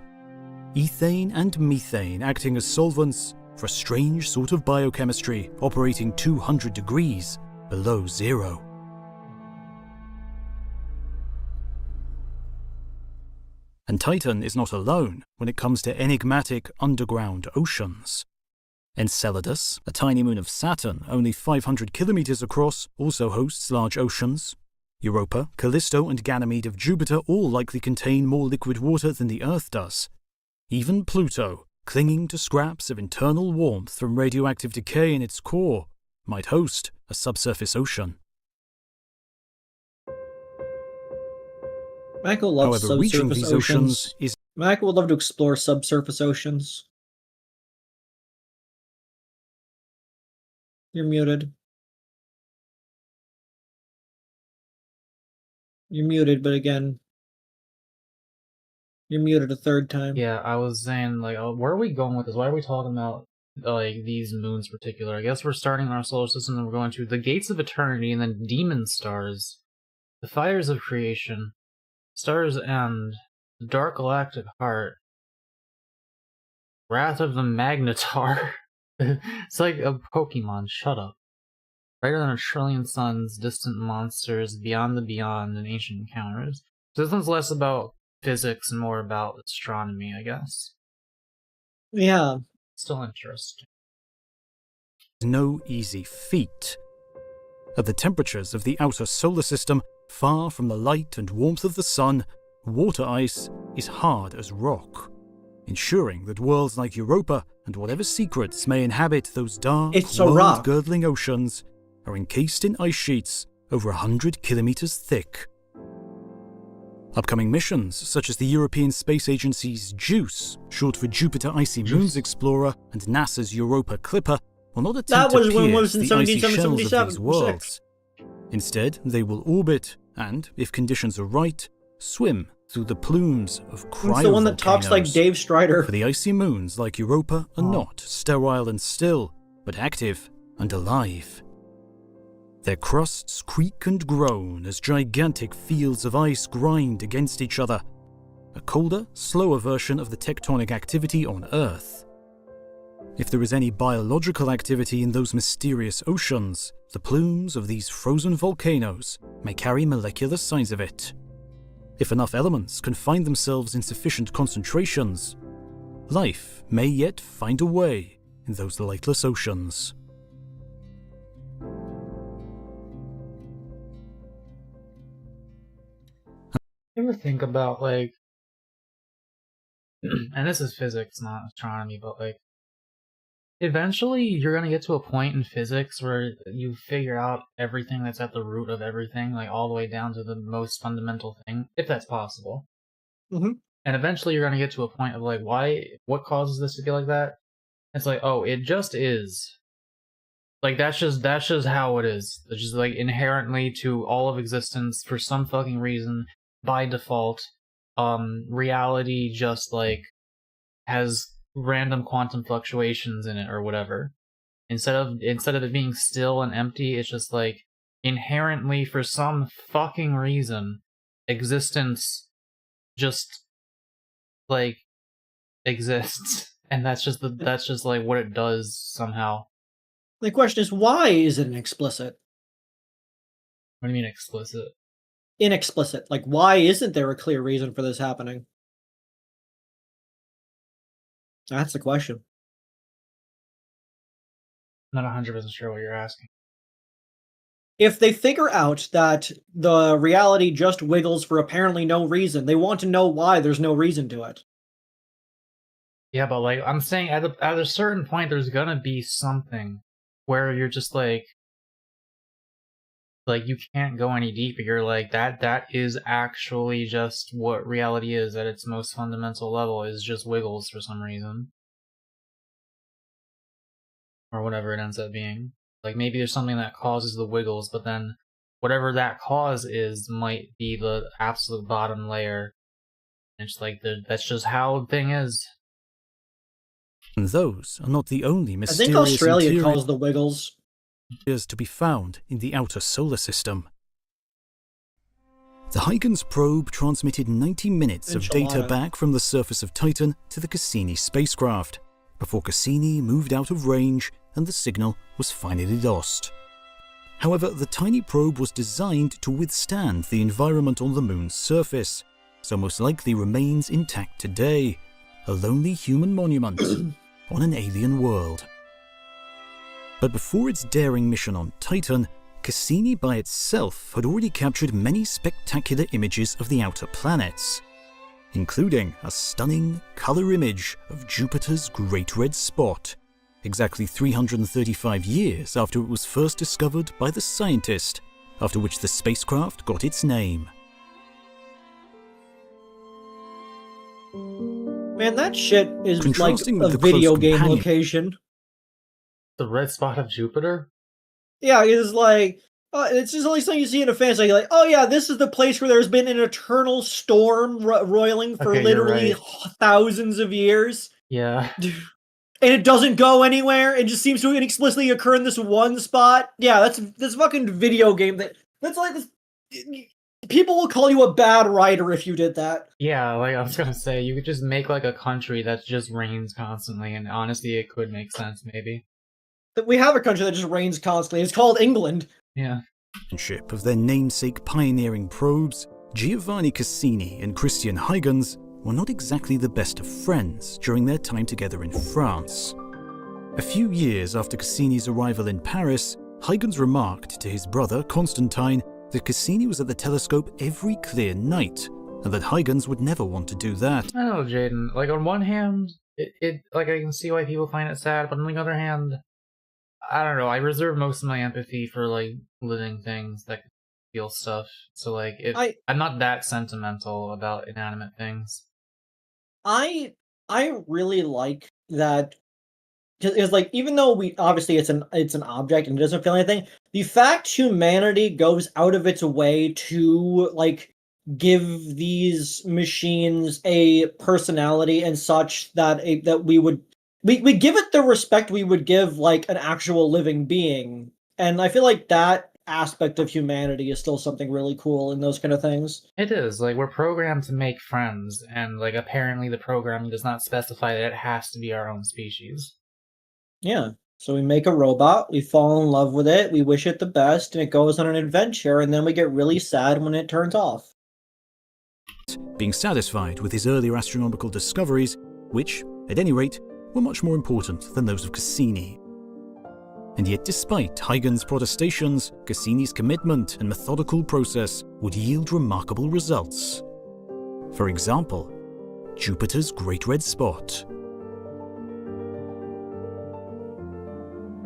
Ethane and methane acting as solvents for a strange sort of biochemistry operating 200 degrees below zero. And Titan is not alone when it comes to enigmatic underground oceans. Enceladus, a tiny moon of Saturn only 500 kilometers across, also hosts large oceans. Europa, Callisto, and Ganymede of Jupiter all likely contain more liquid water than the Earth does. Even Pluto, clinging to scraps of internal warmth from radioactive decay in its core, might host a subsurface ocean. Mako loves However, reaching subsurface these oceans. oceans is Mako would love to explore subsurface oceans. You're muted. You're muted, but again, you're muted a third time. Yeah, I was saying, like, where are we going with this? Why are we talking about, like, these moons in particular? I guess we're starting in our solar system and we're going to the Gates of Eternity and then Demon Stars, the Fires of Creation, Stars End, the Dark Galactic Heart, Wrath of the Magnetar. It's like a Pokemon, shut up. Brighter than a trillion suns, distant monsters, beyond the beyond, and ancient encounters. So this one's less about physics and more about astronomy, I guess. Yeah. Still interesting. no easy feat. At the temperatures of the outer solar system, far from the light and warmth of the sun, water ice is hard as rock, ensuring that worlds like Europa and whatever secrets may inhabit those dark, It's a rock. world-girdling oceans are encased in ice sheets over 100 kilometers thick. Upcoming missions, such as the European Space Agency's JUICE, short for Jupiter Icy Moons Explorer, and NASA's Europa Clipper, will not attempt That was to when it pierce was in the icy shells of 1777, these worlds. Instead, they will orbit and, if conditions are right, swim through the plumes of cryovolcanoes. It's the one that talks like Dave Strider. For the icy moons like Europa are not sterile and still, but active and alive. Their crusts creak and groan as gigantic fields of ice grind against each other, a colder, slower version of the tectonic activity on Earth. If there is any biological activity in those mysterious oceans, the plumes of these frozen volcanoes may carry molecular signs of it. If enough elements can find themselves in sufficient concentrations, life may yet find a way in those lightless oceans. You ever think about, like, and this is physics, not astronomy, but, like, eventually you're gonna get to a point in physics where you figure out everything that's at the root of everything, like, all the way down to the most fundamental thing, if that's possible. Mm-hmm. And eventually you're gonna get to a point of, like, what causes this to be like that? It's like, oh, it just is. Like, that's just how it is. It's just, like, inherently to all of existence, for some fucking reason, by default, reality just, like, has random quantum fluctuations in it or whatever. Instead of it being still and empty, it's just, like, inherently, for some fucking reason, existence just, like, exists. And that's just like what it does somehow. The question is, why is it inexplicit? What do you mean explicit? Inexplicit. Like, why isn't there a clear reason for this happening? That's the question. I'm not 100% sure what you're asking. If they figure out that the reality just wiggles for apparently no reason, they want to know why there's no reason to it. Yeah, but, like, I'm saying at a certain point, there's gonna be something where you're just like you can't go any deeper. You're like, that is actually just what reality is at its most fundamental level, is just wiggles for some reason. Or whatever it ends up being. Like, maybe there's something that causes the wiggles, but then whatever that cause is might be the absolute bottom layer. And it's like, that's just how the thing is. And those are not the only I mysterious think Australia interior calls the wiggles. to be found in the outer solar system. The Huygens probe transmitted 90 minutes of data Enchilada. back from the surface of Titan to the Cassini spacecraft, before Cassini moved out of range and the signal was finally lost. However, the tiny probe was designed to withstand the environment on the moon's surface, so most likely remains intact today, a lonely human monument on an alien world. But before its daring mission on Titan, Cassini by itself had already captured many spectacular images of the outer planets, including a stunning colour image of Jupiter's Great Red Spot, exactly 335 years after it was first discovered by the scientist, after which the spacecraft got its name. Man, that shit is like Contrasting a with the close video game companion- location. The red spot of Jupiter? Yeah, it's like, it's just only something you see in a fantasy. You're like, oh yeah, this is the place where there's been an eternal storm roiling for Okay, you're literally right. thousands of years. Yeah. And it doesn't go anywhere. It just seems to inexplicably occur in this one spot. Yeah, that's fucking video game. That's like this. People will call you a bad writer if you did that. Yeah, like I was gonna say, you could just make like a country that just rains constantly, and honestly, it could make sense, maybe. We have a country that just rains constantly. It's called England. Yeah. Of their namesake pioneering probes, Giovanni Cassini and Christian Huygens were not exactly the best of friends during their time together in France. A few years after Cassini's arrival in Paris, Huygens remarked to his brother Constantine that Cassini was at the telescope every clear night, and that Huygens would never want to do that. I don't know, Jaden. Like, on one hand, it like, I can see why people find it sad, but on the other hand, I don't know, I reserve most of my empathy for, like, living things that feel stuff. So like, I'm not that sentimental about inanimate things. I really like that. It's like, even though we obviously it's an object and it doesn't feel anything, the fact humanity goes out of its way to like give these machines a personality and such that we give it the respect we would give like an actual living being. And I feel like that aspect of humanity is still something really cool in those kind of things. It is, like, we're programmed to make friends, and like apparently the programming does not specify that it has to be our own species. Yeah. So we make a robot, we fall in love with it, we wish it the best, and it goes on an adventure, and then we get really sad when it turns off. Being satisfied with his earlier astronomical discoveries, which, at any rate, were much more important than those of Cassini. And yet, despite Huygens' protestations, Cassini's commitment and methodical process would yield remarkable results. For example, Jupiter's Great Red Spot.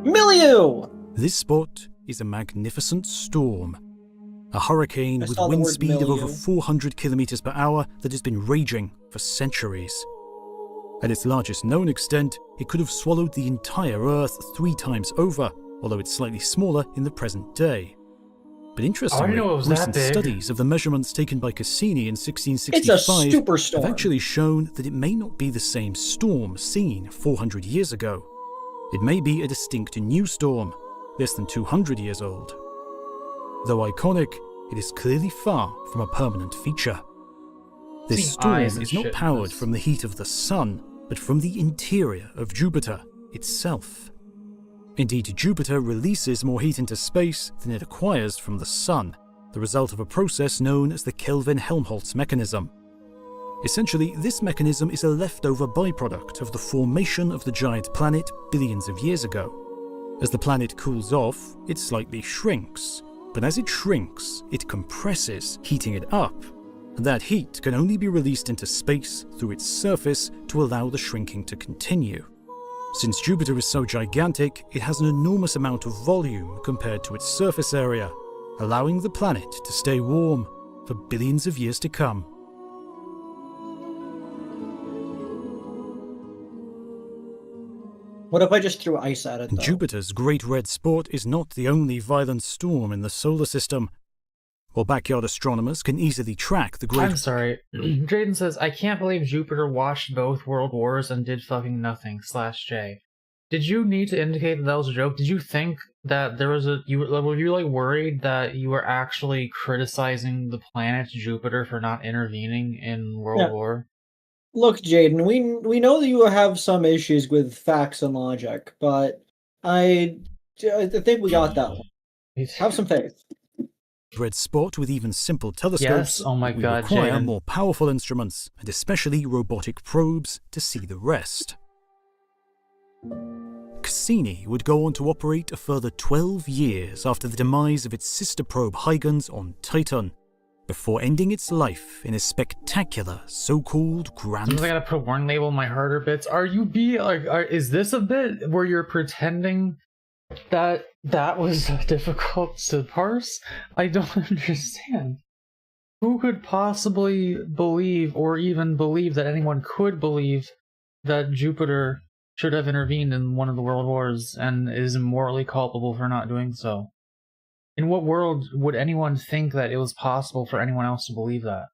Milieu! This spot is a magnificent storm. A hurricane with saw the wind word speed of over milieu. 400 kilometers per hour that has been raging for centuries. At its largest known extent, it could have swallowed the entire Earth 3 times over, although it's slightly smaller in the present day. But interestingly, know it was that recent big. studies of the measurements taken by Cassini in It's a 1665 superstorm. have actually shown that it may not be the same storm seen 400 years ago. It may be a distinct new storm, less than 200 years old. Though iconic, it is clearly far from a permanent feature. This See, storm eyes and is not shit. powered from the heat of the sun, but from the interior of Jupiter itself. Indeed, Jupiter releases more heat into space than it acquires from the sun, the result of a process known as the Kelvin-Helmholtz mechanism. Essentially, this mechanism is a leftover byproduct of the formation of the giant planet billions of years ago. As the planet cools off, it slightly shrinks, but as it shrinks, it compresses, heating it up. And that heat can only be released into space through its surface to allow the shrinking to continue. Since Jupiter is so gigantic, it has an enormous amount of volume compared to its surface area, allowing the planet to stay warm for billions of years to come. What if I just threw ice at it, And though? Jupiter's Great Red Spot is not the only violent storm in the solar system. While backyard astronomers can easily track the Great... I'm sorry. Drayden says, I can't believe Jupiter watched both world wars and did fucking nothing, /J. Did you need to indicate that that was a joke? Did you think that there was were you like worried that you were actually criticizing the planet Jupiter for not intervening in World War? Look, Jaden, we know that you have some issues with facts and logic, but I think we got that one. Have some faith. Red Spot with even simple telescopes, Yes, oh my we god, require Jaden. more powerful instruments, and especially robotic probes, to see the rest. Cassini would go on to operate a further 12 years after the demise of its sister probe Huygens on Titan, before ending its life in a spectacular so-called grand... Sometimes I gotta put a warning label on my harder bits. Is this a bit where you're pretending that was difficult to parse? I don't understand. Who could possibly believe, or even believe that anyone could believe, that Jupiter should have intervened in one of the world wars and is morally culpable for not doing so? In what world would anyone think that it was possible for anyone else to believe that?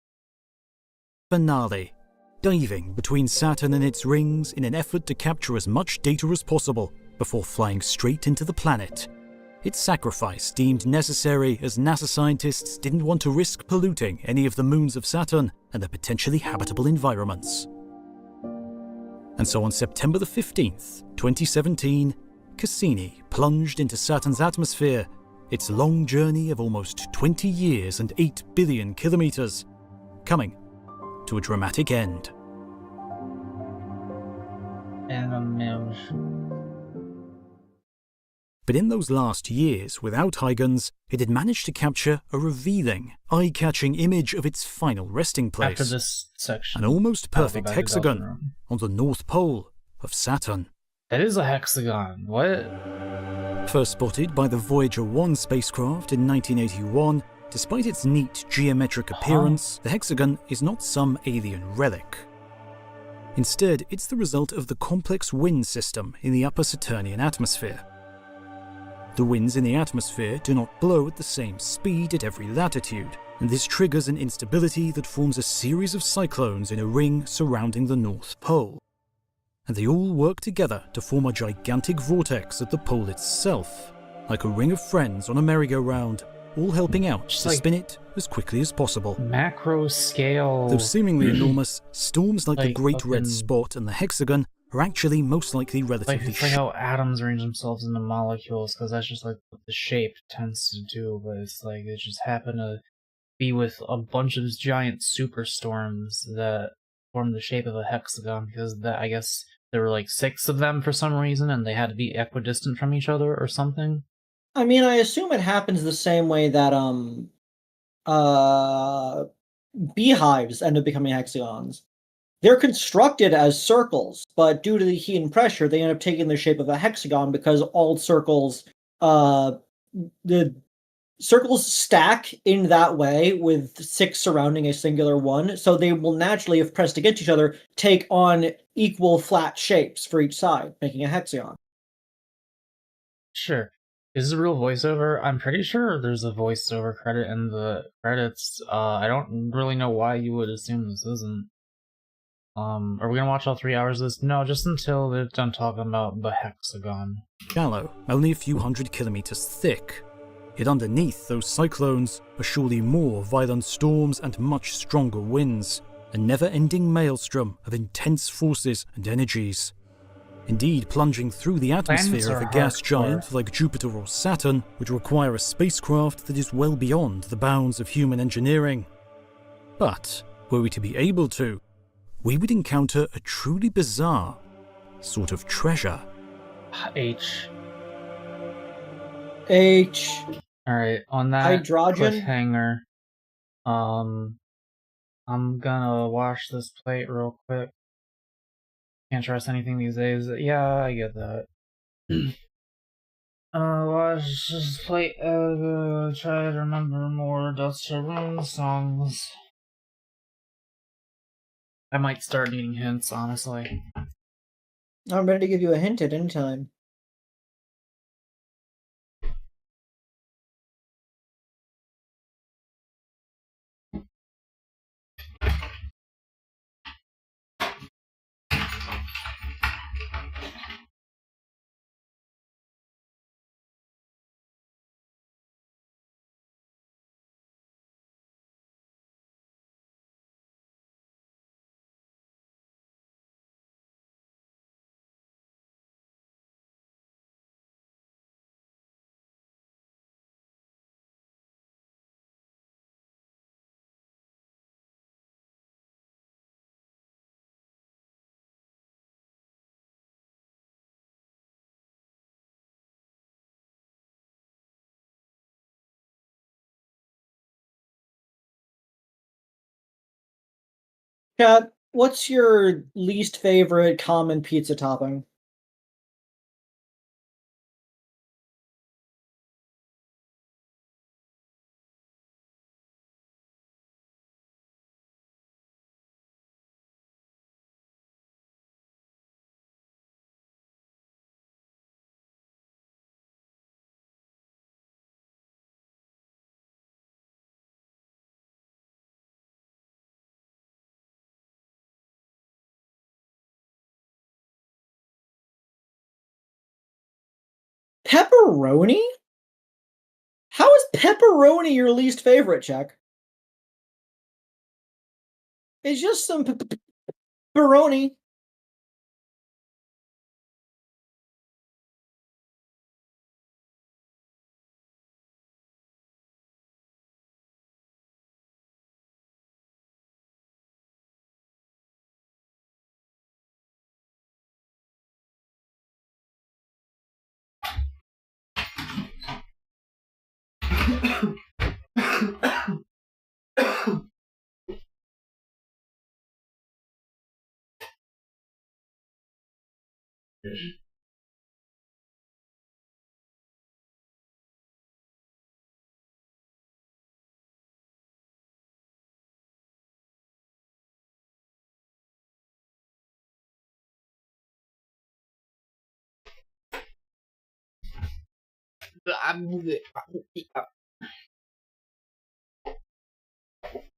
finale, diving between Saturn and its rings in an effort to capture as much data as possible before flying straight into the planet. Its sacrifice deemed necessary as NASA scientists didn't want to risk polluting any of the moons of Saturn and their potentially habitable environments. And so on September the 15th, 2017, Cassini plunged into Saturn's atmosphere, its long journey of almost 20 years and 8 billion kilometers, coming to a dramatic end. But in those last years, without Huygens, it had managed to capture a revealing, eye-catching image of its final resting place. After this section, an almost I'll go perfect back to hexagon Deltarune. on the North Pole of Saturn. That is a hexagon. What? First spotted by the Voyager 1 spacecraft in 1981, Despite its neat geometric appearance, the hexagon is not some alien relic. Instead, it's the result of the complex wind system in the upper Saturnian atmosphere. The winds in the atmosphere do not blow at the same speed at every latitude, and this triggers an instability that forms a series of cyclones in a ring surrounding the North Pole. And they all work together to form a gigantic vortex at the pole itself, like a ring of friends on a merry-go-round, all helping out Just to like spin it as quickly as possible. macro scale. Though seemingly enormous, storms like the like Great Red fucking- Spot and the hexagon are actually most likely Like relatively it's like how atoms arrange themselves into molecules, because that's just like what the shape tends to do. But it's like it just happened to be with a bunch of giant superstorms that formed the shape of a hexagon, because that, I guess there were like 6 of them for some reason, and they had to be equidistant from each other or something. I mean, I assume it happens the same way that beehives end up becoming hexagons. They're constructed as circles, but due to the heat and pressure, they end up taking the shape of a hexagon because all circles, the circles stack in that way with 6 surrounding a singular one, so they will naturally, if pressed against each other, take on equal flat shapes for each side, making a hexagon. Sure. Is this a real voiceover? I'm pretty sure there's a voiceover credit in the credits. I don't really know why you would assume this isn't. Are we gonna watch all 3 hours of this? No, just until they're done talking about the hexagon. shallow, only a few hundred kilometers thick. Yet underneath those cyclones are surely more violent storms and much stronger winds, a never-ending maelstrom of intense forces and energies. Indeed, plunging through the atmosphere of a gas giant like Jupiter or Saturn would require a spacecraft that is well beyond the bounds of human engineering. But, were we to be able to, we would encounter a truly bizarre sort of treasure. H. Alright, on that Hydrogen? cliffhanger, I'm gonna wash this plate real quick. Can't trust anything these days. Yeah, I get that. Wash this plate, try to remember more DELTARUNE songs. I might start needing hints, honestly. I'm ready to give you a hint at any time. Chat, what's your least favorite common pizza topping? Pepperoni? How is pepperoni your least favorite, Chuck? It's just some pepperoni.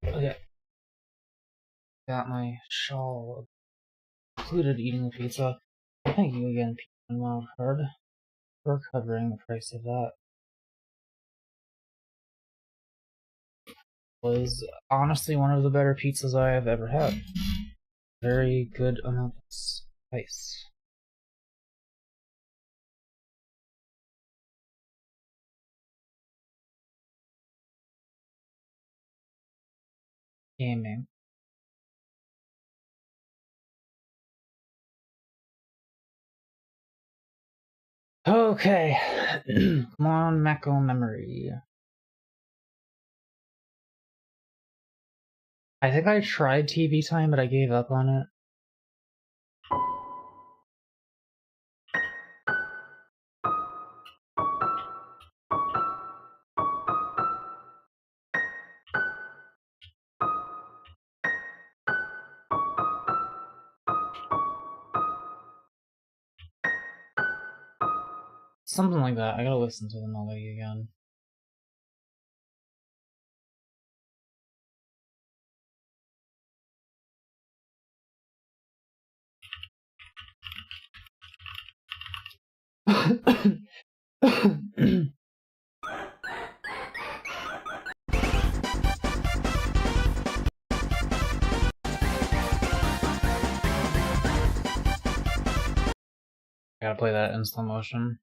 Okay. Got my shawl. Included eating the pizza. Thank you again, Pizza and Wild Card, for covering the price of that. Was honestly one of the better pizzas I have ever had. Very good amount of spice. Gaming. Okay. Come on, Mako memory. I think I tried TV time, but I gave up on it. Something like that. I gotta listen to the melody again. I gotta play that in slow motion.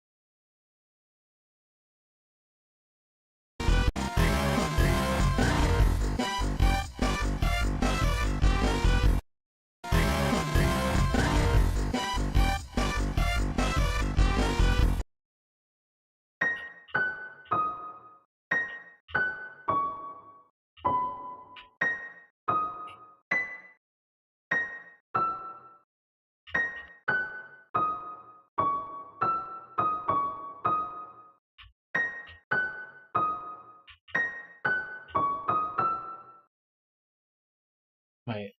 Wait.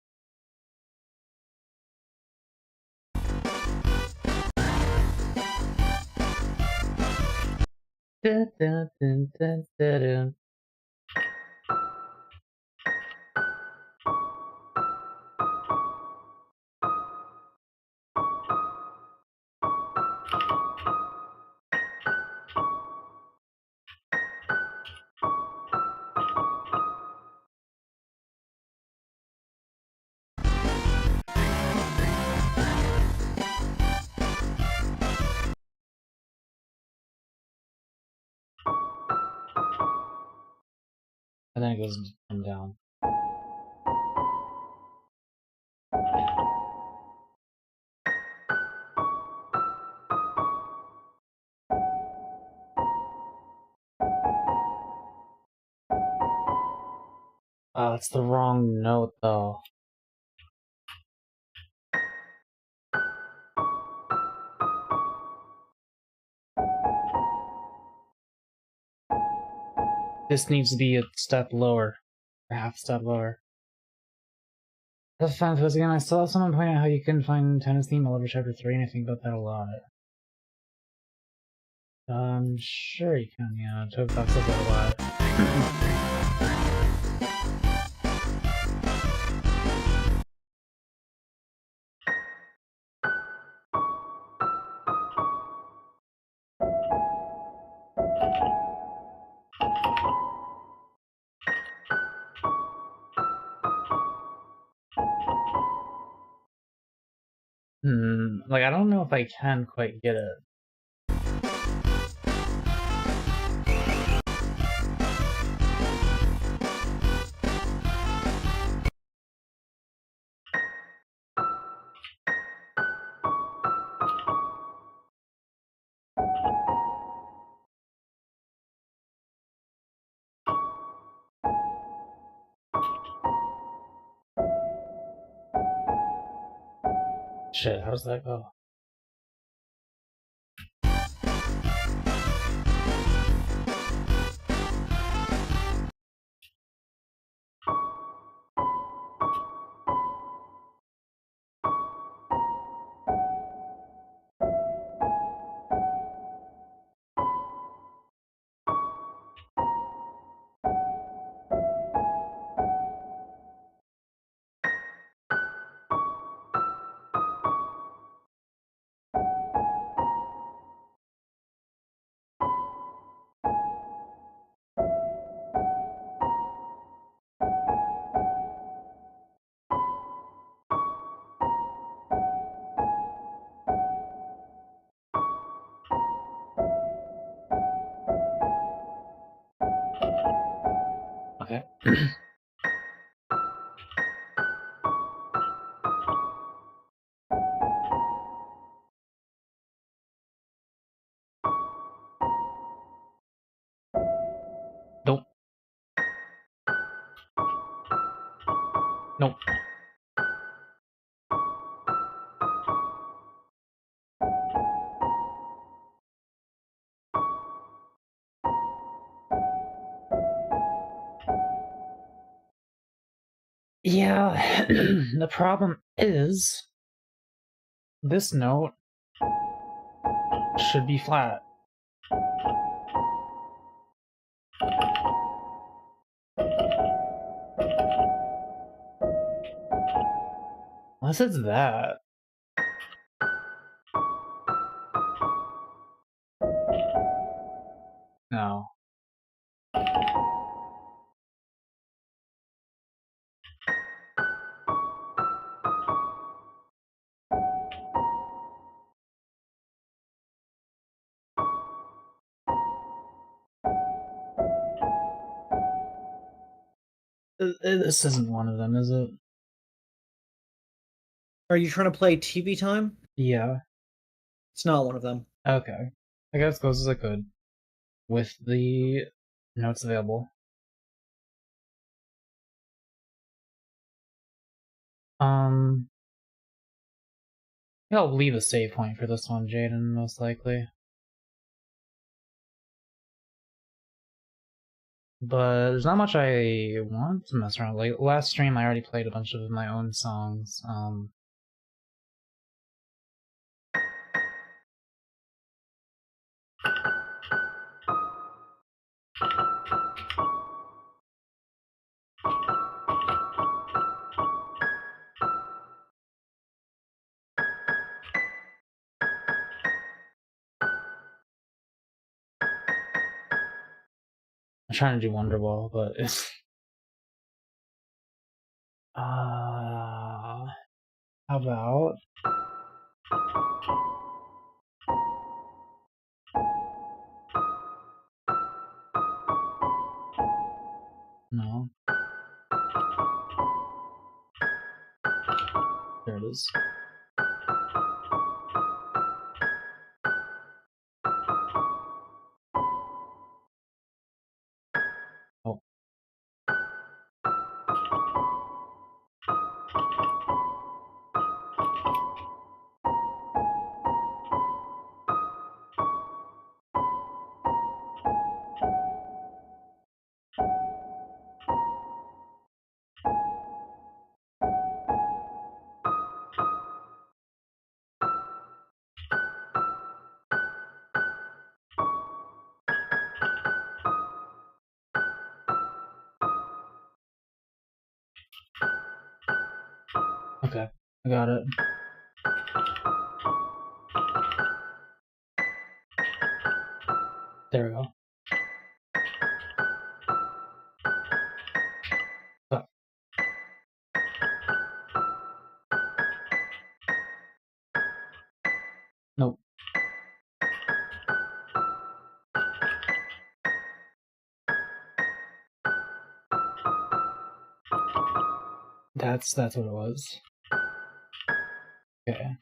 Dun, dun, dun, dun, dun, dun. And then it goes down. Oh, that's the wrong note, though. This needs to be a step lower. Or half a step lower. That's fine for this again. I saw someone point out how you couldn't find tennis theme all over chapter 3, and I think about that a lot. Sure you can, yeah. Toad Fox does that a lot. Like, I don't know if I can quite get it. Shit, how does that go? Nope. Nope. Yeah, the problem is this note should be flat. Unless it's that. No. This isn't one of them, is it? Are you trying to play TV Time? Yeah. It's not one of them. Okay. I got as close as I could with the notes available. Yeah, I'll leave a save point for this one, Jaden, most likely. But there's not much I want to mess around. Like, last stream I already played a bunch of my own songs. I'm trying to do Wonderwall, but it's... how about... No. There it is. Oh. Okay, I got it. There we go. Fuck. Nope. That's what it was. Okay.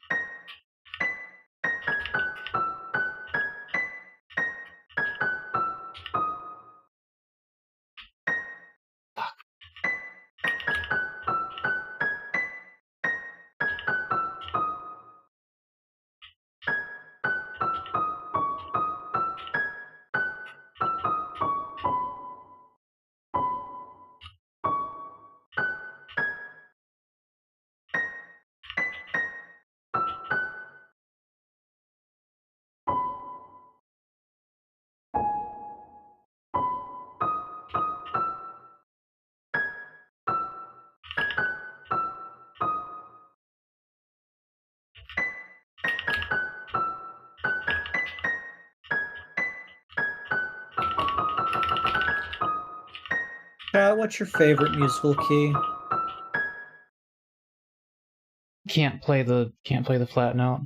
What's your favorite musical key? Can't play the flat note.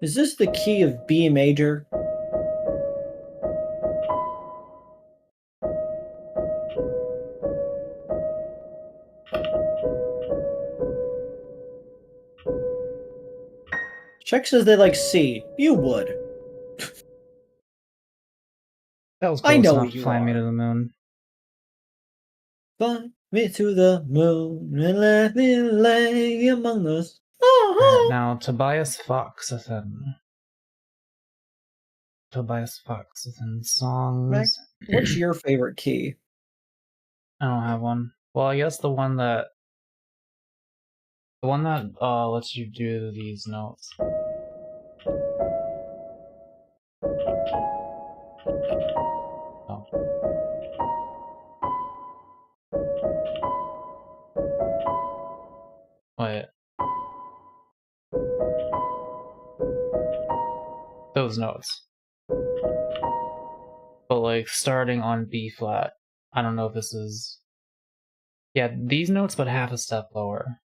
Is this the key of B major? Check says they like C. You would. That was I close know enough to you fly me are. to the moon. Fly me to the moon and let me lay among us. Alright, now Tobias Fox within. Tobias Fox within songs. What's your favorite key? I don't have one. Well, I guess the one that lets you do these notes. Oh. Wait. Those notes. But like starting on B flat. I don't know if this is... Yeah, these notes, but half a step lower.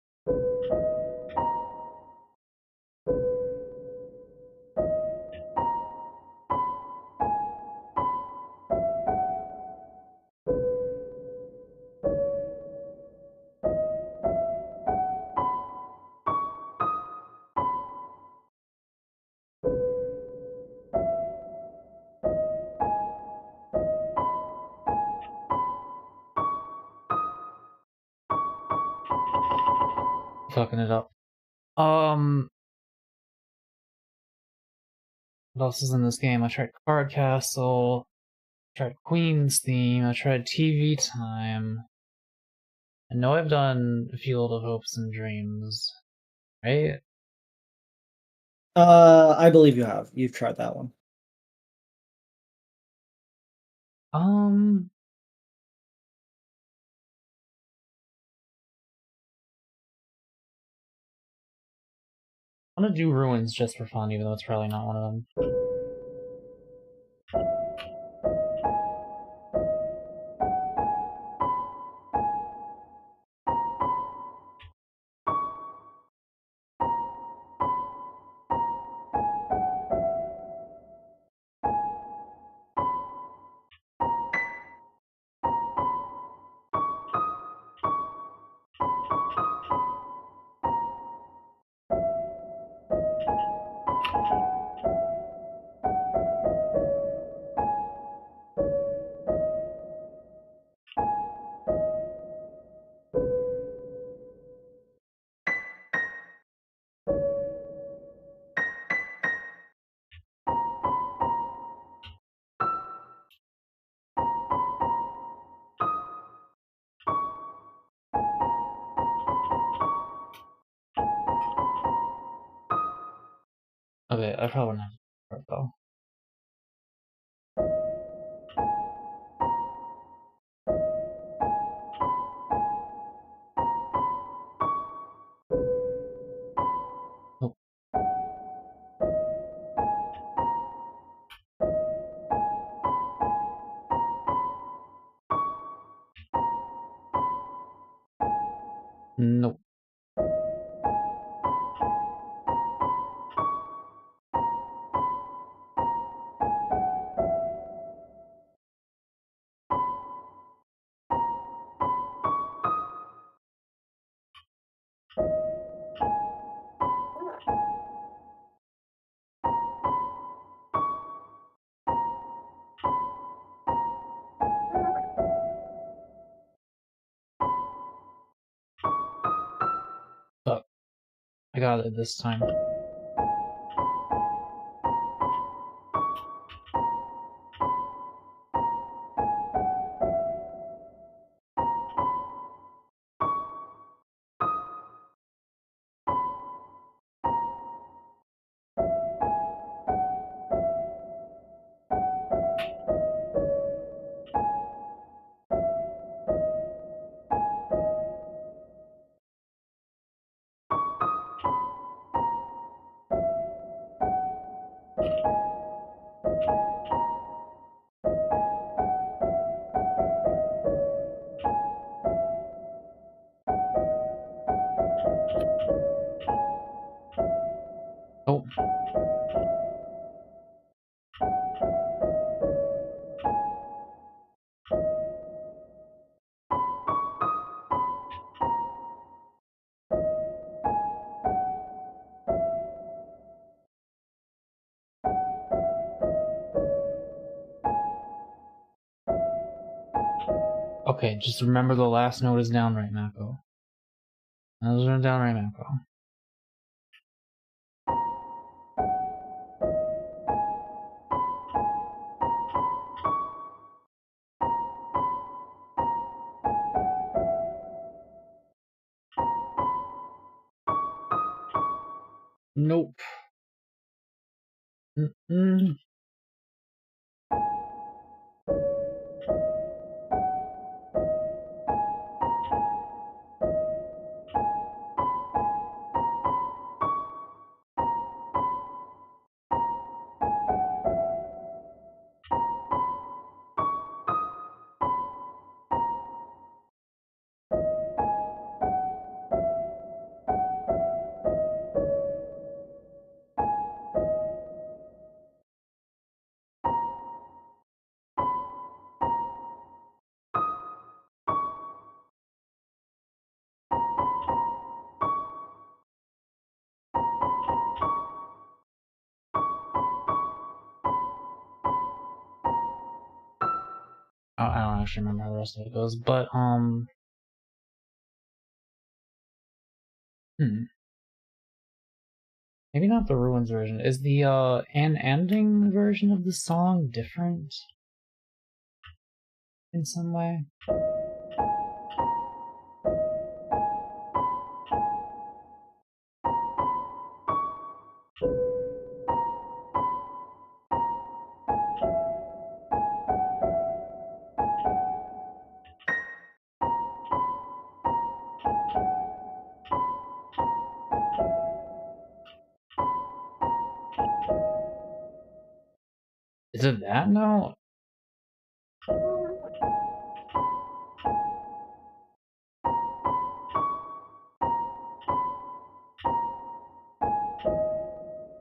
Fucking it up. What else is in this game? I tried Card Castle, I tried Queen's Theme, I tried TV Time. I know I've done Field of Hopes and Dreams, right? I believe you have. You've tried that one. I'm gonna do Ruins just for fun, even though it's probably not one of them. Okay, I probably wouldn't have to start though. Nope. Nope. Fuck. I got it this time. Okay, just remember the last note is down right, Mako. Those are down right, Mako. Nope. Mm-mm. I don't actually remember how the rest of it goes, but maybe not the Ruins version. Is the an ending version of the song different in some way? Is it that now?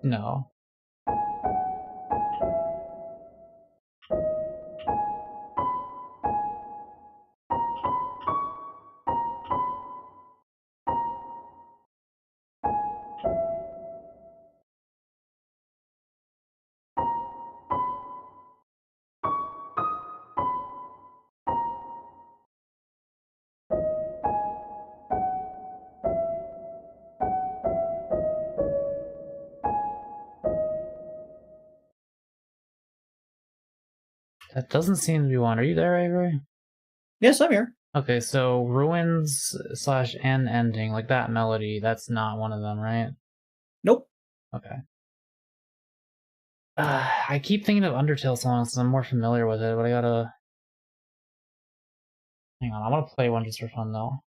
No. That doesn't seem to be one. Are you there, Avery? Yes, I'm here. Okay, so Ruins / N ending, like that melody, that's not one of them, right? Nope. Okay. I keep thinking of Undertale songs because I'm more familiar with it, but I gotta... Hang on, I want to play one just for fun, though.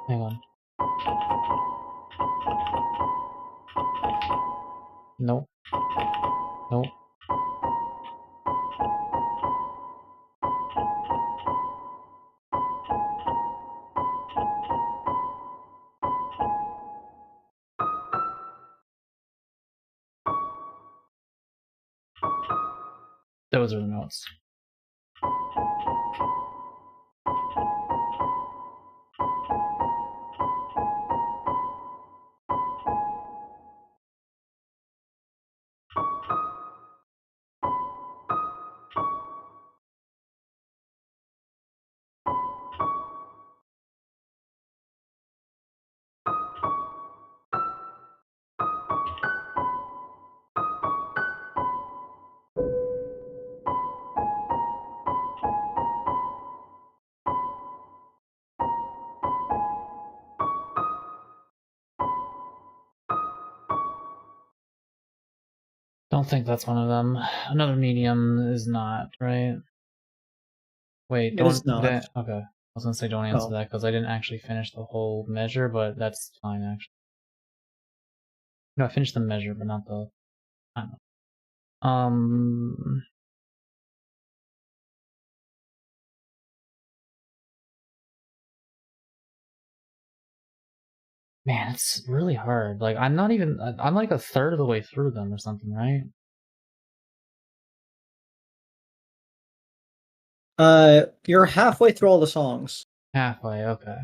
Hang on. Nope. Nope. Those are the notes. Don't think that's one of them. Another medium is not, right? Wait, It is not. Okay. I was gonna say don't answer Oh. that because I didn't actually finish the whole measure, but that's fine actually. No, I finished the measure, but not the... I don't know. Um, man, it's really hard. Like, I'm not even, I'm like a third of the way through them or something, right? You're halfway through all the songs. Halfway, okay.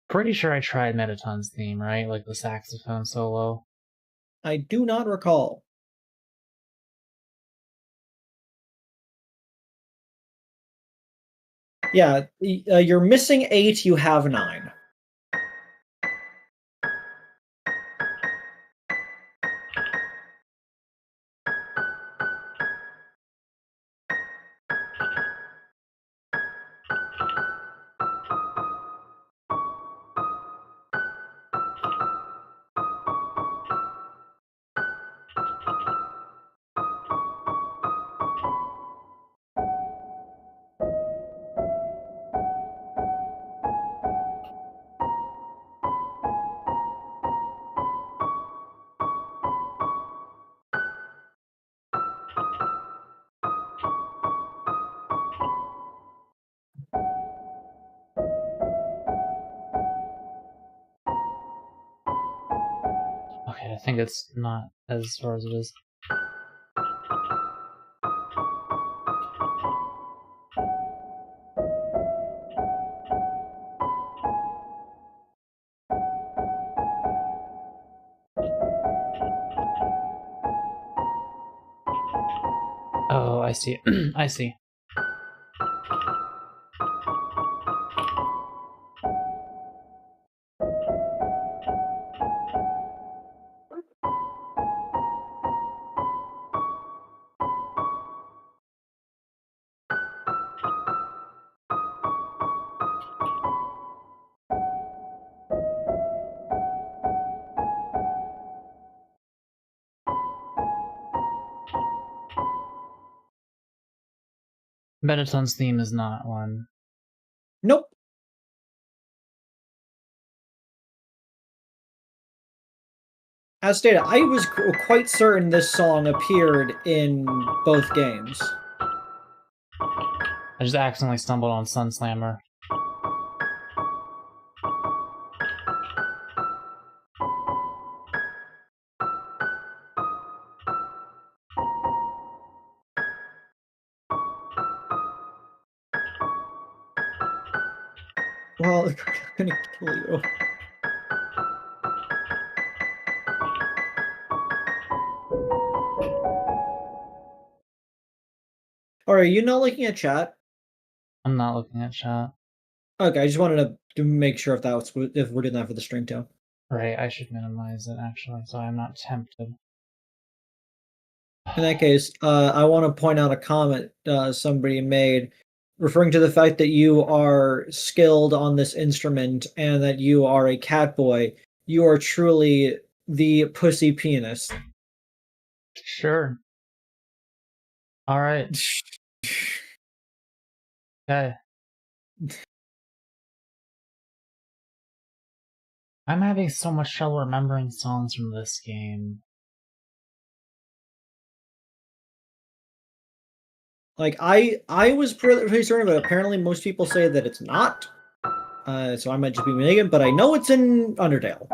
Pretty sure I tried Metaton's theme, right? Like the saxophone solo. I do not recall. Yeah, you're missing 8, you have 9. Okay, I think it's not as far as it is. Oh, I see. I see. Metaton's theme is not one. Nope. As stated, I was quite certain this song appeared in both games. I just accidentally stumbled on Sun Slammer. Well, they're gonna kill you. Are you not looking at chat? I'm not looking at chat. Okay, I just wanted to make sure if we're doing that for the stream too. Right, I should minimize it actually, so I'm not tempted. In that case, I want to point out a comment somebody made referring to the fact that you are skilled on this instrument and that you are a cat boy. You are truly the pussy pianist. Sure. Alright. Okay. I'm having so much trouble remembering songs from this game. Like I was pretty certain, but apparently most people say that it's not. So I might just be mistaken, but I know it's in Undertale.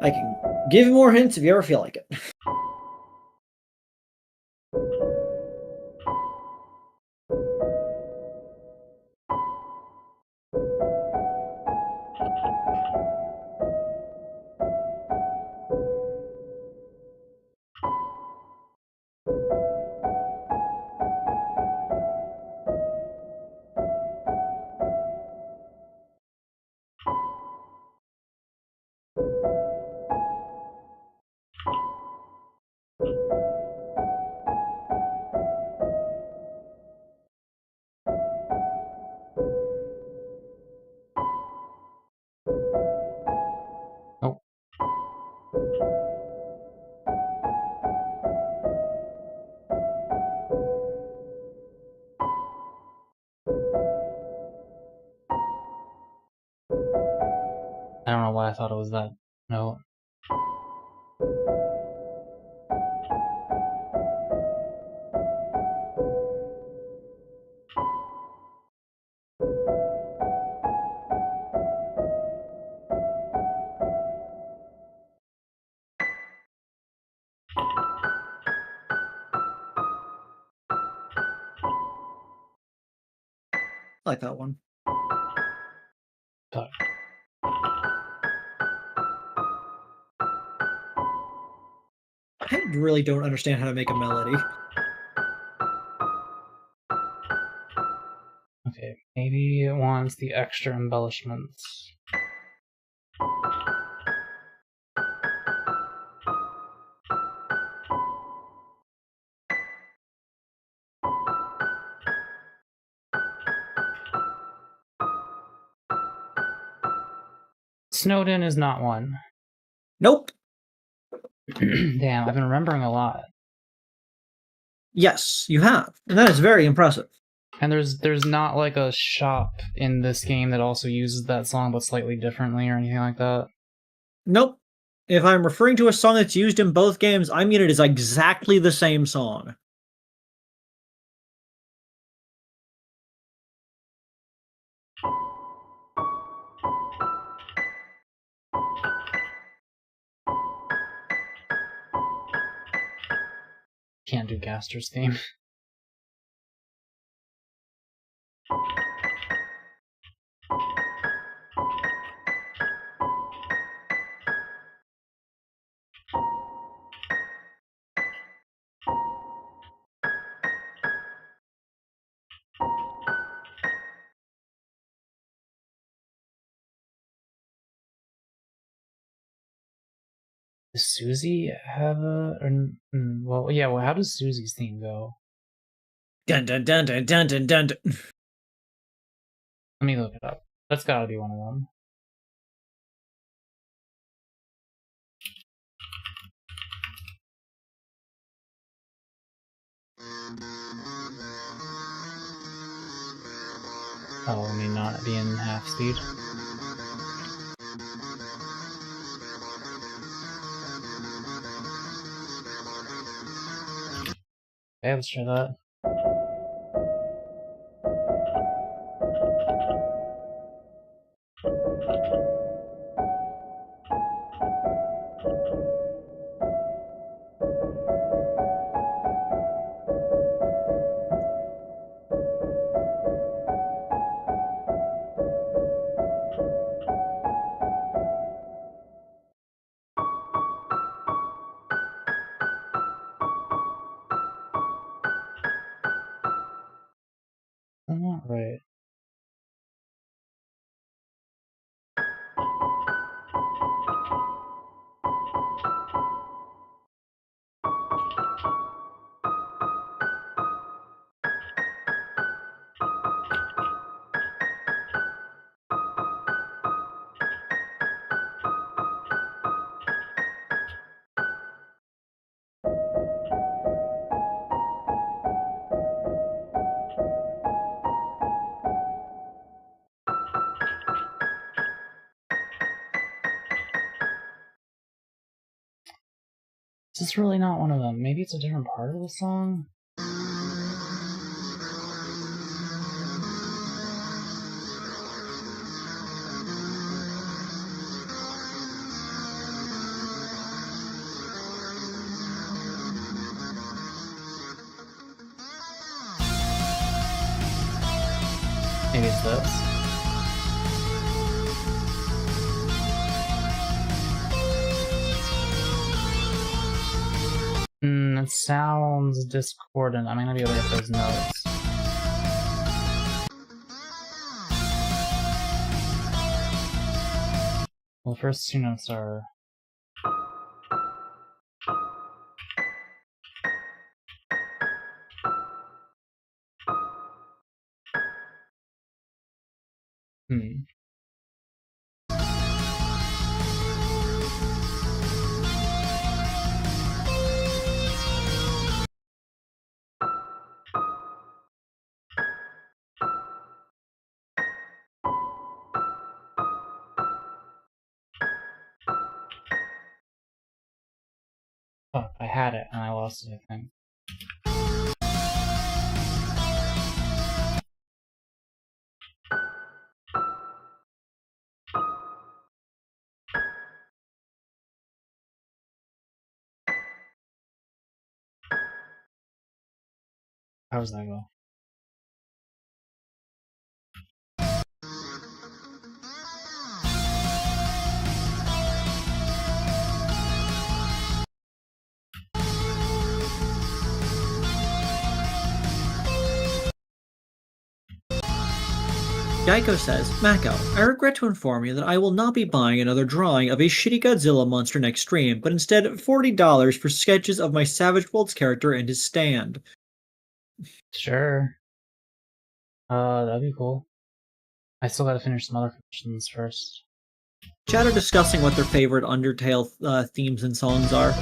I can give you more hints if you ever feel like it. I don't know why I thought it was that note. I like that one. But I really don't understand how to make a melody. okay, maybe it wants the extra embellishments. Snowden is not one. Nope. Damn, I've been remembering a lot. Yes, you have. And that is very impressive. And there's not like a shop in this game that also uses that song but slightly differently or anything like that. Nope. If I'm referring to a song that's used in both games, I mean it is exactly the same song. Can't do Gaster's theme. Does Susie have a... well, yeah, well, how does Susie's theme go? Dun dun dun dun dun dun dun. Dun. Let me look it up. That's gotta be one of them. Oh, let me not be in half speed. Okay, let's try that. I'm not right. This is really not one of them. Maybe it's a different part of the song? Maybe it's this. It sounds discordant. I'm gonna be able to get those notes. Well, the first two notes are... Fuck, I had it and I lost it, I think. How does that go? Geico says, Mako, I regret to inform you that I will not be buying another drawing of a shitty Godzilla monster next stream, but instead $40 for sketches of my Savage Worlds character and his stand. Sure. That'd be cool. I still gotta finish some other commissions first. Chat are discussing what their favorite Undertale themes and songs are.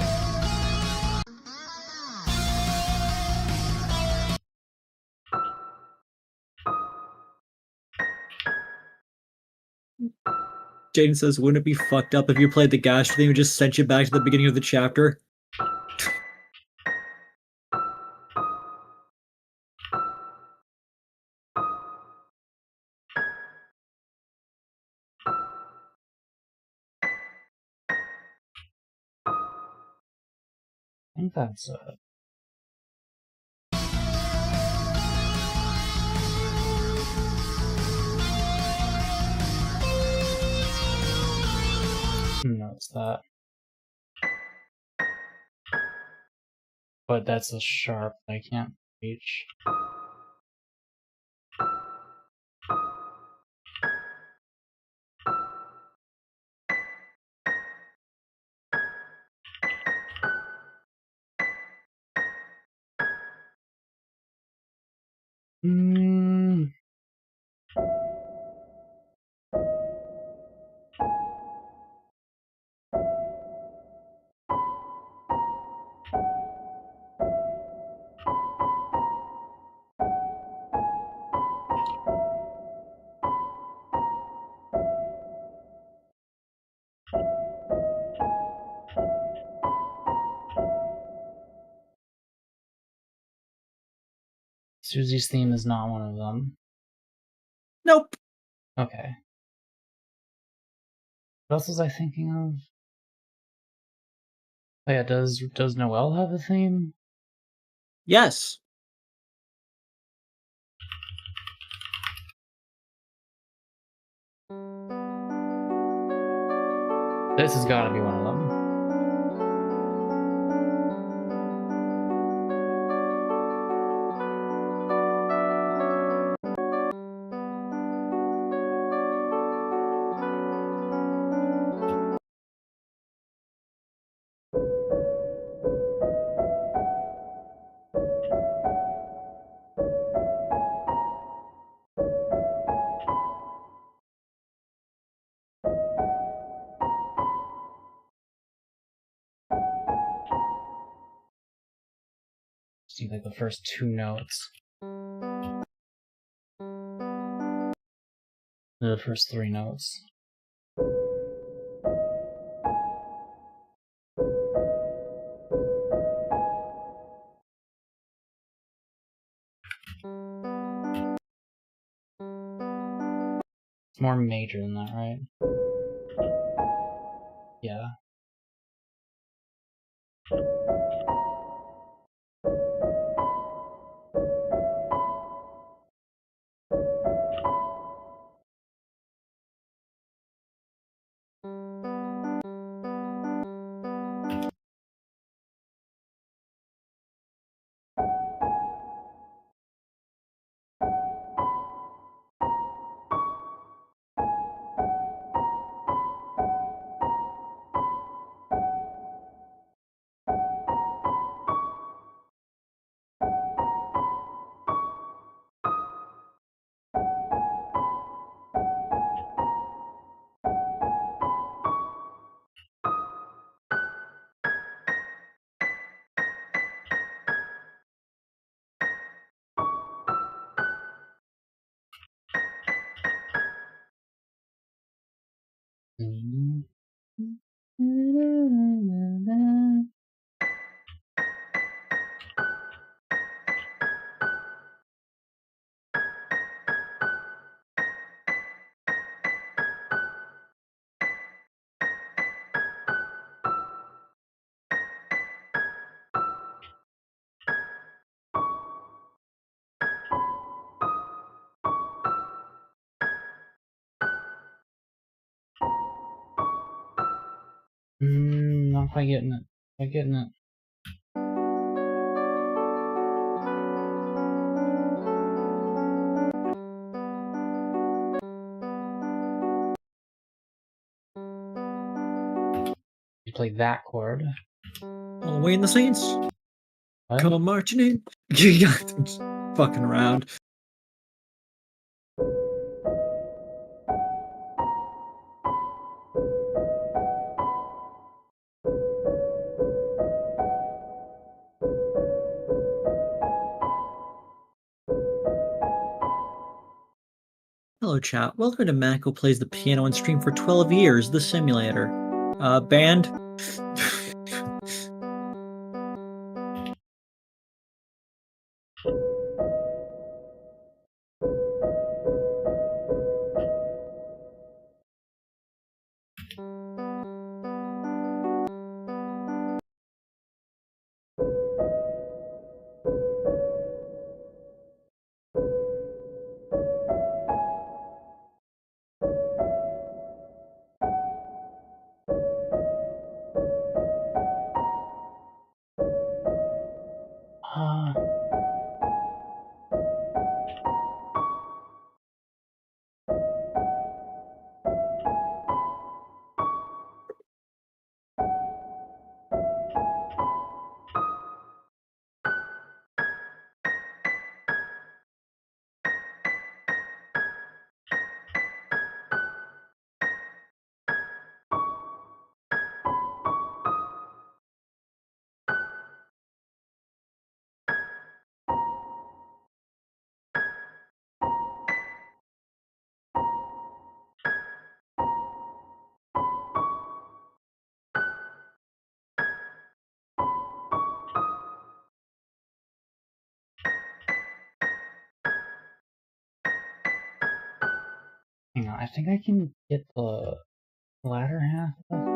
Jaden says, wouldn't it be fucked up if you played the Gash theme and just sent you back to the beginning of the chapter? I think that's it. No, it's that. But that's a sharp that I can't reach. Susie's theme is not one of them. Nope. Okay. What else was I thinking of? Oh yeah, does Noelle have a theme? Yes. This has gotta be one of them. See, like the first two notes. The first three notes. It's more major than that, right? Yeah. Not quite getting it. Not getting it. You play that chord. All the way in the Saints. What? Come marching in. You got them fucking around. Hello, chat. Welcome to Mako Plays the Piano and stream for 12 years, the simulator. Band? Hang on, I think I can get the latter half of it.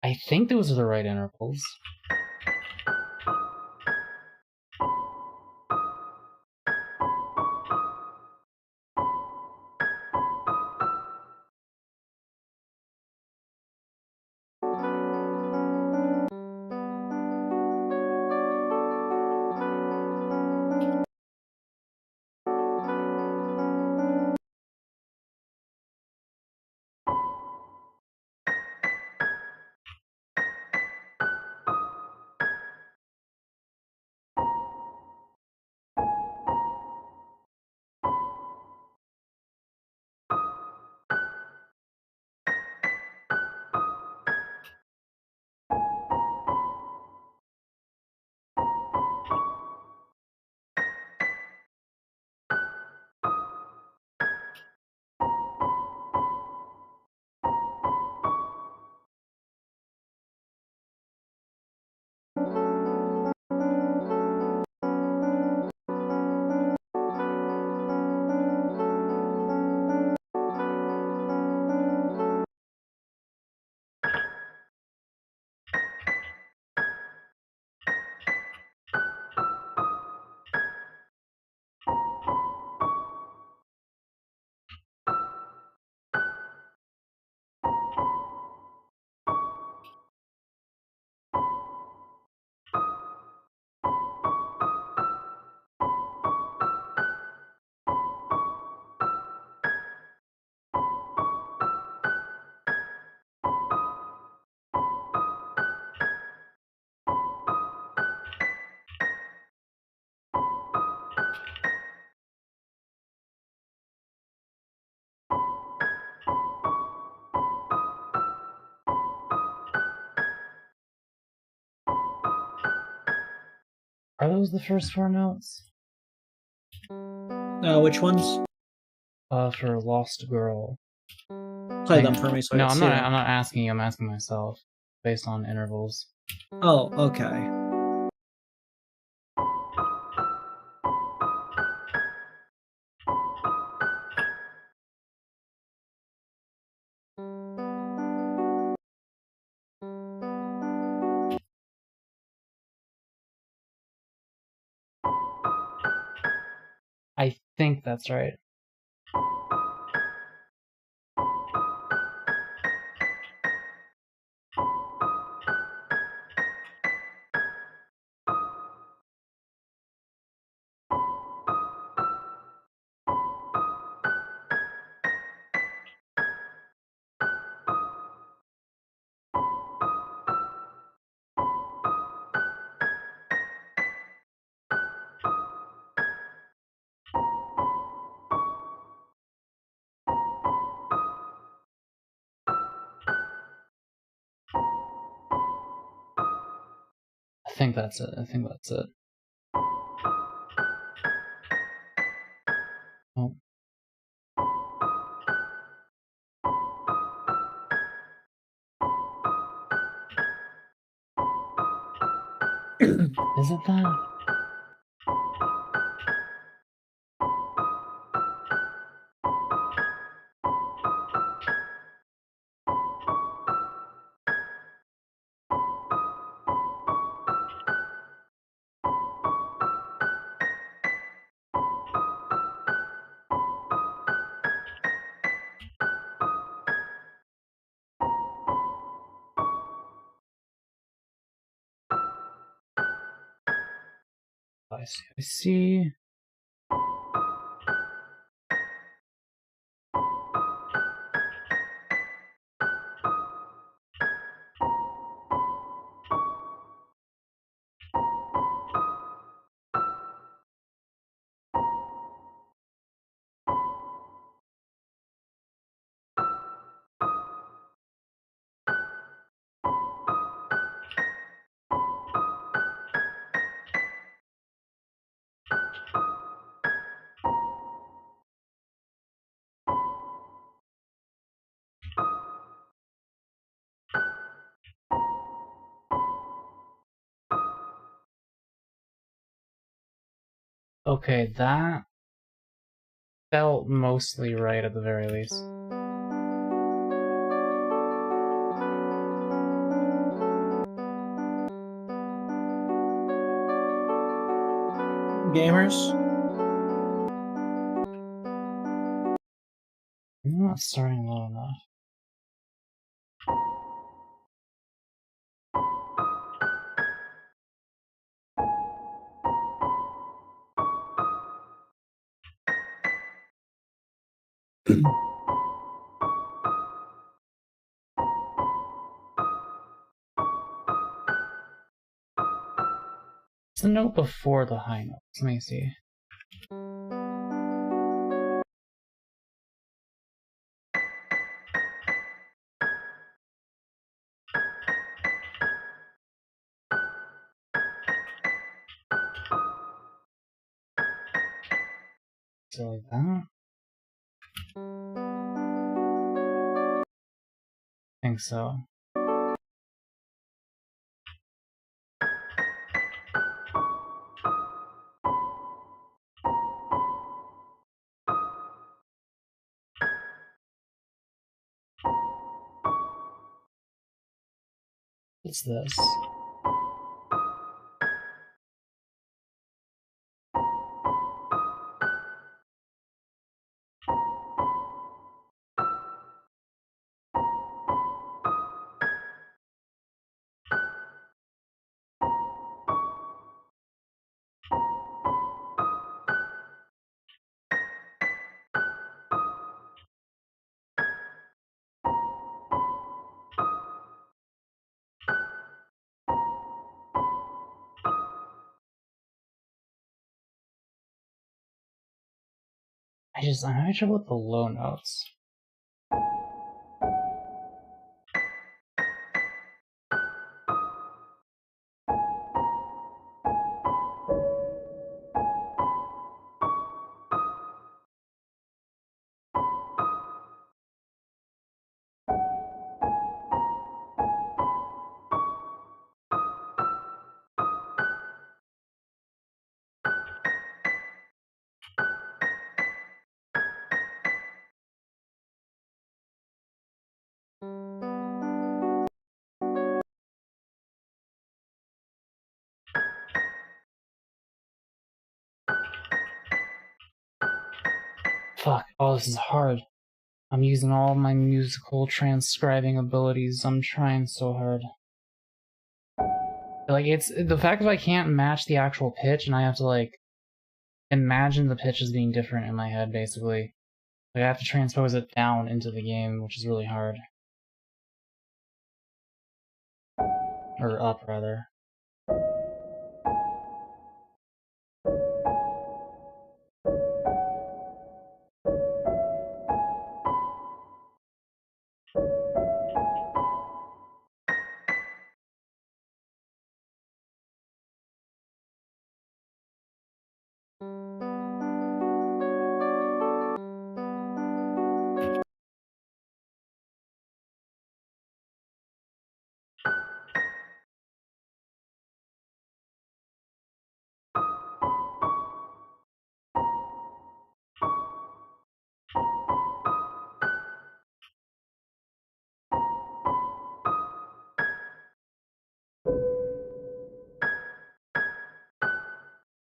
I think those are the right intervals. Are those the first four notes? Which ones? For Lost Girl. Play them for me so I No, can I'm see not. them. I'm not asking you. I'm asking myself, based on intervals. Oh, okay. I think that's right. I think that's it. I think that's it. Oh. Is it that? I see. I see. Okay, that felt mostly right at the very least. Gamers. I'm not starting low enough. It's the note before the high note. Let me see. So like that? I think so. What's this? I'm having trouble with the low notes. Fuck. Oh, this is hard. I'm using all my musical transcribing abilities. I'm trying so hard. Like, it's the fact that I can't match the actual pitch and I have to, like, imagine the pitch as being different in my head, basically. Like, I have to transpose it down into the game, which is really hard. Or up, rather.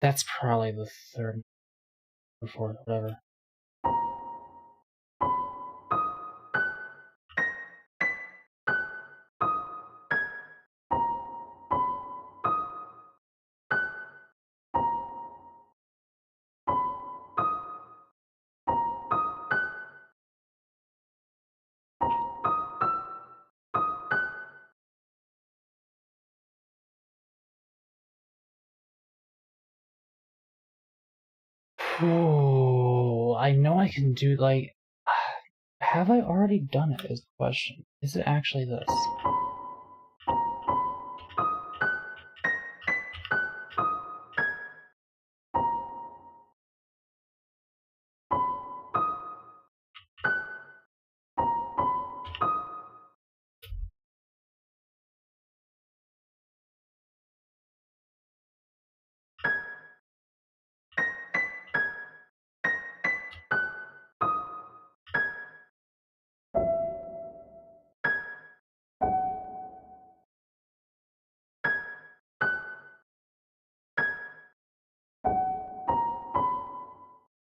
That's probably the third or fourth, whatever. Oh, I know I can do, like... Have I already done it, is the question. Is it actually this?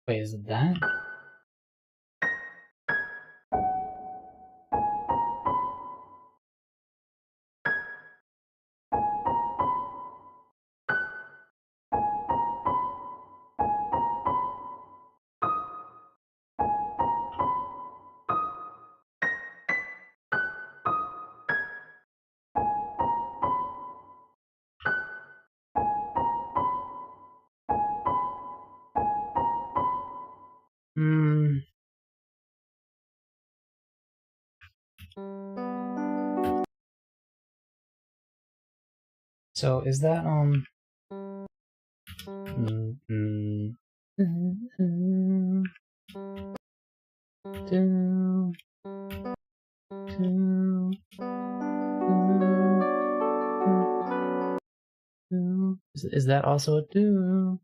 Wait, is it that? Hmm... So, is that, Is that also a do?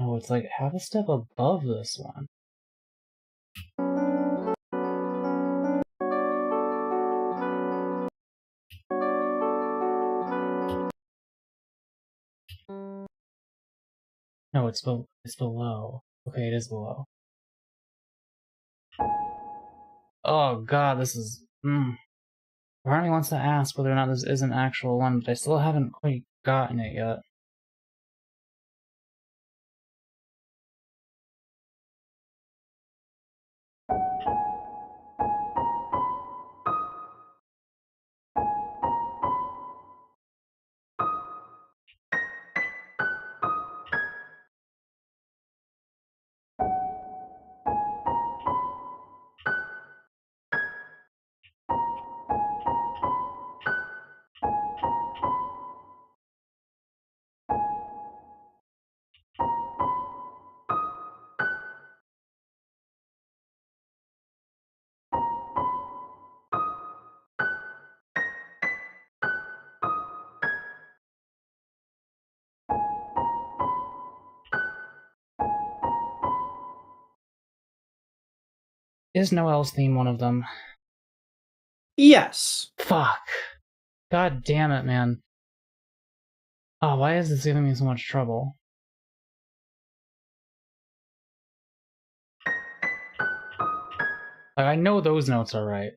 Oh, it's like half a step above this one. No, it's below. Okay, it is below. Oh god, this is... Part of me wants to ask whether or not this is an actual one, but I still haven't quite gotten it yet. Is Noel's theme one of them? Yes. Fuck. God damn it, man. Oh, why is this giving me so much trouble? Like, I know those notes are right.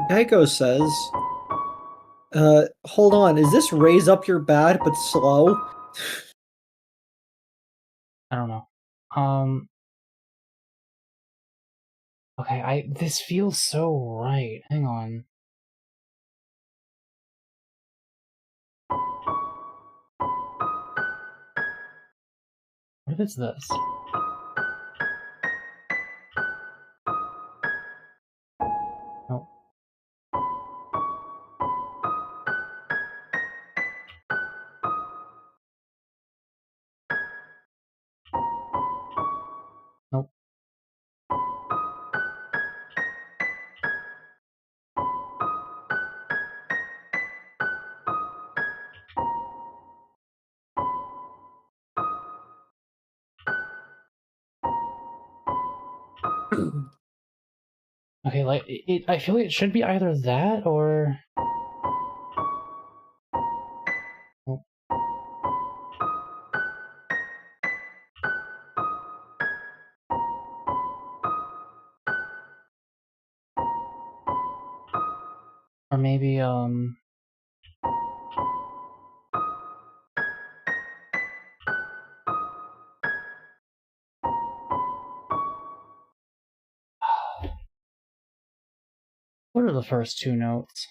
Geico says, hold on, is this raise up your bad but slow? I don't know. Okay, this feels so right. Hang on. What if it's this? Nope. Nope. Okay, like, I feel like it should be either that or... Nope. Or maybe, what are the first two notes?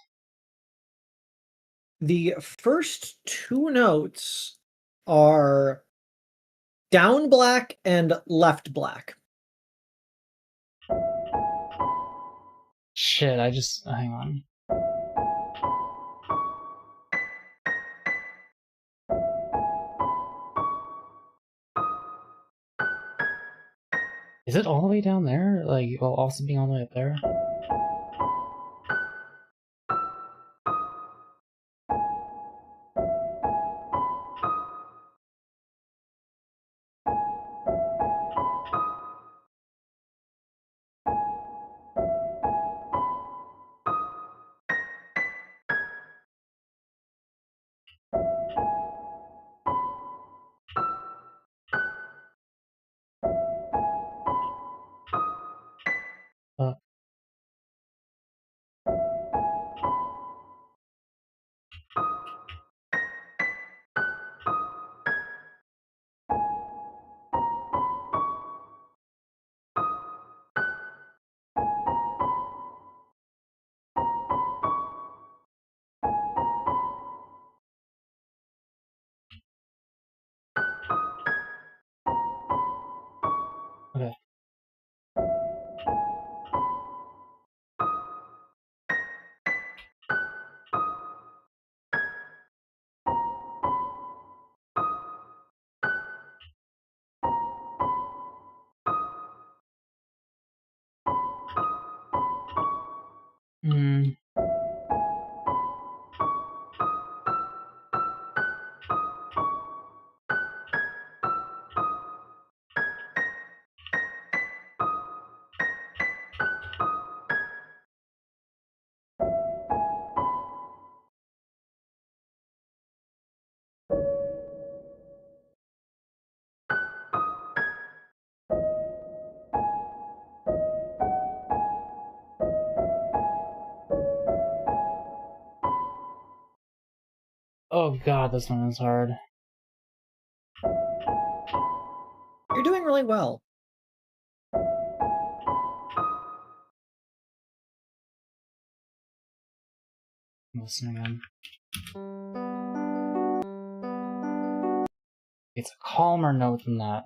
The first two notes are down black and left black. Shit, hang on. Is it all the way down there? Like, while also being all the way up there? Fuck. Okay. Hmm. Oh god, this one is hard. really well. Listen again. It's a calmer note than that.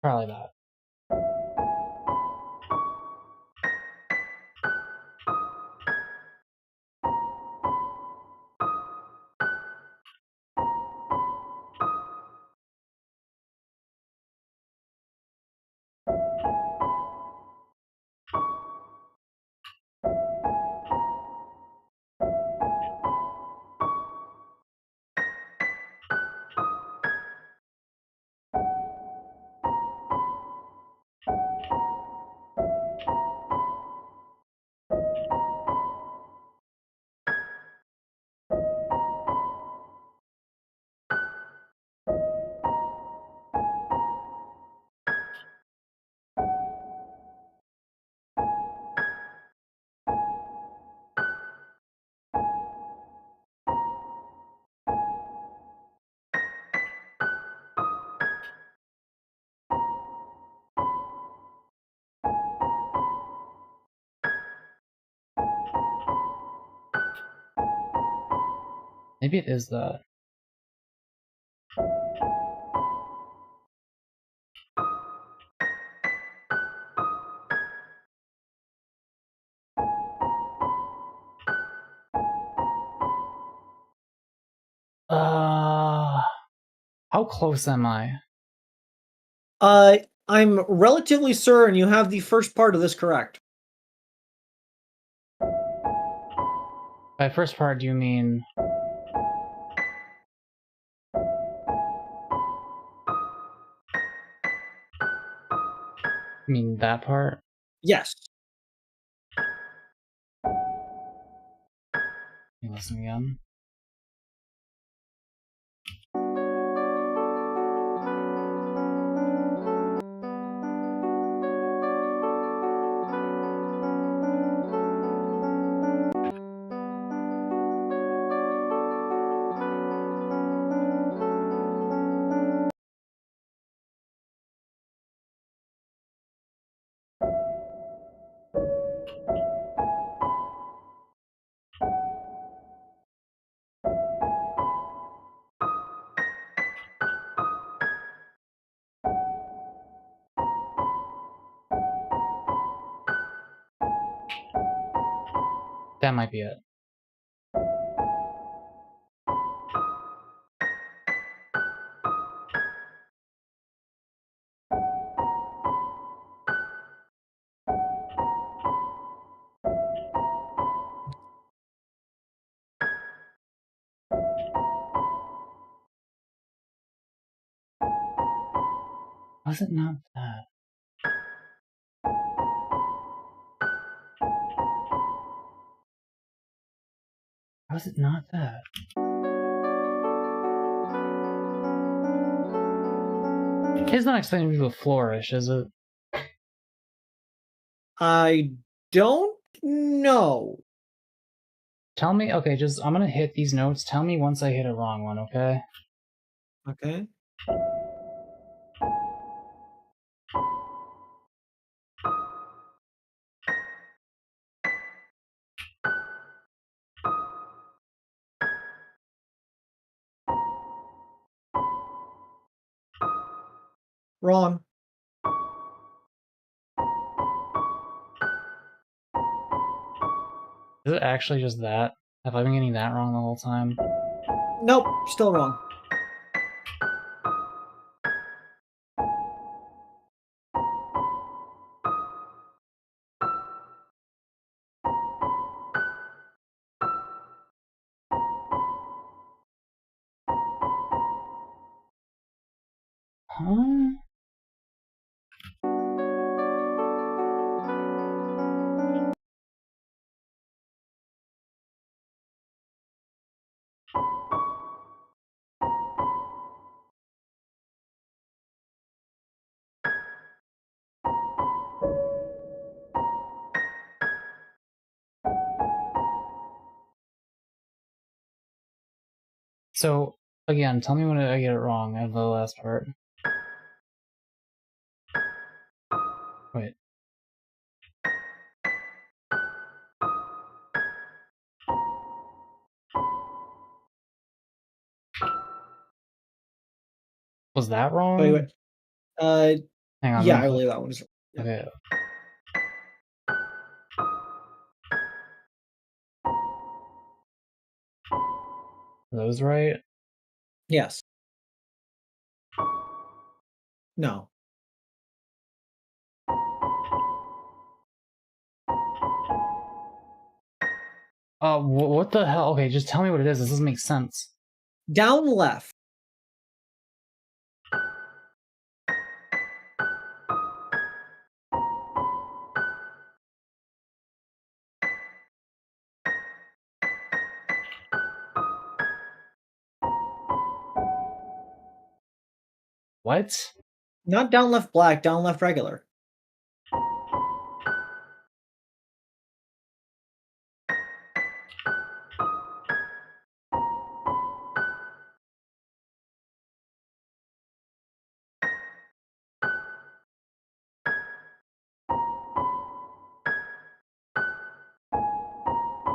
Probably that. Maybe it is that. How close am I? I'm relatively certain you have the first part of this correct. By first part, do you mean... You mean that part? Yes. Can you listen again? That might be it. Was it not that? Was it not that? It's not explaining to a flourish, is it? I don't know. Tell me, okay, I'm gonna hit these notes. Tell me once I hit a wrong one, okay? Okay. Wrong. Is it actually just that? Have I been getting that wrong the whole time? Nope, still wrong. Huh? So, again, tell me when I get it wrong at the last part. Wait. Was that wrong? Wait. Hang on. Yeah, I believe that one is. Yeah. Okay. Are those right? Yes. No. What the hell? Okay, just tell me what it is. This doesn't make sense. Down left. What? Not down left black, down left regular.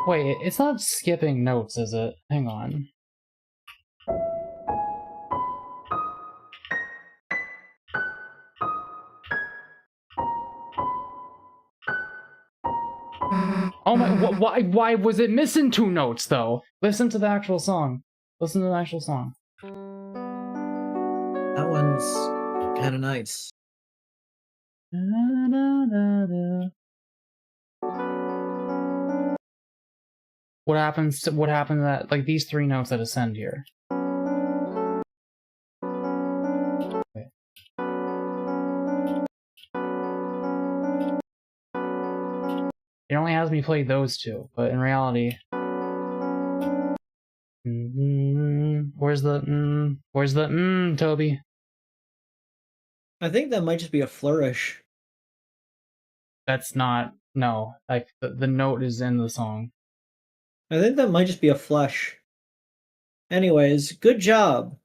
Wait, it's not skipping notes, is it? Hang on. Oh my, why was it missing 2 notes, though? Listen to the actual song. Listen to the actual song. That one's kind of nice. What happens to that, like, these 3 notes that ascend here? Wait. It only has me play those 2, but in reality... Where's the Toby? I think that might just be a flourish. That's not... No, like, the note is in the song. I think that might just be a flush. Anyways, good job.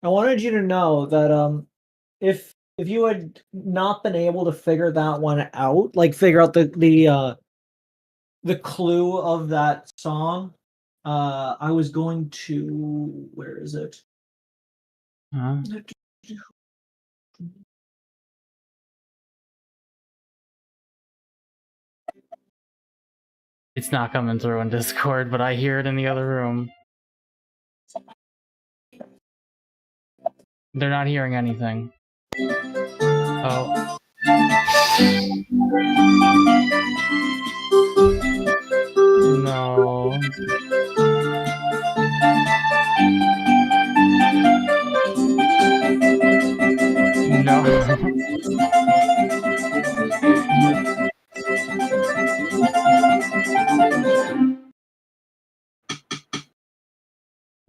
I wanted you to know that if you had not been able to figure that one out, like figure out the clue of that song, I was going to, where is it? Huh? It's not coming through in Discord, but I hear it in the other room. They're not hearing anything. Oh. No. No.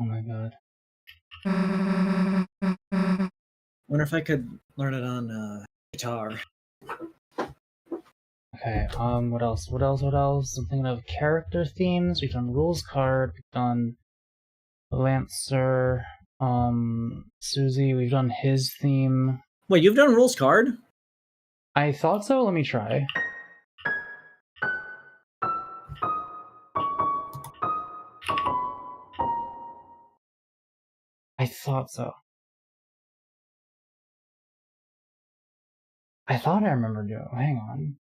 Oh my god. Wonder if I could learn it on guitar. Okay, what else? I'm thinking of character themes. We've done rules card, we've done Lancer, Susie, we've done his theme. Wait, you've done rules card? I thought so, let me try. I thought so. I thought I remember doing. Hang on.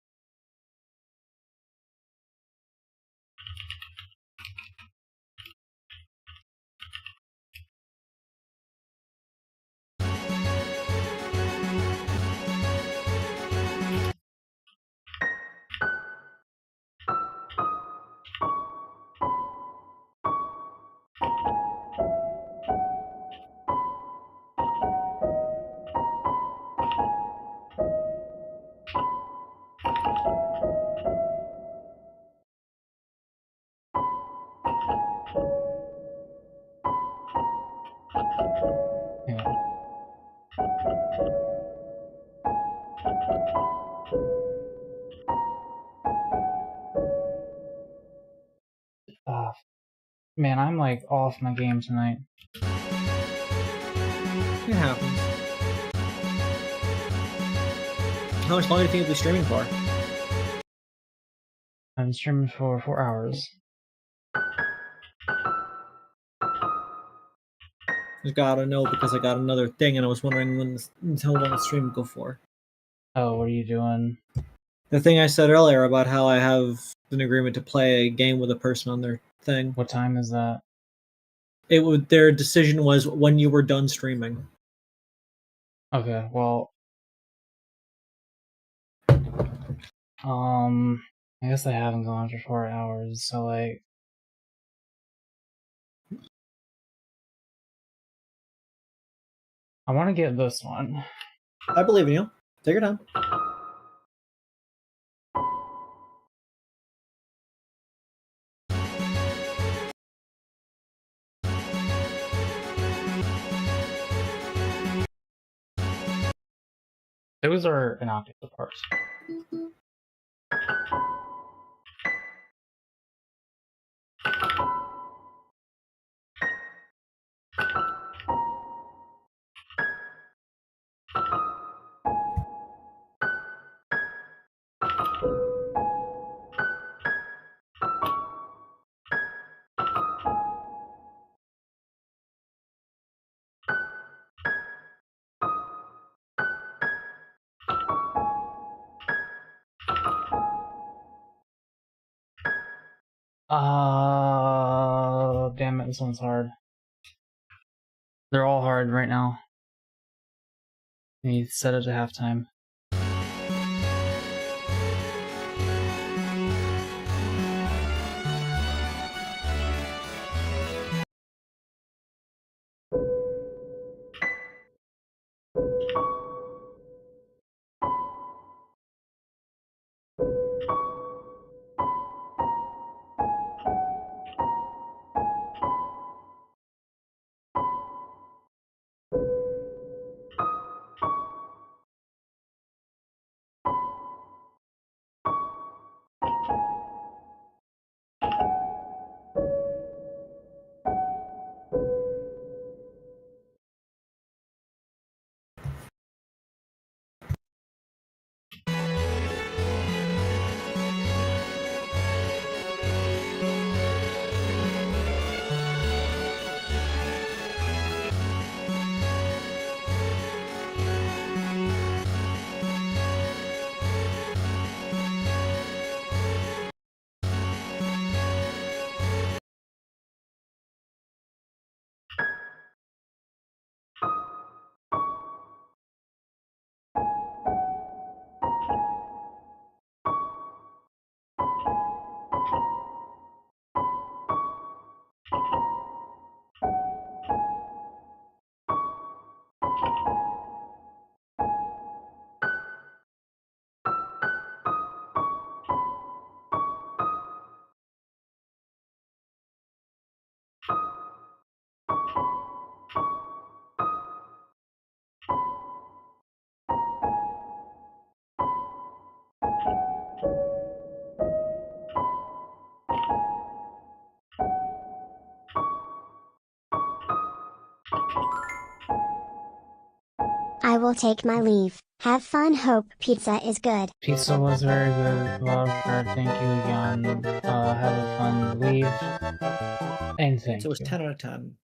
Man, I'm like off my game tonight. It happens. How much longer do you think you'll be streaming for? I've been streaming for 4 hours. Just gotta know because I got another thing and I was wondering how long the stream would go for. Oh, what are you doing? The thing I said earlier about how I have an agreement to play a game with a person on their thing. What time is that? Their decision was when you were done streaming. Okay, well... I guess I haven't gone for 4 hours, so like... I want to get this one. I believe in you. Take your time. Those are an octave apart. Damn it, this one's hard. They're all hard right now. You set it to halftime. I will take my leave. Have fun. Hope pizza is good. Pizza was very good. Love her. Thank you again. Have a fun leave. And thank So it was you. 10 out of 10.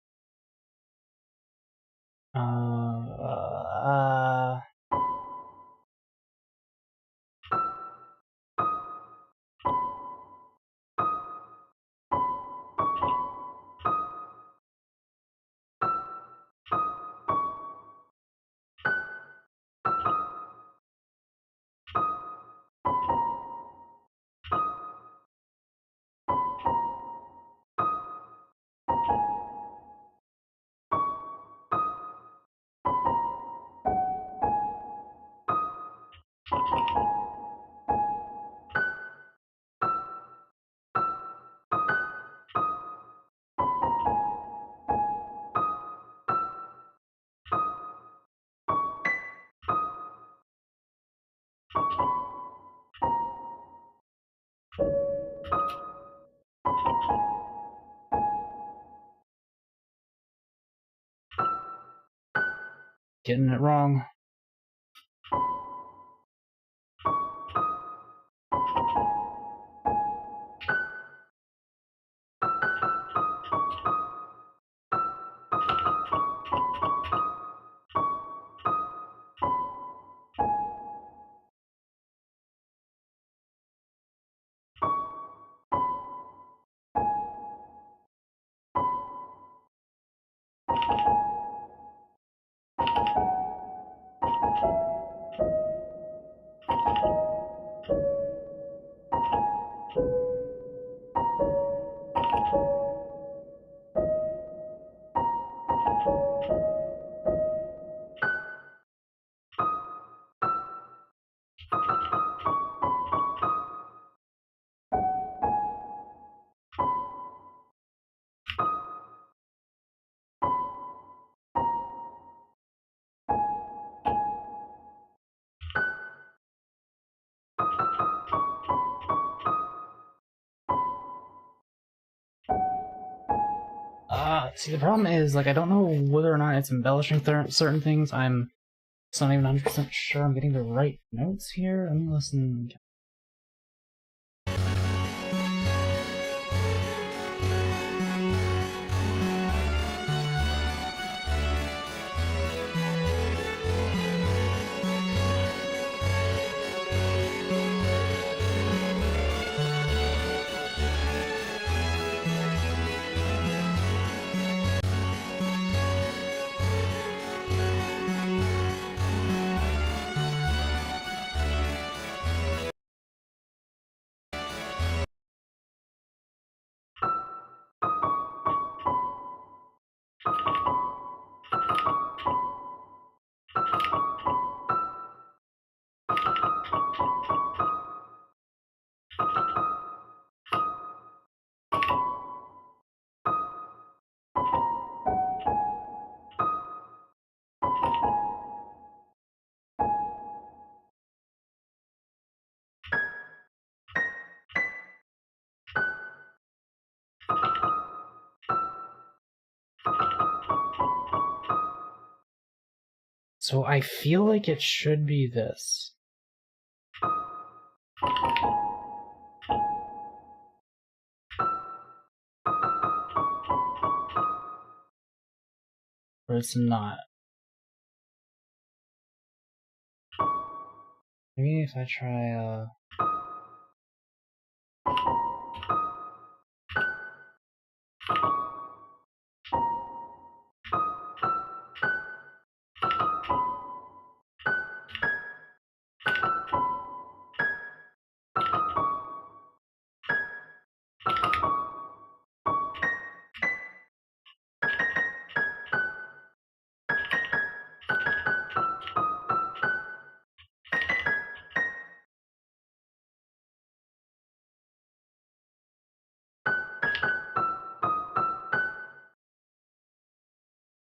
getting it wrong. See, the problem is, like, I don't know whether or not it's embellishing certain things. I'm still not even 100% sure I'm getting the right notes here. Let me listen. So I feel like it should be this. But it's not. Maybe if I try,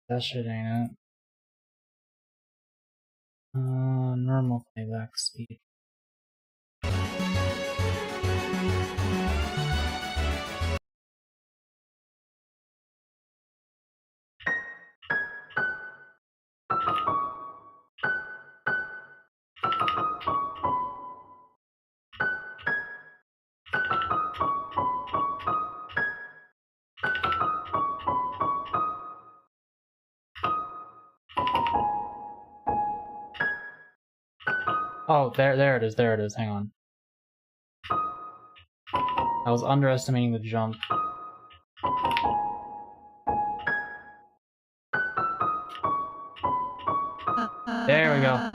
that shit ain't it. Normal playback speed. Oh, there it is, hang on. I was underestimating the jump. There we go.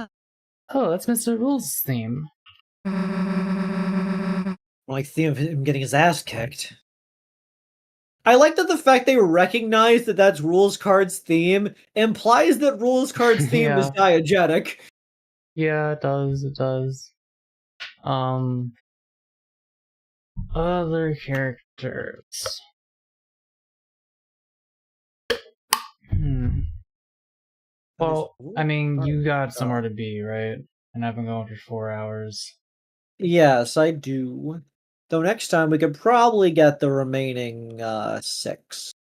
Oh, that's Mr. Rules' theme. Like theme of him getting his ass kicked. I like that the fact they recognize that that's Rules Card's theme implies that Rules Card's theme is diegetic. Yeah, it does, it does. Other characters. Well, I mean, you got somewhere to be, right? And I've been going for 4 hours. Yes, I do. Though next time we could probably get the remaining 6.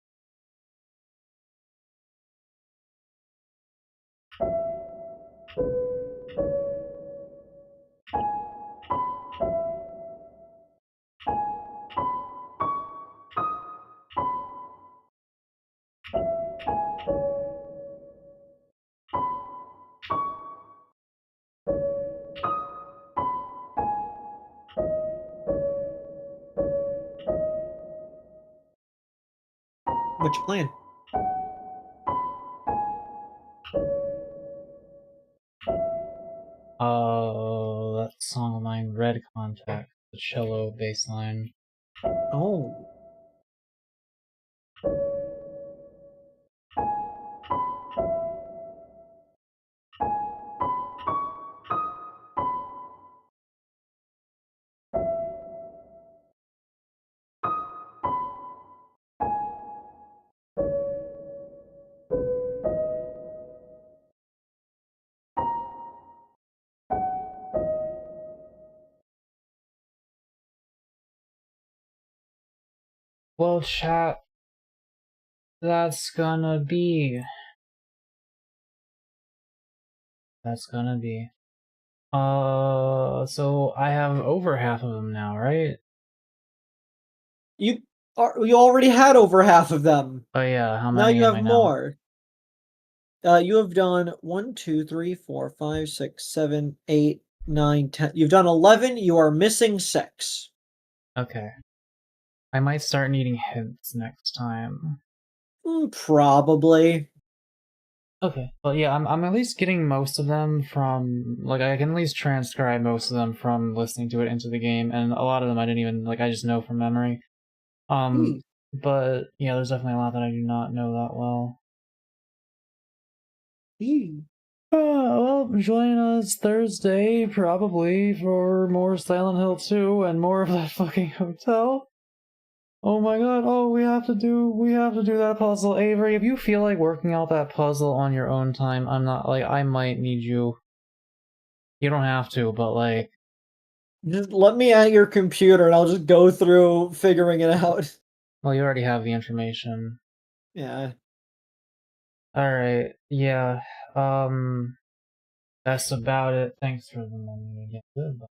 What's your plan? That song of mine, Red Contact, the cello bass line. Oh. Well, chat, that's gonna be. So I have over half of them now, right? You already had over half of them. Oh yeah, how Now many you am have I now? more. You have done 1, 2, 3, 4, 5, 6, 7, 8, 9, 10. You've done 11. You are missing 6. Okay. I might start needing hints next time. Probably. Okay, well yeah, I'm at least getting most of them from, like, I can at least transcribe most of them from listening to it into the game, and a lot of them I didn't even, like, I just know from memory. But yeah, there's definitely a lot that I do not know that well. Well, join us Thursday, probably, for more Silent Hill 2 and more of that fucking hotel. Oh my god, oh, we have to do that puzzle. Avery, if you feel like working out that puzzle on your own time, I'm not, like, I might need you. You don't have to, but, like... Just let me at your computer and I'll just go through figuring it out. Well, you already have the information. Yeah. Alright, yeah, that's about it. Thanks for the money again. Goodbye.